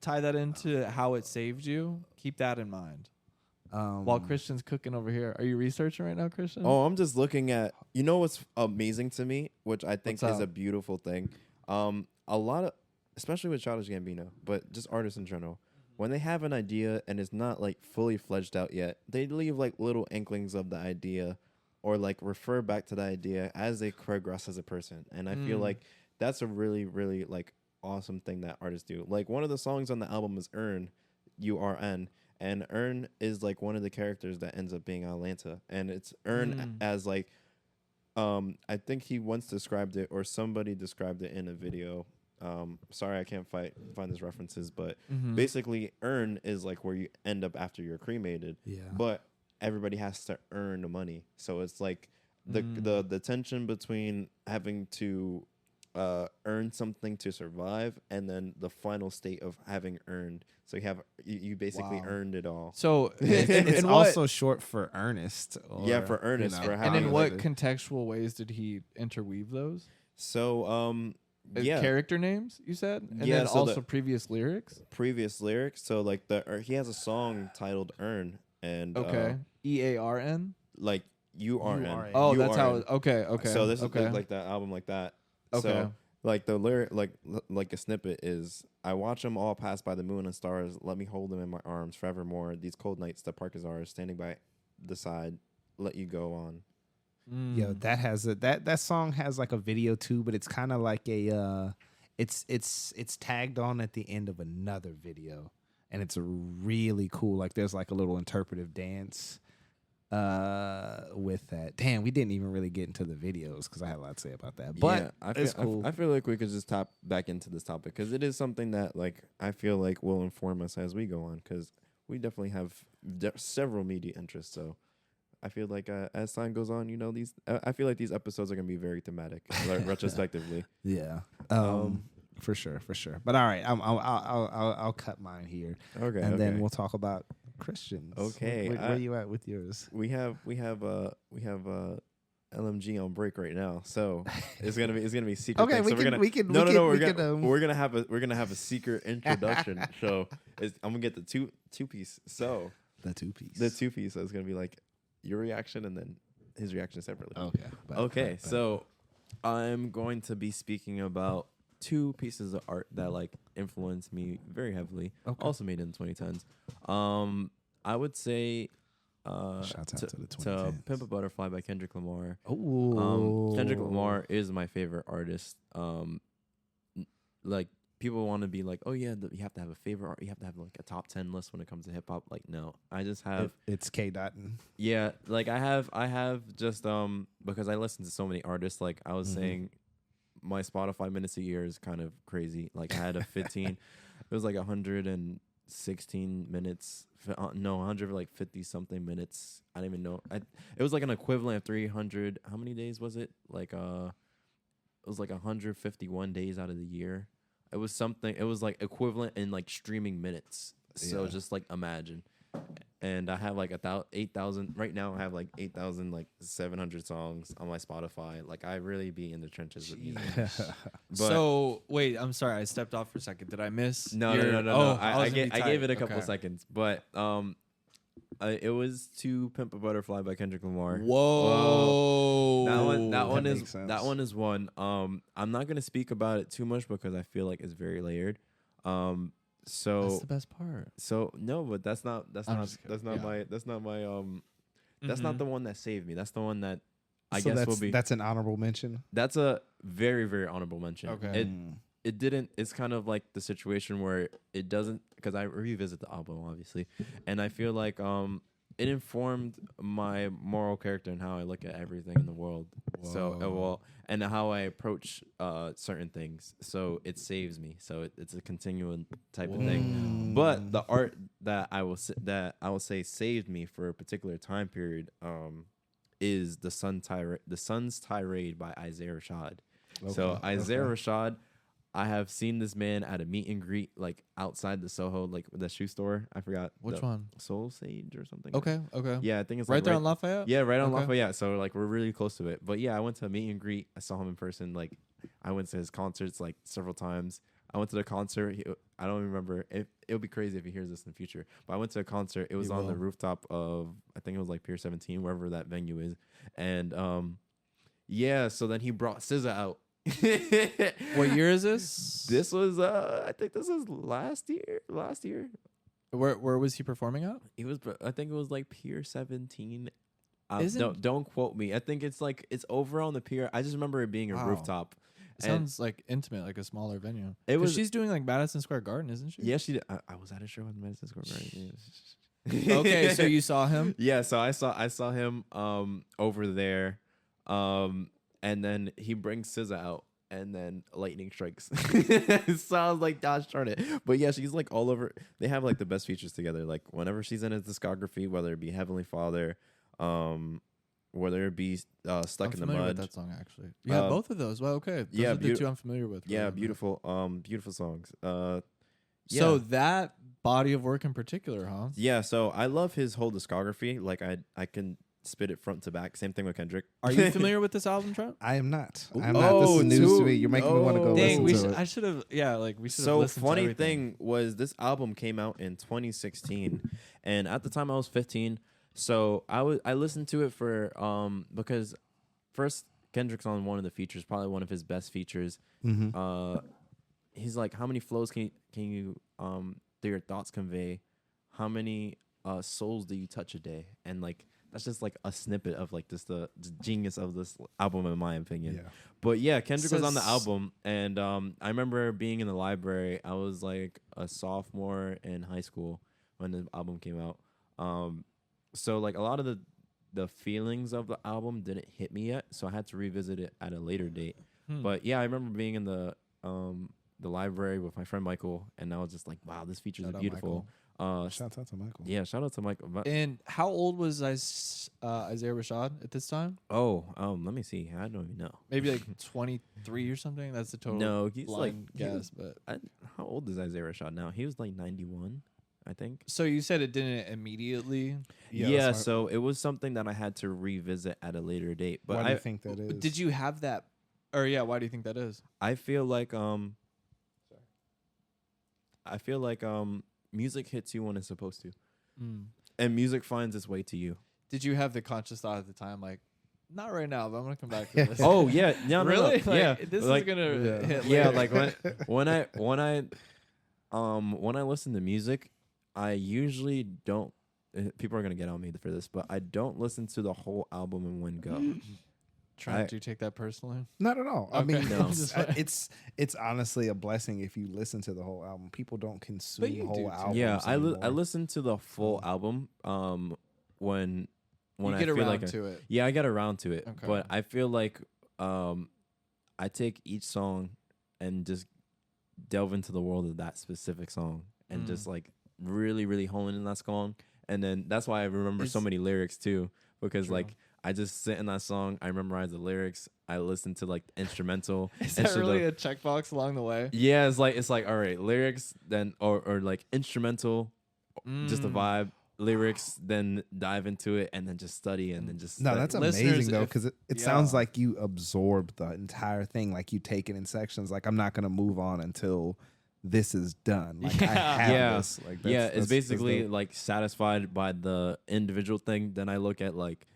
tie that into how it saved you, keep that in mind. While Christian's cooking over here, are you researching right now, Christian? Oh, I'm just looking at. You know what's amazing to me, which I think What's is up? a beautiful thing. A lot of, especially with Childish Gambino, but just artists in general, when they have an idea and it's not like fully fledged out yet, they leave like little inklings of the idea, or like refer back to the idea as they progress as a person. And I feel like that's a really, really like awesome thing that artists do. Like one of the songs on the album is Earn, URN. And Earn is like one of the characters that ends up being Atlanta. And it's Earn as like, I think he once described it, or somebody described it in a video. Sorry, I can't find his references, but basically Earn is like where you end up after you're cremated. Yeah. But everybody has to earn the money. So it's like the tension between having to earn something to survive, and then the final state of having earned. So you basically Wow. earned it all. So It's in also short for earnest. Yeah, for earnest, for and having in what it. contextual ways did he interweave those? So yeah, Character names, you said? And Yeah, then so also the- previous lyrics? previous lyrics. So like he has a song titled "Earn," and Okay. EARN? like URN. URN. Oh, that's how. URN. Okay. So this okay. is like that album like that. Okay. So like the lyric, like a snippet is, I watch them all pass by the moon and stars. Let me hold them in my arms forevermore. These cold nights, the park is ours. Standing by the side, let you go on. Yo, that has that song has like a video too, but it's kind of like it's tagged on at the end of another video, and it's really cool. Like there's like a little interpretive dance with that. Damn, we didn't even really get into the videos because I had a lot to say about that. But yeah, I feel, it's cool. I feel like we could just tap back into this topic because it is something that like I feel like will inform us as we go on because we definitely have several media interests. So I feel like as time goes on, you know, these I feel like these episodes are gonna be very thematic, like retrospectively. Yeah. For sure. But all right, I'll cut mine here, Okay, and okay. then we'll talk about Christians. Okay, Where you at with yours? we have LMG on break right now, so it's gonna be secret. Okay, thing. So we can. we're gonna have a secret introduction show. I'm gonna get the two piece. So the two piece. the two piece is gonna be like your reaction and then his reaction separately. Okay. Okay, so I'm going to be speaking about two pieces of art that like influenced me very heavily. Okay. Also made in the 2010s. I would say Shouts out to the to 2010s. Pimp a Butterfly by Kendrick Lamar. Oh, Kendrick Lamar is my favorite artist. Like people want to be like, oh yeah, you have to have a favorite art. You have to have like a top 10 list when it comes to hip hop. Like no, I just have it's K. Dotton. yeah. Like I have just because I listen to so many artists. Like I was saying, my Spotify minutes a year is kind of crazy. Like I had a 15. It was like 116 minutes. No, 150 something minutes. I don't even know. It was like an equivalent of 300. How many days was it? Like it was like 151 days out of the year. It was something. It was like equivalent in like streaming minutes. So Yeah. just like imagine. And I have like 8,000 right now. I have like 8,700 songs on my Spotify. Like I really be in the trenches with music. But So wait, I'm sorry, I stepped off for a second. Did I miss? no. Oh, I was gonna be gave it a tight. couple Okay. seconds, but it was To Pimp a Butterfly by Kendrick Lamar. Whoa. That one makes is sense. that one is one. I'm not gonna speak about it too much because I feel like it's very layered. So That's the best part. so no, but that's not I'm just kidding. Yeah. that's not the one that saved me. That's the one that I So guess will be. that's an honorable mention. That's a very very honorable mention. Okay. It didn't. It's kind of like the situation where it doesn't because I revisit the album obviously, and I feel like it informed my moral character and how I look at everything in the world. So well, and how I approach certain things. So it saves me. So it's a continuing type of thing. But the art that I will say saved me for a particular time period is the Sun's Tirade by Isaiah Rashad. So Isaiah Rashad, I have seen this man at a meet and greet like outside the Soho, like the shoe store. I forgot Which one? Soul Sage or something. Okay. Yeah, I think it's Right like there on Lafayette? Yeah, right on Okay. Lafayette. So like we're really close to it. But yeah, I went to a meet and greet. I saw him in person. Like I went to his concerts like several times. I went to the concert. I don't remember. It'll be crazy if he hears this in the future. But I went to a concert. It was on the rooftop of I think it was like Pier 17, wherever that venue is. And yeah. So then he brought SZA out. What year is this? This was I think this was last year. Where was he performing at? It was I think it was like Pier 17. Isn't- Don't quote me. I think it's like it's over on the pier. I just remember it being a Wow. rooftop. It And sounds like intimate, like a smaller venue. It 'Cause was- she's doing like Madison Square Garden, isn't she? Yeah, she did. I was at a show at Madison Square Garden. Okay, so you saw him? Yeah, so I saw him over there, and then he brings SZA out, and then lightning strikes. It sounds like Josh Charnett, but yeah, she's like all over. They have like the best features together. Like whenever she's in his discography, whether it be Heavenly Father, whether it be Stuck I'm in the familiar with Mud. that song actually. Yeah, Uh, both of those. Well, okay. Those yeah, are the two I'm familiar with. Yeah, Right. beautiful, beautiful songs. So Yeah. that body of work in particular, huh? Yeah, so I love his whole discography. Like I can spit it front to back. Same thing with Kendrick. Are you familiar with this album, Trent? I am not. Ooh. I'm not. This Oh, is news to dude. me. You're making me want to go Oh. Dang, listen to it. I should have. Yeah, like we should have So listened to funny everything. thing was this album came out in 2016, and at the time I was 15. So I listened to it for because first Kendrick's on one of the features, probably one of his best features. He's like, how many flows can you do your thoughts convey? How many souls do you touch a day? And like that's just like a snippet of like just the genius of this album in my opinion. Yeah. But yeah, Kendrick was on the Says- album, and I remember being in the library. I was like a sophomore in high school when the album came out. So like a lot of the feelings of the album didn't hit me yet, so I had to revisit it at a later date. But yeah, I remember being in the library with my friend Michael, and I was just like, wow, this features Shout are out, beautiful. Shout out to Michael. Yeah, shout out to Michael. And how old was Isaiah Rashad at this time? Let me see. I don't even know. Maybe like 23 or something. That's the total. No, he's blind like he was- guess. But how old is Isaiah Rashad now? He was like 91, I think. so you said it didn't immediately. Yeah, that's why- so it was something that I had to revisit at a later date. But why do you think that is? Did you have that? Or yeah, why do you think that is? I feel like music hits you when it's supposed to, and music finds its way to you. Did you have the conscious thought at the time, like, not right now, but I'm gonna come back to this? Oh yeah, no, really? no, Like, yeah, this like, is gonna yeah. hit. yeah, later. like when I listen to music, I usually don't. People are gonna get on me for this, but I don't listen to the whole album in one go. Trying to take that personally. Not at all. I Okay. mean, No. it's honestly a blessing if you listen to the whole album. People don't consume you do whole too. albums. Yeah, I anymore. listened to the full album when You I get feel around like to it. yeah, I get around to it. Okay. But I feel like I take each song and just delve into the world of that specific song and just like really, really hone in that song. And then that's why I remember so It's- many lyrics too, because True. like I just sit in that song, I memorize the lyrics, I listen to like the instrumental. Is and that shit really like- a checkbox along the way? yeah, it's like all right, lyrics then or like instrumental, just a vibe, lyrics, then dive into it and then just study and then just No, study. that's Listeners, amazing though, if- because it yeah. sounds like you absorb the entire thing, like you take it in sections. Like I'm not gonna move on until this is done. Like I Yeah. have Yeah. this. Like yeah, that's it's basically dope. like satisfied by the individual thing. Then I look at like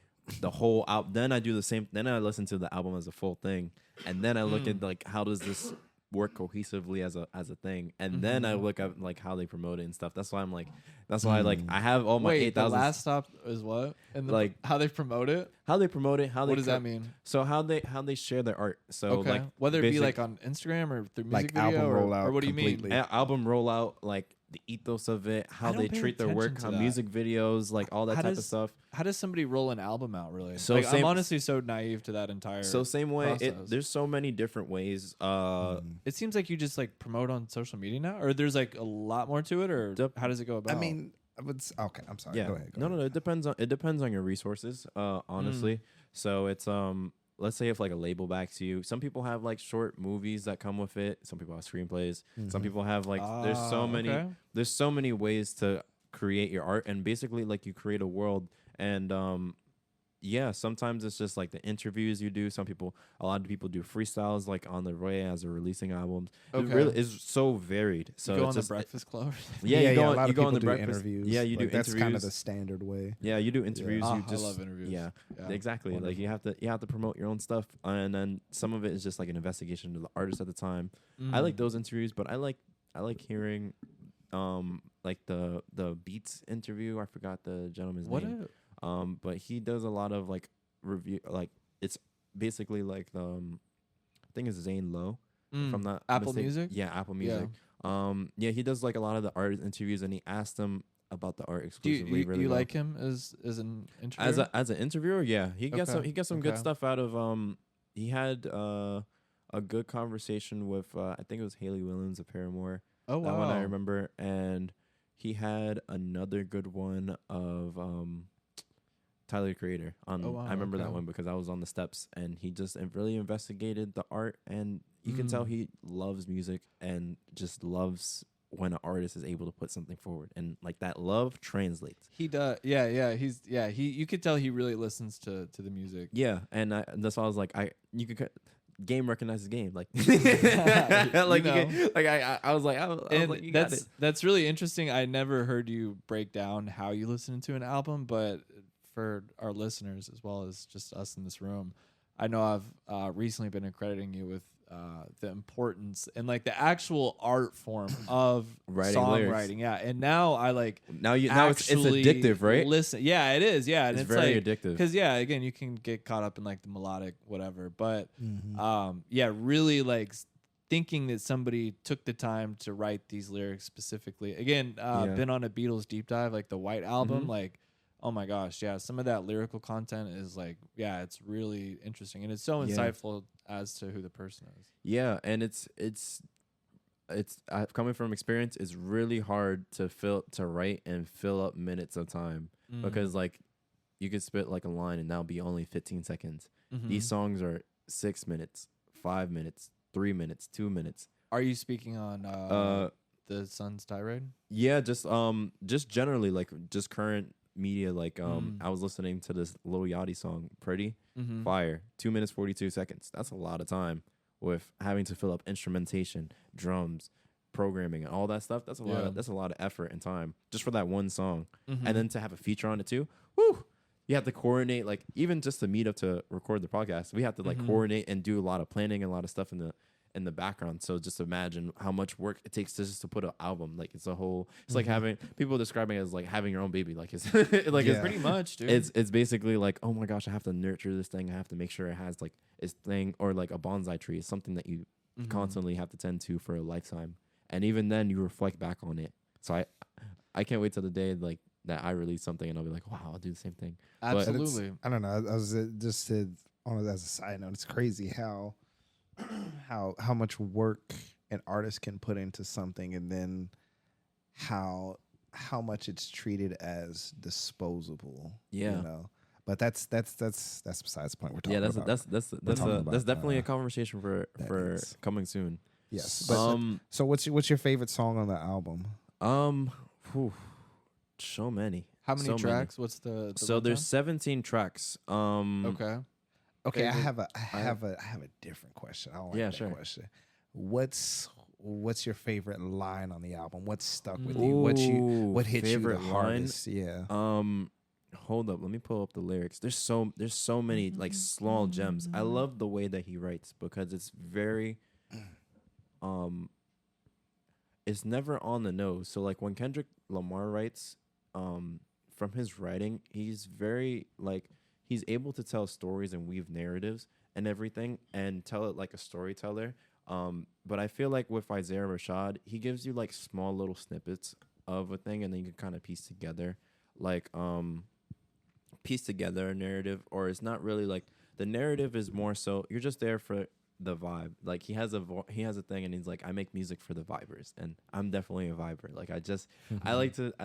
the whole album. Then I do the same. Then I listen to the album as a full thing, and then I look at like how does this work cohesively as a thing, and then I look at like how they promote it and stuff. That's why I'm like, that's why like I have all my Wait, 8,000. the last stop is what? And Like- how they promote it? How they promote it, how they What does that mean? So how they share their art. So Okay. like Whether it be basic- like on Instagram or through Like music video album or, rollout or what do you completely. mean? album rollout, like the ethos of it, how don't they pay treat their work, attention to how that. music videos, like all that How type of does- stuff. How does somebody roll an album out really? So Like, I'm same- honestly so naive to that entire So same way, process. there's so many different ways. It seems like you just like promote on social media now, or there's like a lot more to it, or Dep- how does it go about? I mean, okay. I'm sorry. Yeah, Go ahead. no, it depends on your resources. Honestly, so it's let's say if like a label backs you, some people have like short movies that come with it. Some people have screenplays. Some people have like there's so many okay. there's so many ways to create your art, and basically like you create a world. And yeah, sometimes it's just like the interviews you do. A lot of people do freestyles like on their way as they're releasing albums. It Okay. really is so varied. So you go it's on the just Breakfast Club. yeah, yeah, you go a on, lot you of go people on the do breakfast. interviews. Yeah, you Like, do that's interviews. kind of the standard way. Yeah, you do interviews. Ah, You I just love interviews. Yeah, Yeah. exactly. Like you have to promote your own stuff, and then some of it is just like an investigation to the artist at the time. I like those interviews, but I like hearing like the Beats interview. I forgot the gentleman's What name. a But he does a lot of like review. Like it's basically like I think it's Zane Lowe from that Apple Music? Yeah, Apple Music. Yeah, he does like a lot of the artist interviews, and he asked them about the art Do exclusively. you, really you well. like him as an interviewer? As an interviewer? Yeah, he gets Okay. some good Okay. stuff out of He had a good conversation with I think it was Haley Williams of Paramore. Oh That wow! one I remember, and he had another good one of Tyler the Creator. Oh, wow, I remember that okay. one because I was on the steps, and he just really investigated the art, and you can tell he loves music and just loves when an artist is able to put something forward, and like that love translates. He does. Yeah. He. You could tell he really listens to the music. Yeah, and that's why I was like, you could. Game recognizes game, like, You like, know. I was like, I was And like, you got it. that's really interesting. I never heard you break down how you listen to an album, but for our listeners as well as just us in this room, I know I've recently been accrediting you with the importance and like the actual art form of Writing lyrics. songwriting. Yeah, and now I like Now it's actually addictive, right? Listen, yeah, it is. Yeah, and It's it's very like, addictive. because yeah, again, you can get caught up in like the melodic whatever, but Mhm. yeah, really like thinking that somebody took the time to write these lyrics specifically. Again, Yeah. been on a Beatles deep dive, like the White Album, Mhm. like. Oh my gosh, yeah. Some of that lyrical content is like, yeah, it's really interesting and it's so Yeah. insightful as to who the person is. Yeah, and it's coming from experience. It's really hard to write and fill up minutes of time because like you could spit like a line and that'll be only 15 seconds. Mhm. These songs are 6 minutes, 5 minutes, 3 minutes, 2 minutes. Are you speaking on the Sun's tirade? Yeah, just generally like just current media. Like I was listening to this Lil Yachty song, Pretty Mm-hmm. Fire, 2 minutes 42 seconds. That's a lot of time with having to fill up instrumentation, drums, programming, and all that stuff. That's a lot. Yeah. That's a lot of effort and time just for that one song, Mm-hmm. and then to have a feature on it too. Woo! You have to coordinate, like even just to meet up to record the podcast. We have to like Mhm. coordinate and do a lot of planning and a lot of stuff in the background. So just imagine how much work it takes just to put an album. Like it's a whole. It's like having people describing it as like having your own baby. Like it's like Yeah. it's Pretty much, dude. it's basically like, oh my gosh, I have to nurture this thing. I have to make sure it has like its thing, or like a bonsai tree is something that you Mhm. constantly have to tend to for a lifetime. And even then you reflect back on it. So I can't wait till the day like that I release something and I'll be like, wow, I'll do the same thing. And it's- Absolutely. I don't know. I was just on it as a side note. It's crazy how how much work an artist can put into something, and then how much it's treated as disposable. Yeah. You know. But that's besides the point. We're talking Yeah, that's about. that's talking definitely a about, conversation for is. coming soon. Yes. But, so what's your favorite song on the album? Whew, so many. How many So many. tracks? What's the So there's 17 tracks. okay. Okay, I Favorite- have a different question. I don't like Yeah, that sure. question. What's your favorite line on the album? What stuck with you? What hit you the favorite line? hardest? Yeah. Hold up, let me pull up the lyrics. There's so many like small gems. I love the way that he writes because it's very it's never on the nose. So like when Kendrick Lamar writes, from his writing, he's very like he's able to tell stories and weave narratives and everything and tell it like a storyteller. But I feel like with Isaiah Rashad, he gives you like small little snippets of a thing and then you can kind of piece together a narrative, or it's not really like the narrative is more so you're just there for the vibe. Like he has a thing and he's like, I make music for the vibers, and I'm definitely a viber. Like I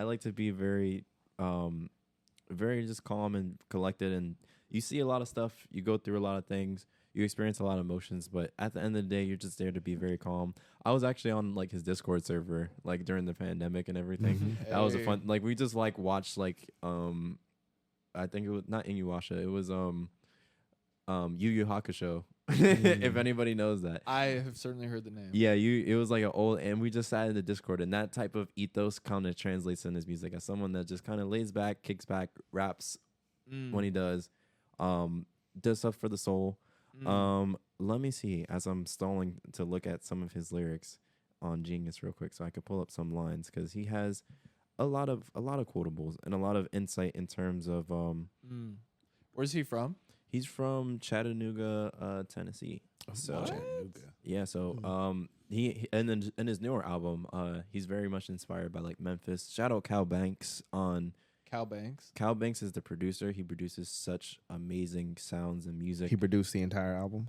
like to be very very just calm and collected, and you see a lot of stuff, you go through a lot of things, you experience a lot of emotions, but at the end of the day you're just there to be very calm. I was actually on like his Discord server like during the pandemic and everything. That was a Hey. fun, like we just like watched like I think it was not Inuyasha, it was Yu Yu Hakusho. If anybody knows that. I have certainly heard the name. Yeah, it was like an old, and we just sat in the Discord, and that type of ethos kind of translates in his music as someone that just kind of lays back, kicks back, raps when he does stuff for the soul. Let me see, as I'm stalling to look at some of his lyrics on Genius real quick, so I could pull up some lines because he has a lot of quotables and a lot of insight in terms of Where's he from? he's from Chattanooga, Tennessee. So yeah, so he and then in his newer album, he's very much inspired by like Memphis. Shout out Cal Banks on Cal Banks. Cal Banks is the producer. He produces such amazing sounds and music. He produced the entire album.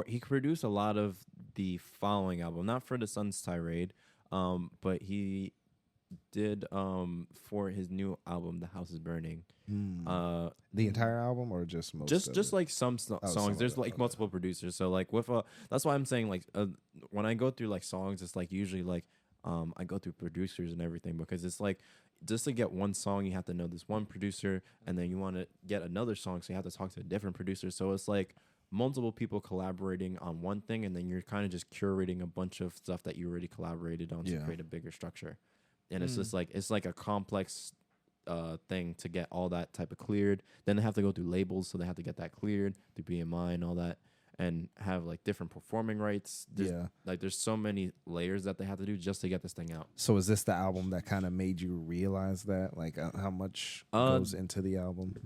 He produced a lot of the following album, not for the Sun's Tirade, but he did for his new album, The House is Burning. The entire album, or just most? Just like some some songs. of There's it, like okay. multiple producers. So like with that's why I'm saying like when I go through like songs, it's like usually like I go through producers and everything, because it's like just to get one song you have to know this one producer, and then you want to get another song, so you have to talk to a different producer. So it's like multiple people collaborating on one thing, and then you're kind of just curating a bunch of stuff that you already collaborated on to Yeah. create a bigger structure. And it's just like it's like a complex thing to get all that type of cleared. Then they have to go through labels, so they have to get that cleared through BMI and all that. and have like different performing rights. There's so many layers that they have to do just to get this thing out. So is this the album that kind of made you realize that, like how much goes into the album?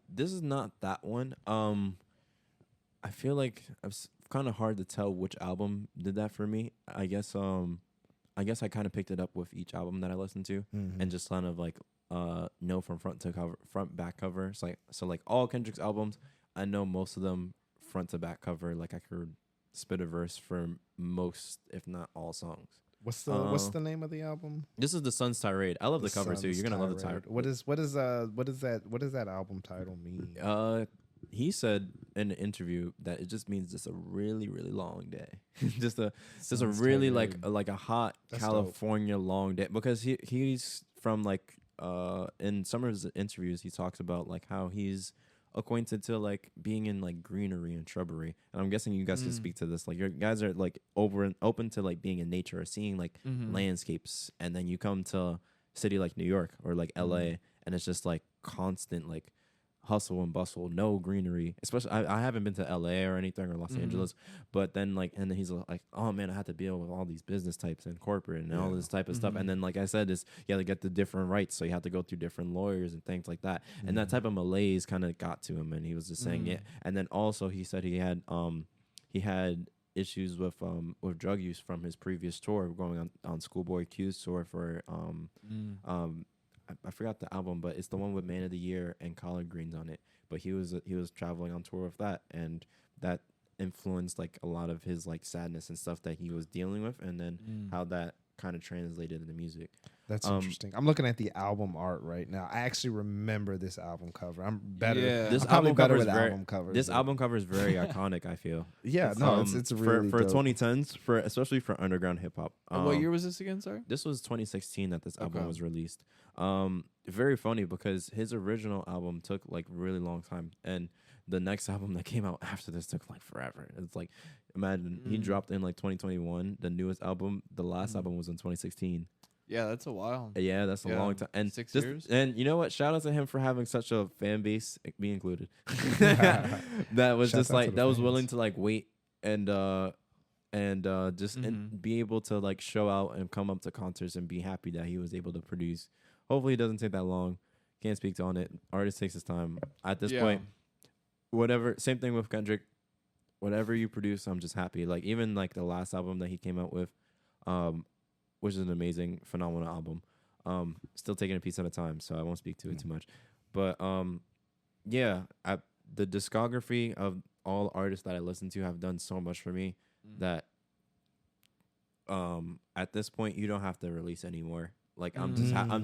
This is not that one. I feel like it's kind of hard to tell which album did that for me. I guess I kind of picked it up with each album that I listened to, and just kind of like know from front to cover, front back cover. So like all Kendrick's albums, I know most of them front to back cover. Like I could spit a verse for most, if not all, songs. What's the name of the album? This is The Sun's Tirade. I love the cover too. You're gonna love the tirade. What does that album title mean? He said in an interview that it just means just a really, really long day. just a really like a hot California long day, because he's from like in some of his interviews he talks about like how he's acquainted to like being in like greenery and shrubbery, and I'm guessing you guys can speak to this. Like your guys are like open to like being in nature or seeing like landscapes, and then you come to a city like New York or like LA, and it's just like constant like hustle and bustle, no greenery. Especially I haven't been to LA or anything, or Los Angeles, but then like, and then he's like, oh man, I had to deal with all these business types and corporate and all this type of stuff. And then like I said, is you have to get the different rights, so you have to go through different lawyers and things like that. And that type of malaise kind of got to him, and he was just saying it. And then also he said he had issues with drug use from his previous tour, going on Schoolboy Q's tour for I forgot the album, but it's the one with Man of the Year and Collard Greens on it. But he was traveling on tour with that, and that influenced like a lot of his like sadness and stuff that he was dealing with, and then how that kind of translated into music. That's interesting. I'm looking at the album art right now. I actually remember this album cover. I'm better. Yeah. This I'm probably album better cover is with very, album covers. This album cover is very iconic, I feel. Yeah, it's really for dope. 2010s, especially for underground hip hop. What year was this again? Sorry. This was 2016 that this album was released. Very funny because his original album took like really long time, and the next album that came out after this took like forever. It's like, imagine he dropped in like 2021, the newest album. The last album was in 2016. Yeah, that's a while. Yeah, that's a long time. And 6 years. And you know what? Shout out to him for having such a fan base, me included. That was just like that was willing to like wait and just and be able to like show out and come up to concerts and be happy that he was able to produce. Hopefully, it doesn't take that long. Can't speak on it. Artist takes his time. At this point, whatever. Same thing with Kendrick. Whatever you produce, I'm just happy. Like even like the last album that he came out with, which is an amazing, phenomenal album. Still taking a piece at a time, so I won't speak to it too much. But yeah, the discography of all artists that I listen to have done so much for me that at this point you don't have to release anymore. Like I'm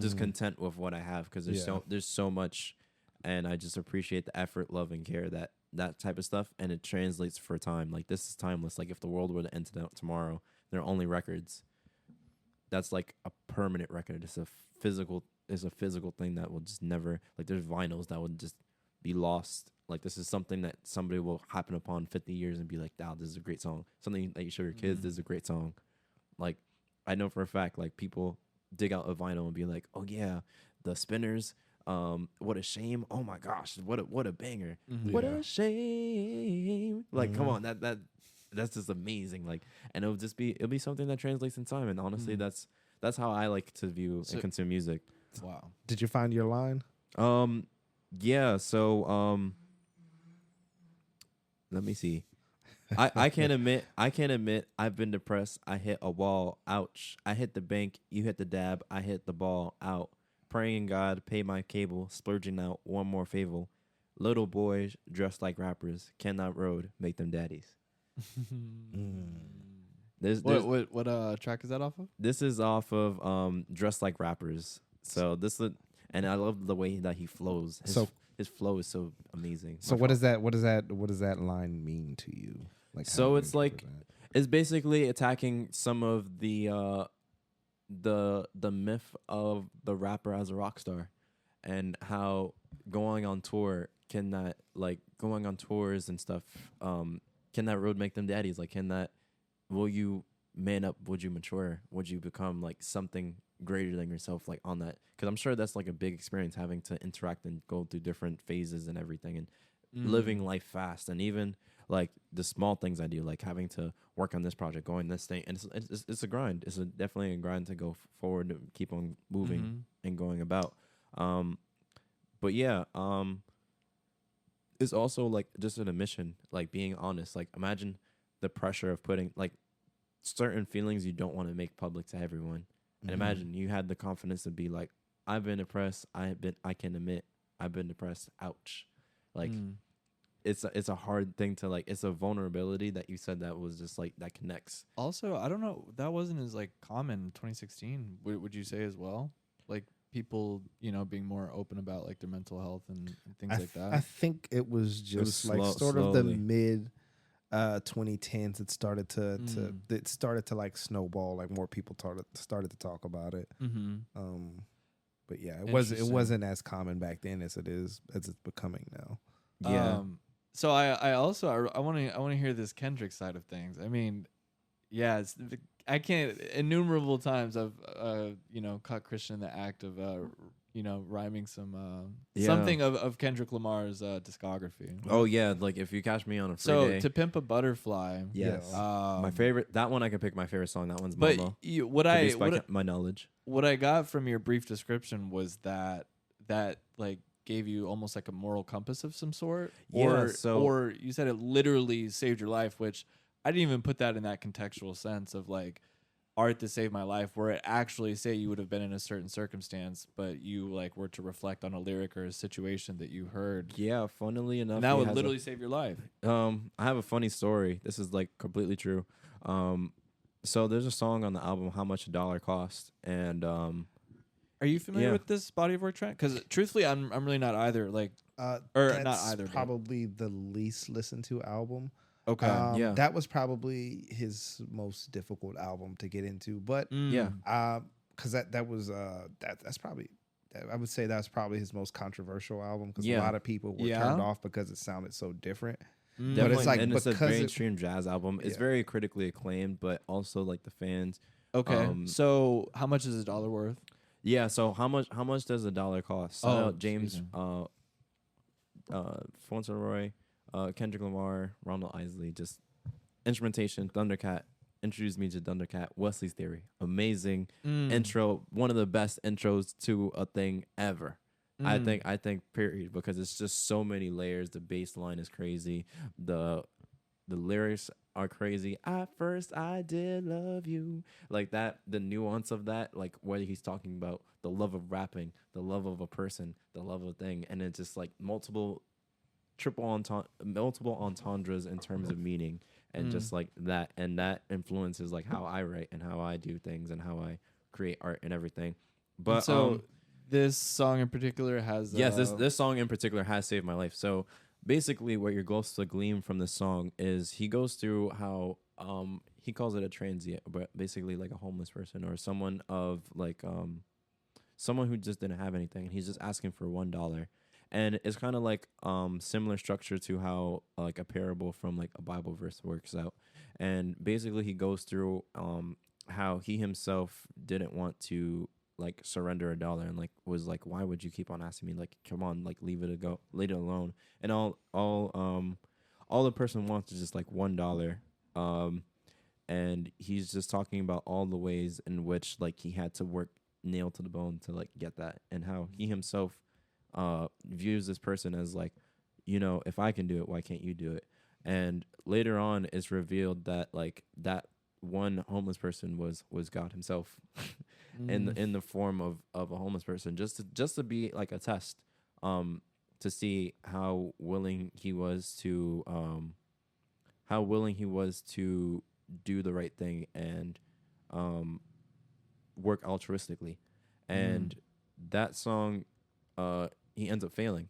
just content with what I have, because there's so much, and I just appreciate the effort, love, and care that type of stuff, and it translates for time. Like this is timeless. Like if the world were to end tomorrow, there are only records. That's like a permanent record. It's a physical thing that will just never, like there's vinyls that would just be lost. Like this is something that somebody will happen upon 50 years and be like, wow, this is a great song. Something that you show your kids, this is a great song. Like I know for a fact, like people dig out a vinyl and be like, oh yeah, the Spinners, what a shame. Oh my gosh, what a banger. What a shame. Like come on, that's just amazing. Like, and it'll be something that translates in time. And honestly, that's how I like to view and consume music. Wow. Did you find your line? Yeah. So, let me see. I can't admit I've been depressed. I hit a wall. Ouch. I hit the bank. You hit the dab. I hit the ball. Out. Praying God, pay my cable. Splurging out. One more favor. Little boys dressed like rappers. Cannot road. Make them daddies. What track is that off of? This is off of Dressed Like Rappers. So and I love the way that he flows. His flow is so amazing. So what does that line mean to you? Like so it's like it's basically attacking some of the myth of the rapper as a rock star, and how going on tours and stuff, can that road make them daddies? Like will you man up? Would you mature? Would you become like something greater than yourself, like on that? Because I'm sure that's like a big experience, having to interact and go through different phases and everything, and living life fast, and even like the small things I do, like having to work on this project, going this thing, and it's a grind. It's definitely a grind to go forward, to keep on moving and going about. But yeah, it's also like just an admission, like being honest. Like imagine the pressure of putting like certain feelings you don't want to make public to everyone, and imagine you had the confidence to be like, I've been depressed. I can admit I've been depressed. Ouch. Like it's a hard thing to like. It's a vulnerability that you said that was just like that connects. Also, I don't know. That wasn't as like common in 2016. Would you say as well? Like people, being more open about like their mental health and things like that. I think it was just like slowly. sort of the mid 2010s. It started to like snowball. Like more people started to talk about it. But yeah, it wasn't as common back then as it's becoming now. Yeah. So I also want to hear this Kendrick side of things. I mean, yeah, I can't innumerable times I've caught Christian in the act of rhyming something of Kendrick Lamar's discography. Oh yeah, like if you catch me on a free day. To Pimp a Butterfly. Yes. My favorite. That one I could pick my favorite song. That one's But Momo. my knowledge. What I got from your brief description was that like gave you almost like a moral compass of some sort. Yeah, or you said it literally saved your life, which I didn't even put that in that contextual sense of like art that saved my life, where it actually say you would have been in a certain circumstance, but you like were to reflect on a lyric or a situation that you heard. Yeah, funnily enough, and that would literally save your life. I have a funny story. This is like completely true. So there's a song on the album, How Much a Dollar Cost, and are you familiar with this body of work, Trent? Because truthfully, I'm really not either. Like, or that's not either. Probably the least listened to album. Okay. That was probably his most difficult album to get into, but because that was that's probably, I would say that's probably his most controversial album, because a lot of people were turned off because it sounded so different. But it's like, and it's a mainstream jazz album. It's very critically acclaimed, but also like the fans. Okay. So how much is $1 worth? Yeah. So how much does $1 cost? James, Fonso Roy, Kendrick Lamar, Ronald Isley, just instrumentation. Thundercat introduced me to Thundercat. Wesley's Theory, amazing intro, one of the best intros to a thing ever. I think period, because it's just so many layers. The bass line is crazy. The lyrics are crazy. At first I did love you. Like that, the nuance of that, like whether he's talking about the love of rapping, the love of a person, the love of a thing, and it's just like multiple entendres in terms of meaning, and just like that, and that influences like how I write and how I do things and how I create art and everything. But so this song in particular has this song in particular has saved my life. So basically what you're supposed to glean from this song is he goes through how he calls it a transient, but basically like a homeless person or someone of like someone who just didn't have anything, and he's just asking for $1. And it's kind of like similar structure to how like a parable from like a Bible verse works out. And basically he goes through how he himself didn't want to like surrender $1, and like was like, why would you keep on asking me? Like, come on, like leave it alone. And all the person wants is just like $1. And he's just talking about all the ways in which like he had to work nail to the bone to like get that, and how he himself views this person as like, if I can do it, why can't you do it? And later on it's revealed that like that one homeless person was God himself in the form of a homeless person, just to be like a test, to see how willing he was to do the right thing and work altruistically. And that song, he ends up failing,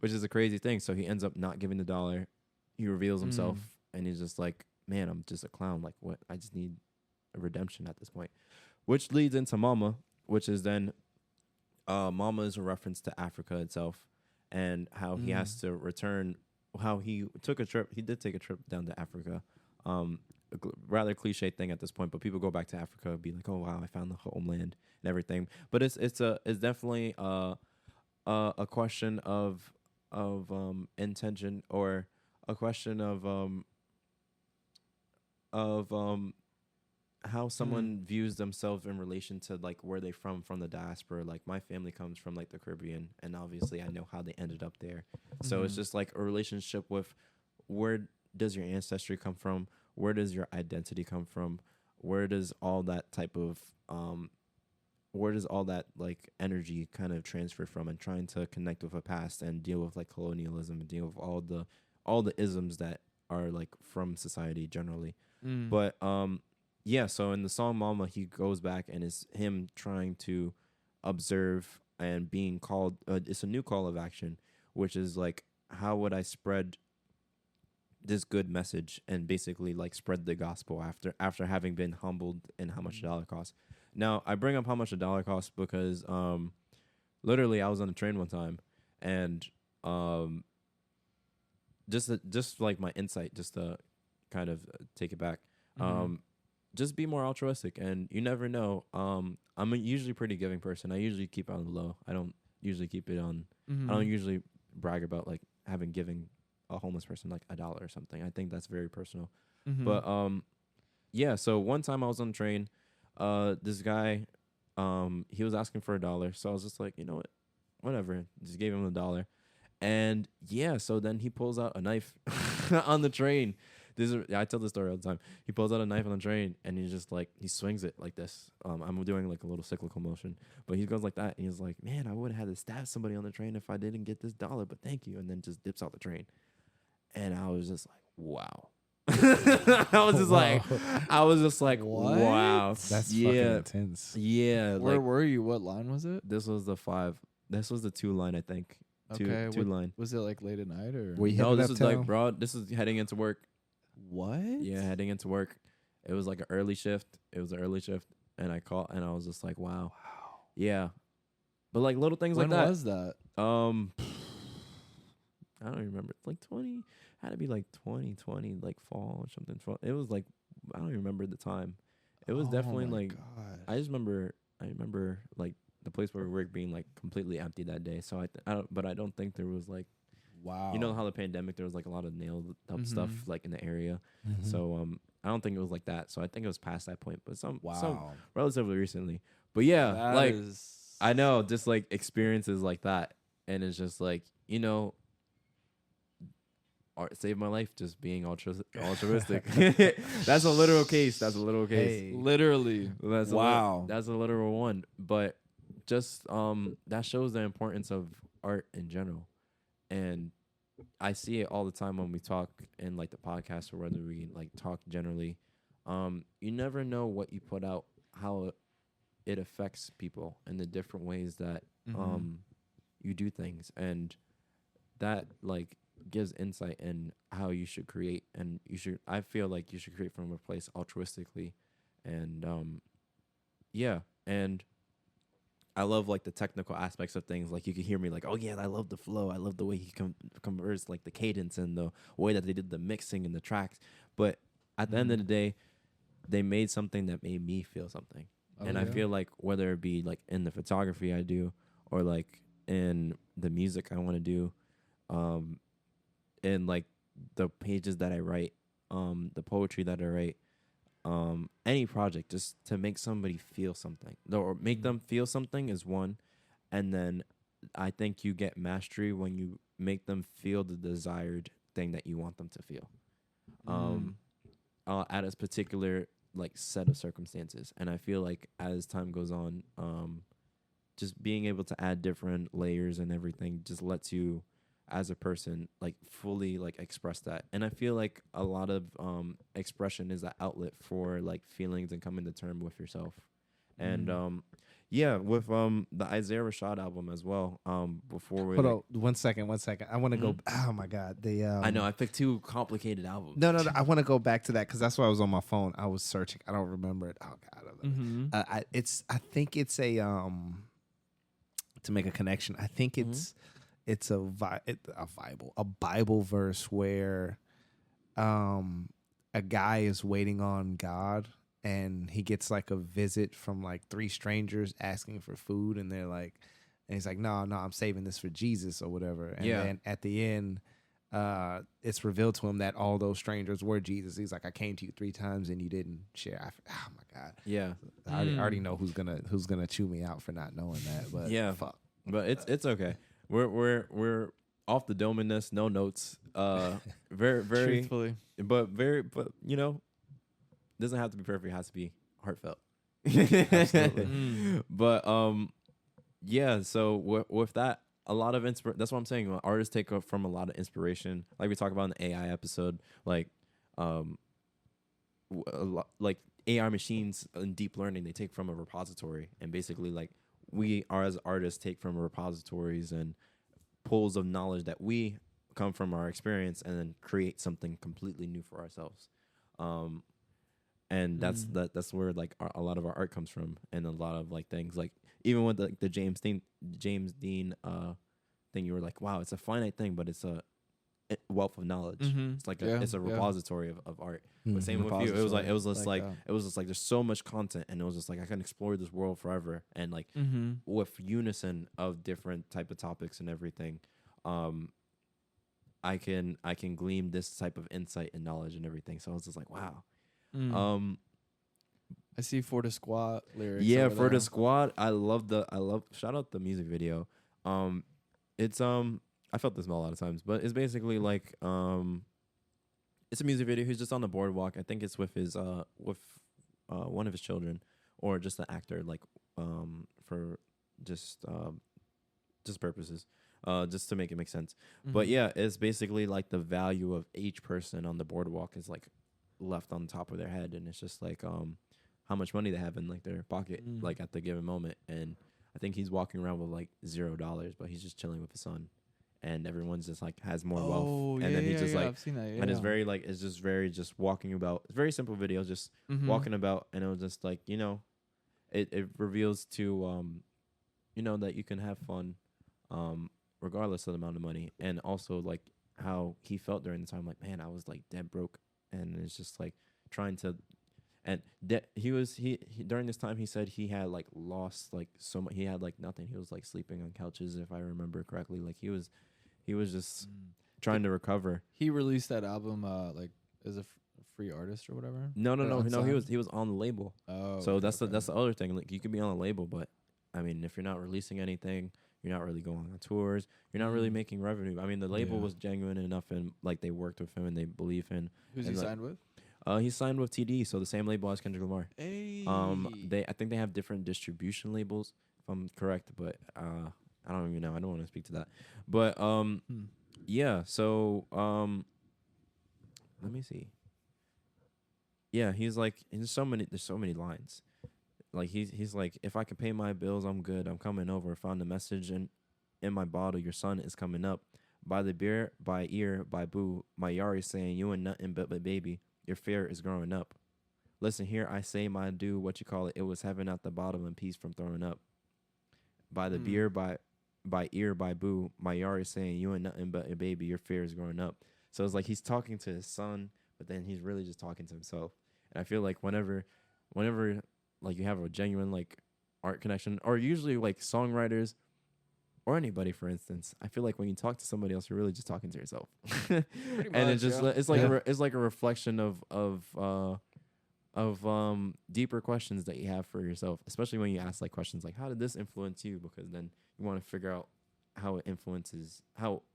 which is a crazy thing. So he ends up not giving the $1. He reveals himself, and he's just like, man, I'm just a clown. Like, what? I just need a redemption at this point. Which leads into Mama, which is then, Mama is a reference to Africa itself, and how he has to return, how he took a trip. He did take a trip down to Africa. Rather cliche thing at this point, but people go back to Africa and be like, oh wow, I found the homeland and everything. But it's definitely a question of of intention, or a question of how someone views themselves in relation to like where they from the diaspora. Like my family comes from like the Caribbean, and obviously I know how they ended up there. So it's just like a relationship with where does your ancestry come from, where does your identity come from, where does all that type of where does all that like energy kind of transfer from, and trying to connect with a past and deal with like colonialism and deal with all the isms that are like from society generally. Mm. But yeah, so in the song Mama, he goes back and it's him trying to observe and being called it's a new call of action, which is like, how would I spread this good message and basically like spread the gospel after having been humbled in how much a dollar costs. Now, I bring up how much a dollar costs because literally I was on a train one time, and just like my insight, just to kind of take it back. Just be more altruistic, and you never know. I'm usually pretty giving person. I usually keep it on the low. I don't usually keep it on. I don't usually brag about like having giving a homeless person like $1 or something. I think that's very personal. But yeah. So one time I was on the train. This guy, he was asking for $1, so I was just like, you know what, whatever. Just gave him $1, and yeah. So then he pulls out a knife on the train. I tell this story all the time. He pulls out a knife on the train, and he's just like, he swings it like this. I'm doing like a little cyclical motion, but he goes like that, and he's like, man, I would have had to stab somebody on the train if I didn't get this $1, but thank you, and then just dips out the train. And I was just like, wow. I was just like, What? wow. That's fucking intense. Yeah. Where Like, were you? What line was it? this was the 5. This was the 2 line, I think. Okay, Two line. Was it like late at night or? Were you No, headed this was uptown? like broad. This is heading into work. What? Yeah, heading into work. It was like an early shift. And I called, and I was just like, wow. Yeah. But like little things When like that. was that? I don't remember. It's like 20. Had to be like 2020, like fall or something. It was like, I don't even remember the time. It was definitely Oh my like, God. I remember like the place where we work being like completely empty that day. So but I don't think there was like, Wow. you know how the pandemic, there was like a lot of nailed up stuff like in the area. Mhm. So I don't think it was like that. So I think it was past that point, but some Wow. relatively recently. But yeah, That like is- I know, just like experiences like that, and it's just like, you know, art saved my life, just being altruistic. That's a literal case. That's a literal case. Hey. literally. That's Wow. that's a literal one. But just that shows the importance of art in general. And I see it all the time when we talk in like the podcast, or whether we like talk generally. You never know what you put out, how it affects people in the different ways that you do things, and that like gives insight in how you should create. And I feel like you should create from a place altruistically, and yeah. And I love like the technical aspects of things. Like you can hear me like, oh yeah, I love the flow. I love the way he converts like the cadence and the way that they did the mixing and the tracks. But at the end of the day, they made something that made me feel something. And I feel like whether it be like in the photography I do, or like in the music I want to do, in like the pages that I write, the poetry that I write, any project, just to make somebody feel something, or make them feel something is one. And then I think you get mastery when you make them feel the desired thing that you want them to feel, at a particular like set of circumstances. And I feel like as time goes on, just being able to add different layers and everything just lets you as a person like fully like express that. And I feel like a lot of expression is an outlet for like feelings and coming to term with yourself. And yeah, with the Isaiah Rashad album as well. Before we Hold on, one second. I want to go. Oh my God, I know I picked 2 complicated albums. No. I want to go back to that because that's why I was on my phone. I was searching. I don't remember it. Oh God, I think it's a to make a connection. I think it's a Bible verse where a guy is waiting on God, and he gets like a visit from like 3 strangers asking for food, and they're like, And he's like, no, I'm saving this for Jesus or whatever. And Yeah. then at the end, it's revealed to him that all those strangers were Jesus. He's like, I came to you 3 times and you didn't share. Oh my God. Yeah. I already know who's gonna chew me out for not knowing that. But Yeah. fuck. But it's okay. We're off the dome in this, no notes. Very Truthfully. but you know, doesn't have to be perfect, it has to be heartfelt. Absolutely. But yeah, so with that, a lot of that's what I'm saying. Artists take from a lot of inspiration, like we talked about in the AI episode, like like AI machines and deep learning, they take from a repository, and basically like we are as artists take from repositories and pools of knowledge that we come from our experience, and then create something completely new for ourselves. And that's where like a lot of our art comes from, and a lot of like things like even with the James Dean thing, you were like, wow, it's a finite thing, but it's a wealth of knowledge. It's like it's a repository of art. But same with you, it was just like there's so much content, and it was just like I can explore this world forever, and like with unison of different type of topics and everything, I can glean this type of insight and knowledge and everything. So I was just like, wow. I see For the Squad lyrics. Yeah, For the Squad. I love shout out the music video. It's I felt this a lot of times, but it's basically like it's a music video. He's just on the boardwalk. I think it's with his one of his children, or just the actor, like for just purposes, just to make it make sense. But yeah, it's basically like the value of each person on the boardwalk is like left on top of their head, and it's just like how much money they have in like their pocket, like at the given moment. And I think he's walking around with like $0, but he's just chilling with his son, and everyone's just like has more wealth. And then he's just like, I've seen that, and it's very like it's just very just walking about. It's very simple video, just walking about, and it was just like, you know, it reveals to you know, that you can have fun regardless of the amount of money, and also like how he felt during the time, like, man, I was like dead broke, and it's just like trying to. And he during this time, he said he had like lost like so much. He had like nothing. He was like sleeping on couches, if I remember correctly. Like he was just trying to recover. He released that album like as a free artist or whatever. No. He was on the label. Oh, so that's the other thing. Like you could be on a label, but I mean, if you're not releasing anything, you're not really going on tours. You're not really making revenue. I mean, the label was genuine enough, and like they worked with him and they believe in. Who's he signed with? He signed with TD, so the same label as Kendrick Lamar. Hey. I think they have different distribution labels, if I'm correct, but I don't even know. I don't want to speak to that. But yeah, so let me see. Yeah, he's like, there's so many lines. Like he's like, if I can pay my bills, I'm good. I'm coming over. Found a message in my bottle. Your son is coming up. By the beer, by ear, by boo. My Yari saying you ain't nothing but baby. Your fear is growing up. Listen here, I say my do what you call it. It was heaven out the bottom and peace from throwing up. By the beer, by ear, by boo. My Yari saying you ain't nothing but a baby. Your fear is growing up. So it's like he's talking to his son, but then he's really just talking to himself. And I feel like whenever like you have a genuine like art connection, or usually like songwriters or anybody, for instance, I feel like when you talk to somebody else, you're really just talking to yourself. And it's just it's like it's like a reflection of deeper questions that you have for yourself, especially when you ask like questions like, how did this influence you? Because then you want to figure out how it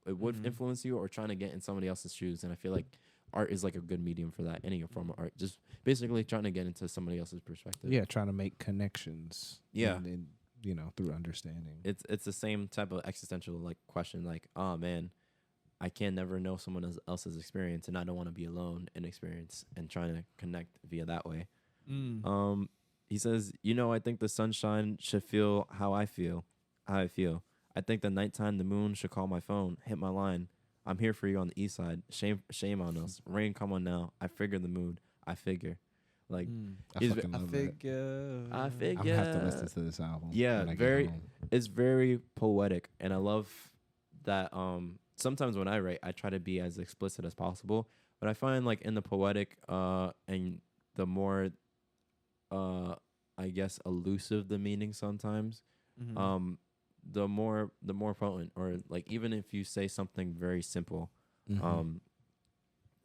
would influence you, or trying to get in somebody else's shoes. And I feel like art is like a good medium for that. Any form of art, just basically trying to get into somebody else's perspective. Yeah, trying to make connections. Yeah. And you know, through understanding. It's the same type of existential like question, like, oh man, I can never know someone else's experience, and I don't want to be alone in experience, and trying to connect via that way. He says, you know, I think the sunshine should feel how I feel. I think the nighttime the moon should call my phone, hit my line. I'm here for you on the east side. Shame on us. Rain, come on now. I figure the mood. I figure. Like I fucking love that. I figure. I'm gonna have to listen to this album. Yeah, when I get very. home. It's very poetic, and I love that. Sometimes when I write, I try to be as explicit as possible, but I find like in the poetic, and the more, I guess, elusive the meaning sometimes, the more potent, or like even if you say something very simple.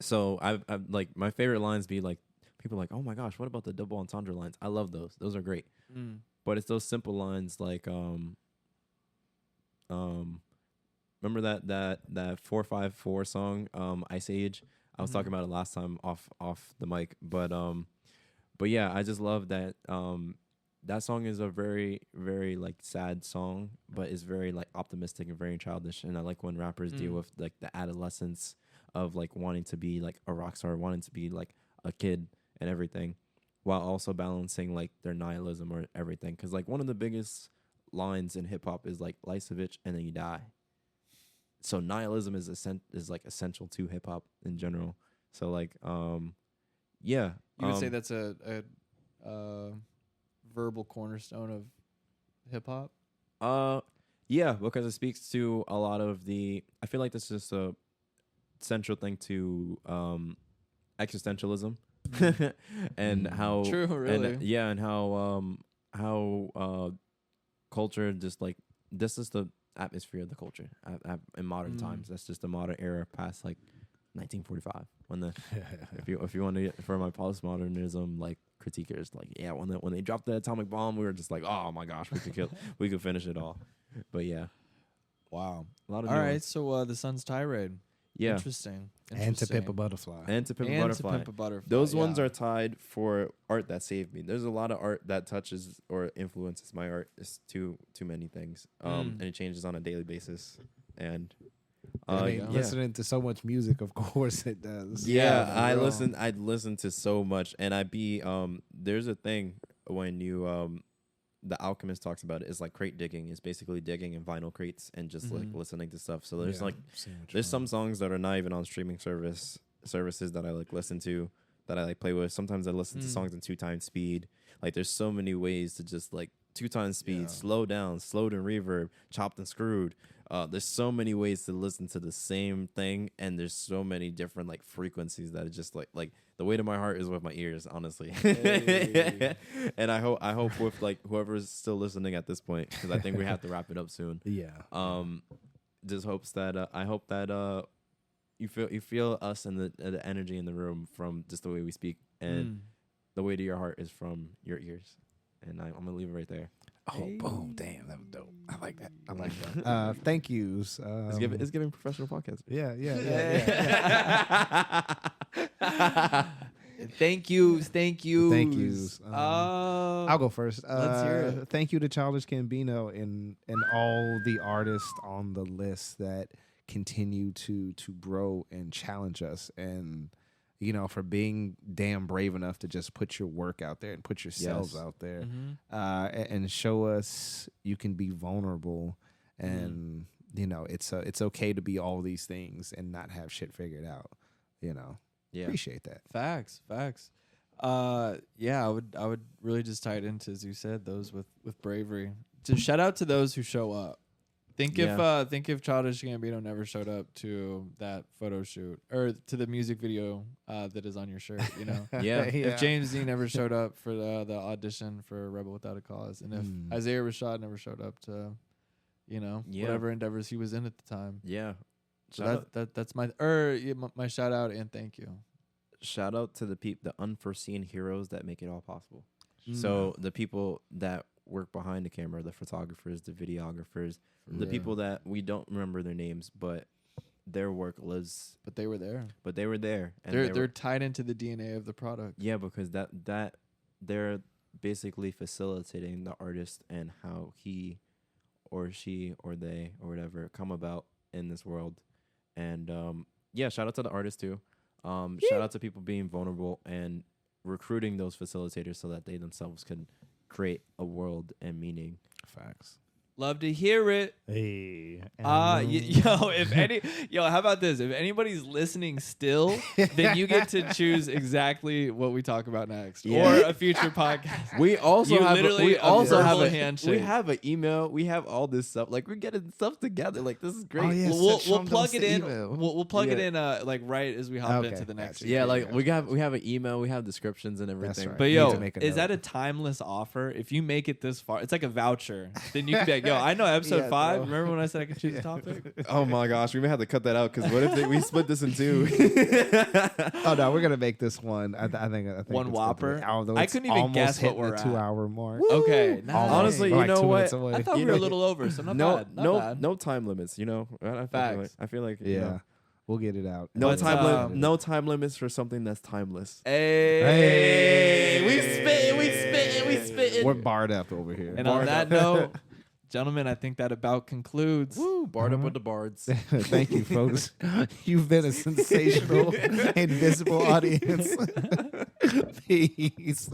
So I've like my favorite lines be like people are like, oh my gosh, what about the double entendre lines? I love those. Those are great. But it's those simple lines like remember that 454 song Ice Age? I was talking about it last time off the mic, but yeah, I just love that that song is a very, very like sad song, but it's very like optimistic and very childish. And I like when rappers deal with like the adolescence of like wanting to be like a rock star, wanting to be like a kid and everything, while also balancing like their nihilism or everything. Because like one of the biggest lines in hip hop is like life's a bitch and then you die. So nihilism is like essential to hip hop in general. So like yeah, You would say that's a verbal cornerstone of hip hop? Yeah, because it speaks to a lot of the, I feel like this is just a central thing to existentialism and how True, really. and, yeah, and how culture just like, this is the atmosphere of the culture in modern times. That's just the modern era past like 1945 when the if you want to get for my postmodernism like critiquers, like yeah, when they dropped the atomic bomb, we were just like, oh my gosh, we could finish it all. But yeah, Wow. a lot of All new right, ones. so the Sun's Tirade. Yeah, Interesting. And To Pimp a Butterfly. and To Pimp a And Butterfly. To Pimp a Butterfly. Those ones yeah. are tied for art that saved me. There's a lot of art that touches or influences my art. It's too many things, and it changes on a daily basis. And I mean, yeah. listening to so much music, of course it does. yeah, for I real. listen to so much, and there's a thing when you The Alchemist talks about it. It's like crate digging. It's basically digging in vinyl crates and just like listening to stuff. So there's there's some songs that are not even on streaming services that I like listen to, that I like play with. Sometimes I listen to songs in 2x speed. Like there's so many ways to just like 2x speed, slow down, slowed and reverb, chopped and screwed. There's so many ways to listen to the same thing, and there's so many different like frequencies that are just like the weight of my heart is with my ears, honestly. Hey. And I hope with like whoever's still listening at this point, because I think we have to wrap it up soon. Yeah. Just hopes that I hope that you feel us and the energy in the room from just the way we speak, and the weight of your heart is from your ears. And I'm gonna leave it right there. Oh, boom. Damn, that was dope. I like that. Thank yous. It's giving professional podcast. Yeah. Thank yous. Thank yous. I'll I'll go first. Let's hear it. Thank you to Childish Gambino and all the artists on the list that continue to grow and challenge us, and you know, for being damn brave enough to just put your work out there and put yourselves out there, and show us you can be vulnerable, and you know, it's okay to be all these things and not have shit figured out. You know, appreciate that. Facts. Yeah, I would really just tie it into, as you said, those with bravery. So shout out to those who show up. Think if Childish Gambino never showed up to that photo shoot or to the music video that is on your shirt, you know. If James Dean never showed up for the audition for Rebel Without a Cause, and if Isaiah Rashad never showed up to, you know, whatever endeavors he was in at the time. Yeah. So that's my my shout out and thank you. Shout out to the unforeseen heroes that make it all possible. So the people that work behind the camera, the photographers, the videographers, the people that we don't remember their names, but their work lives. But they were there. And They're tied into the DNA of the product. Yeah, because that they're basically facilitating the artist and how he or she or they or whatever come about in this world. And shout out to the artists too. Shout out to people being vulnerable and recruiting those facilitators so that they themselves can create a world and meaning. Facts. Love to hear it. Hey. How about this? If anybody's listening still, then you get to choose exactly what we talk about next, or a future podcast. We also You have literally we also have verbal handshake. we have an email. We have all this stuff. Like we're getting stuff together. Like this is great. Oh, yeah. We'll plug it in. We'll plug it Yeah. in. Like right as we hop Okay, into the next. gotcha. Yeah, like Yeah. we have an email. We have descriptions and everything. right. But Need yo, to make a is that note. a timeless offer? If you make it this far, it's like a voucher. Then you can be like, Yo, I know episode Yeah, 5. bro. Remember when I said I could choose a topic? Oh my gosh, we may have to cut that out because what if we split this in two? Oh no, we're gonna make this one. I think One it's Whopper? although I it's couldn't even almost guess what hitting we're the at. 2 hour mark. Okay, nice. Almost. Honestly, We're you like know 2 what? minutes away. I thought we You were a know- little over, so not no, bad. Not no, bad. no time limits. You know, Facts. I feel like you Yeah, know, we'll get it out. no But, no time limits for something that's timeless. Hey, we spitting. We're barred up over here. And on that note, gentlemen, I think that about concludes. Woo, barred up with the bards. Thank you, folks. You've been a sensational, invisible audience. Peace.